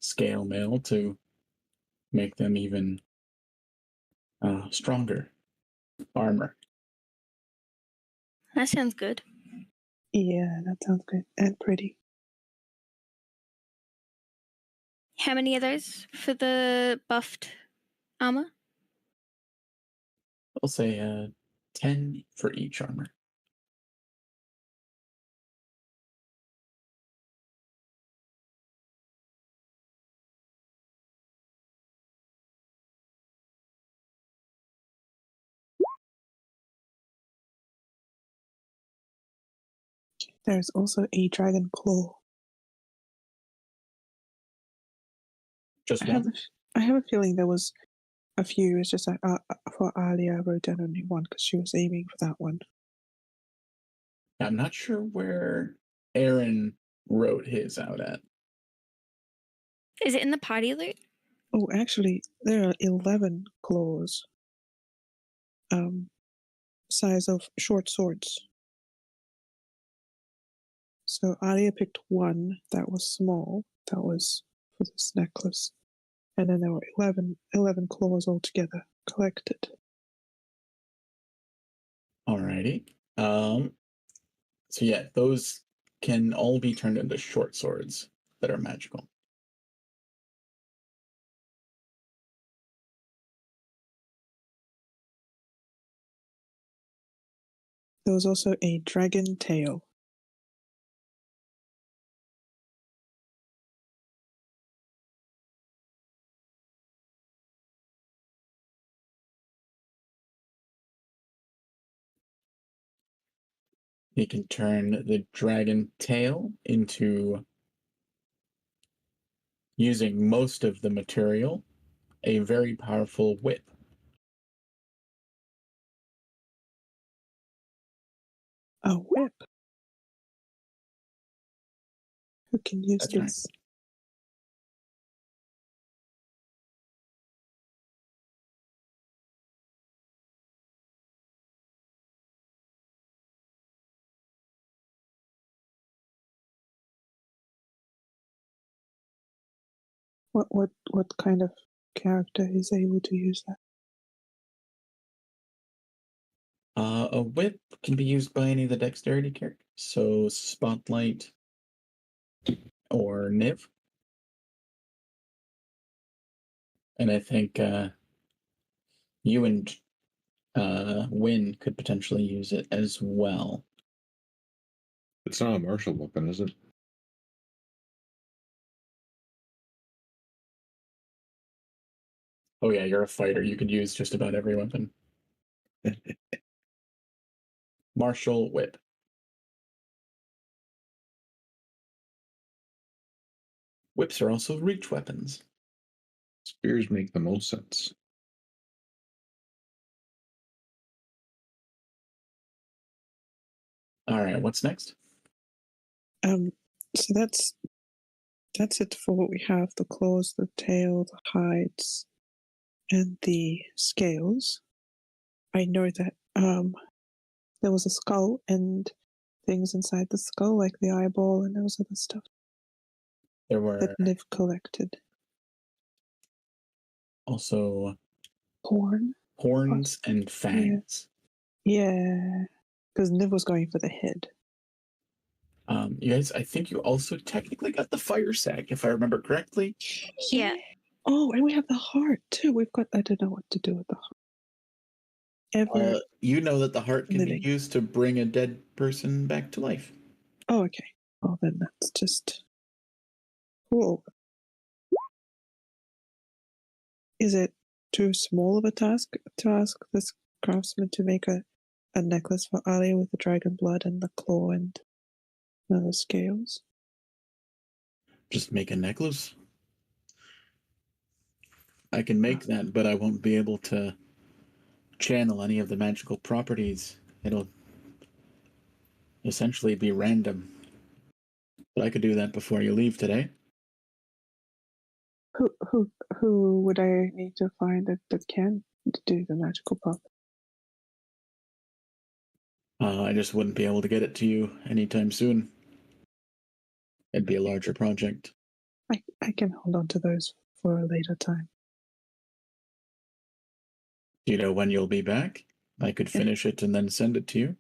scale mail to make them even stronger armor. That sounds good. Yeah, that sounds good and pretty. How many of those for the buffed armor? I'll say 10 for each armor. There's also a dragon claw. Just I have one? I have a feeling there was a few. It's just that for Alia, I wrote down only one because she was aiming for that one. I'm not sure where Aaron wrote his out at. Is it in the party loot? Oh, actually, there are 11 claws. Size of short swords. So Alia picked one that was small. That was for this necklace. And then there were 11 claws altogether collected. Alrighty. So yeah, those can all be turned into short swords that are magical. There was also a dragon tail. You can turn the dragon tail into, using most of the material, a very powerful whip. A whip. Who can use That's right. this? What kind of character is able to use that? A whip can be used by any of the dexterity characters, so Spotlight or Niv. And I think you and Win could potentially use it as well. It's not a martial weapon, is it? Oh yeah, you're a fighter. You could use just about every weapon. Martial whip. Whips are also reach weapons. Spears make the most sense. All right, what's next? So that's it for what we have: the claws, the tail, the hides, and the scales. I know that there was a skull and things inside the skull, like the eyeball and those other stuff There were that Niv collected. also Horn. horns and fangs. Yeah, because Niv was going for the head. You guys, I think you also technically got the fire sack, if I remember correctly. Yeah. Oh, and we have the heart too. We've got. I don't know what to do with the heart. You know that the heart can living. be used to bring a dead person back to life. Oh, okay. Well, then that's just cool. Is it too small of a task to ask this craftsman to make a necklace for Alia with the dragon blood and the claw and the scales? Just make a necklace. I can make that, but I won't be able to channel any of the magical properties. It'll essentially be random. But I could do that before you leave today. Who would I need to find that can do the magical property? I just wouldn't be able to get it to you anytime soon. It'd be a larger project. I can hold on to those for a later time. Do you know when you'll be back? I could finish it and then send it to you.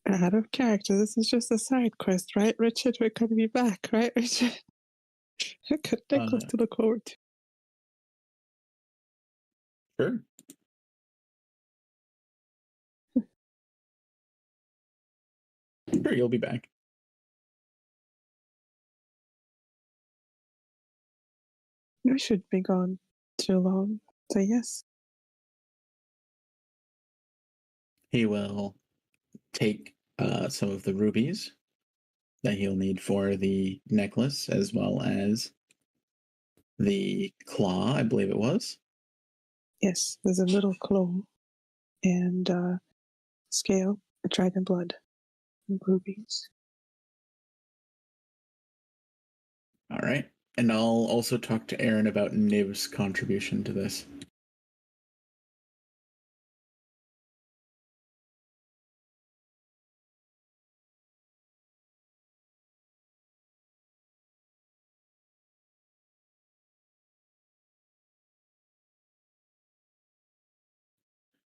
Out of character, this is just a side quest, right, Richard? We're going to be back, right, Richard? I got necklace to look forward to. Sure. Sure, you'll be back. I should be gone too long. So yes. He will take some of the rubies that he'll need for the necklace, as well as the claw, I believe it was. Yes, there's a little claw and scale, a dragon blood, and rubies. All right. And I'll also talk to Aaron about Niv's contribution to this.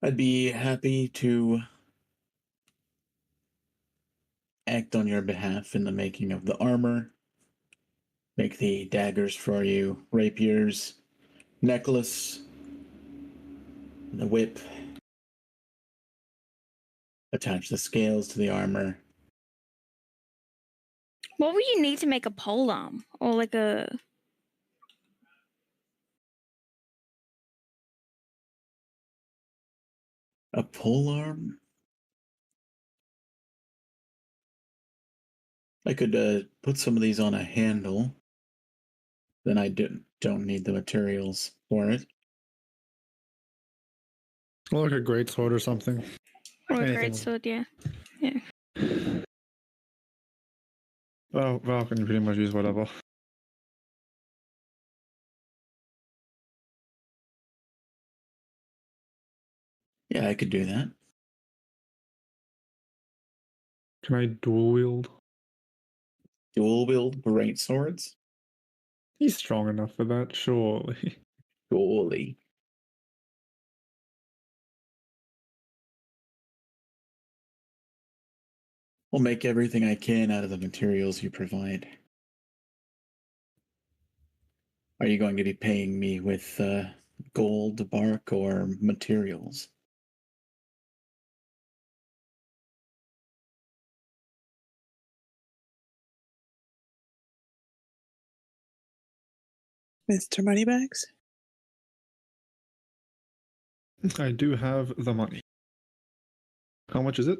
I'd be happy to act on your behalf in the making of the armor, make the daggers for you, rapiers, necklace, the whip, attach the scales to the armor. What would you need to make a pole arm? Or like a... A polearm? I could put some of these on a handle. Then I don't need the materials for it. Or like a great sword or something. Or a Anything great with- sword, yeah. Well, Val can pretty much use whatever. Yeah, I could do that. Can I dual wield? Dual wield great swords? He's strong enough for that, surely. Surely. I'll make everything I can out of the materials you provide. Are you going to be paying me with gold, bark, or materials? Mr. Moneybags? I do have the money. How much is it?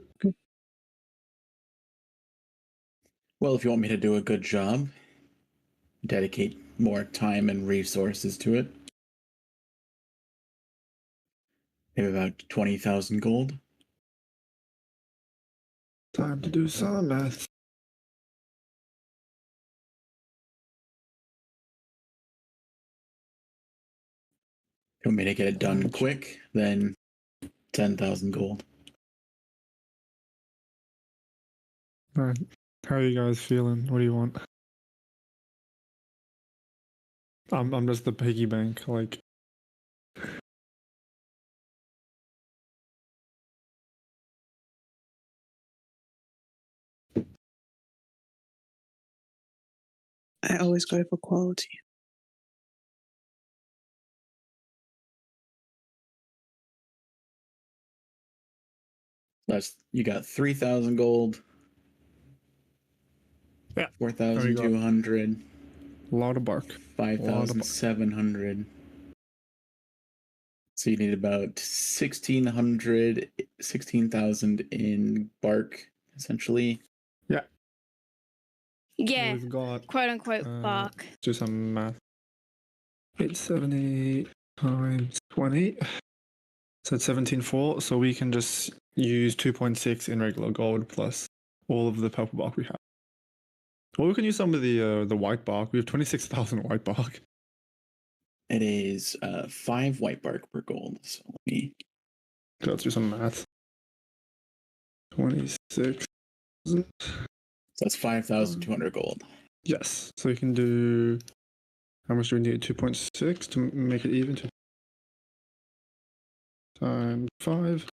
Well, if you want me to do a good job, dedicate more time and resources to it. Maybe about 20,000 gold. Time to do some math. If you want me to get it done quick, then 10,000 gold. Alright. How are you guys feeling? What do you want? I'm just the piggy bank, like. I always go for quality. You got 3,000 gold. Yeah. 4,200. A lot of bark. 5,700. So you need about 1,600, 16,000 in bark, essentially. Yeah, We've got quote unquote bark. do some math. 870 times 20. So it's 17.4. So we can just use 2.6 in regular gold plus all of the purple bark we have. Or we can use some of the white bark. We have 26,000 white bark. It is 5 white bark per gold. So let me. So let's do some math. 26. So that's 5,200 gold. Yes. So you can do. How much do we need? 2.6 to make it even. Times 5.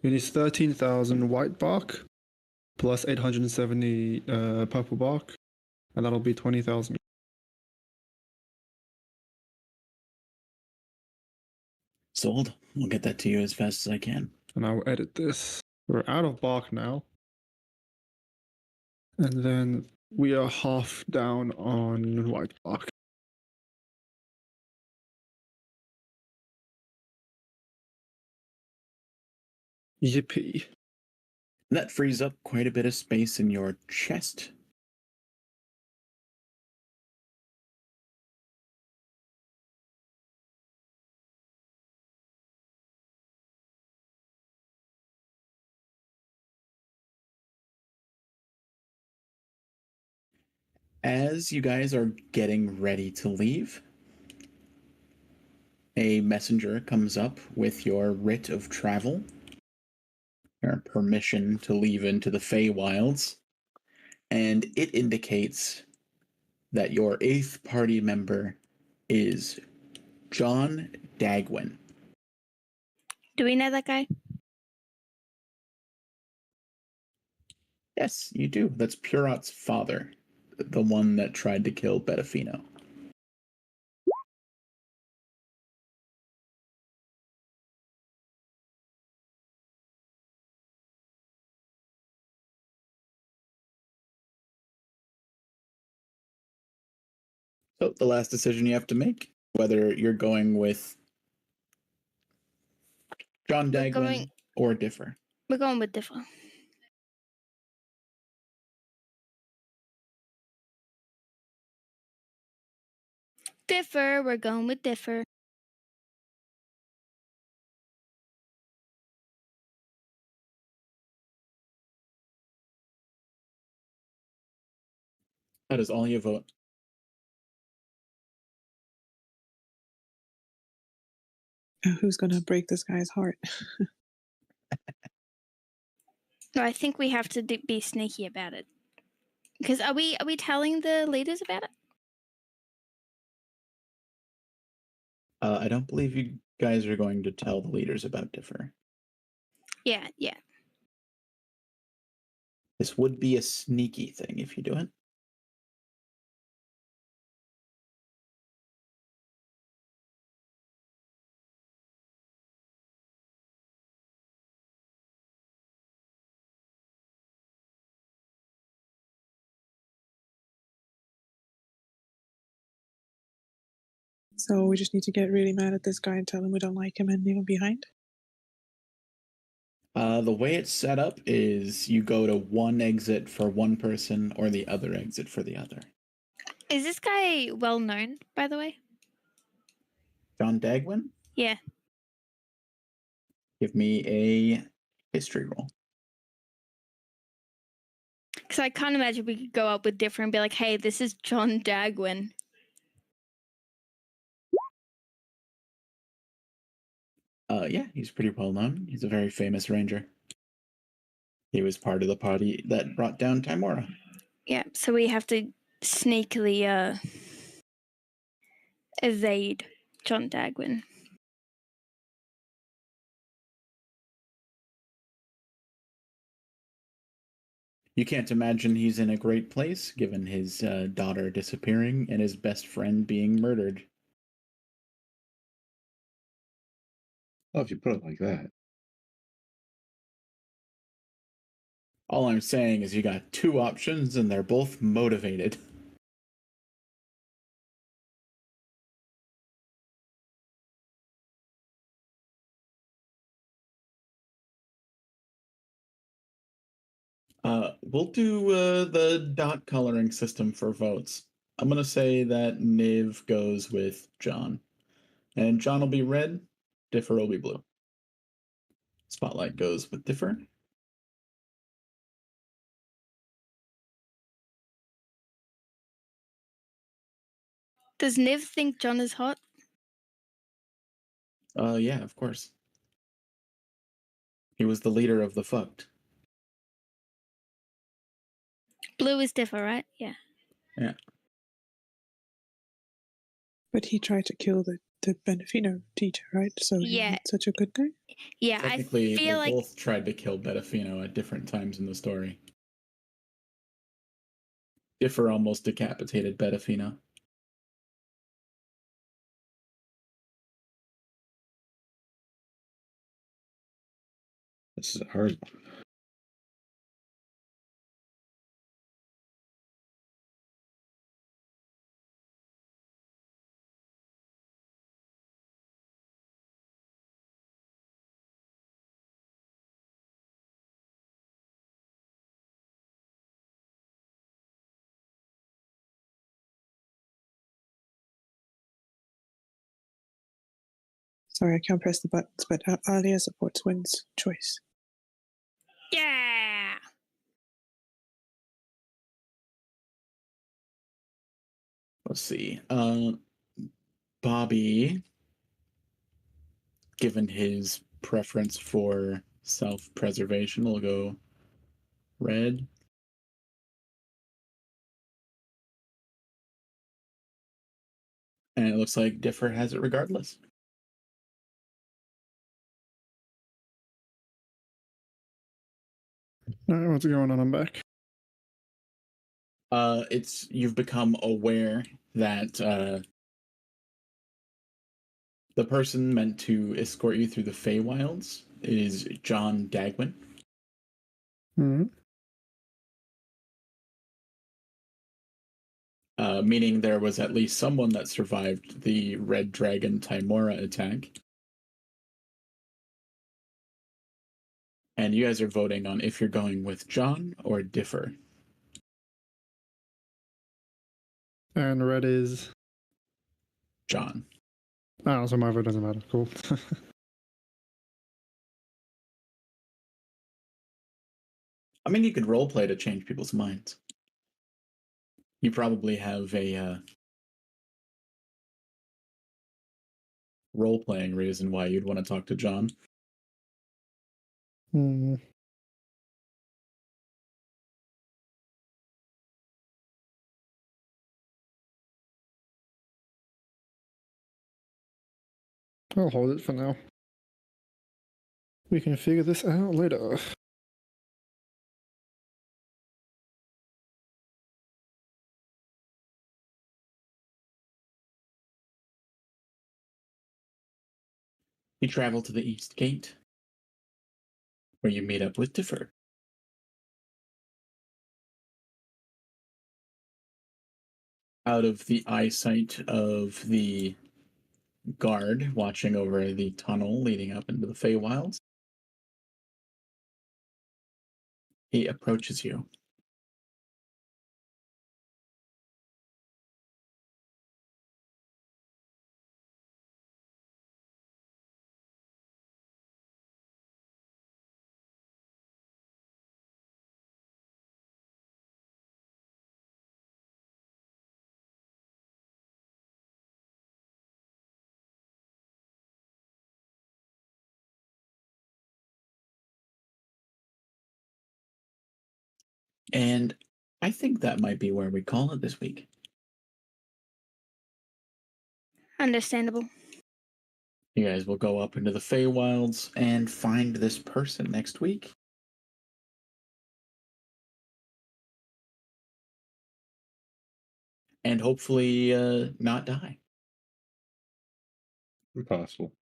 You need 13,000 white bark plus 870 purple bark, and that'll be 20,000. Sold. I'll get that to you as fast as I can. And I'll edit this. We're out of bark now. And then we are half down on white bark. Yippee. That frees up quite a bit of space in your chest. As you guys are getting ready to leave, a messenger comes up with your writ of travel, your permission to leave into the Fey Wilds, and it indicates that your 8th party member is John Dagwin. Do we know that guy? Yes, you do. That's Purot's father, the one that tried to kill Betafino. So the last decision you have to make, whether you're going with John Dagwin or differ. We're going with differ. Differ. We're going with differ. That is all you vote. Who's going to break this guy's heart? No, I think we have to be sneaky about it. Because are we telling the leaders about it? I don't believe you guys are going to tell the leaders about differ. Yeah. This would be a sneaky thing if you do it. So we just need to get really mad at this guy and tell him we don't like him and leave him behind? The way it's set up is you go to one exit for one person or the other exit for the other. Is this guy well known, by the way? John Dagwin, Yeah. give me a history roll. Because I can't imagine we could go up with differ and be like, hey, this is John Dagwin. Yeah, he's pretty well known. He's a very famous ranger. He was part of the party that brought down Timora. Yeah, so we have to sneakily evade John Dagwin. You can't imagine he's in a great place, given his daughter disappearing and his best friend being murdered. Oh, if you put it like that. All I'm saying is you got two options and they're both motivated. We'll do the dot coloring system for votes. I'm going to say that Niv goes with John. And John will be red, Differ will be blue. Spotlight goes with Differ. Does Niv think John is hot? Yeah, of course. He was the leader of the fucked. Blue is differ, right? Yeah. Yeah. But he tried to kill the Benefino teacher, right? So he's Yeah. not such a good guy? Yeah, Technically, I feel they like both tried to kill Betafino at different times in the story. Differ almost decapitated Betafino. This is a hard one. Sorry, I can't press the buttons, but Alia supports Wynn's choice. Yeah. Let's see. Bobby, given his preference for self-preservation, will go red. And it looks like Differ has it regardless. All right, what's going on? I'm back. It's you've become aware that the person meant to escort you through the Fey Wilds is John Dagwin. Mm-hmm. Meaning there was at least someone that survived the Red Dragon Timora attack. And you guys are voting on if you're going with John or Differ. And red is. John. Oh, so my vote doesn't matter. Cool. I mean, you could roleplay to change people's minds. You probably have a role-playing reason why you'd want to talk to John. Hmm. I'll hold it for now. We can figure this out later. You travel to the East Gate, where you meet up with Differ. Out of the eyesight of the guard watching over the tunnel leading up into the Feywilds, he approaches you. And I think that might be where we call it this week. Understandable. You guys will go up into the Feywilds and find this person next week. And hopefully not die. Impossible.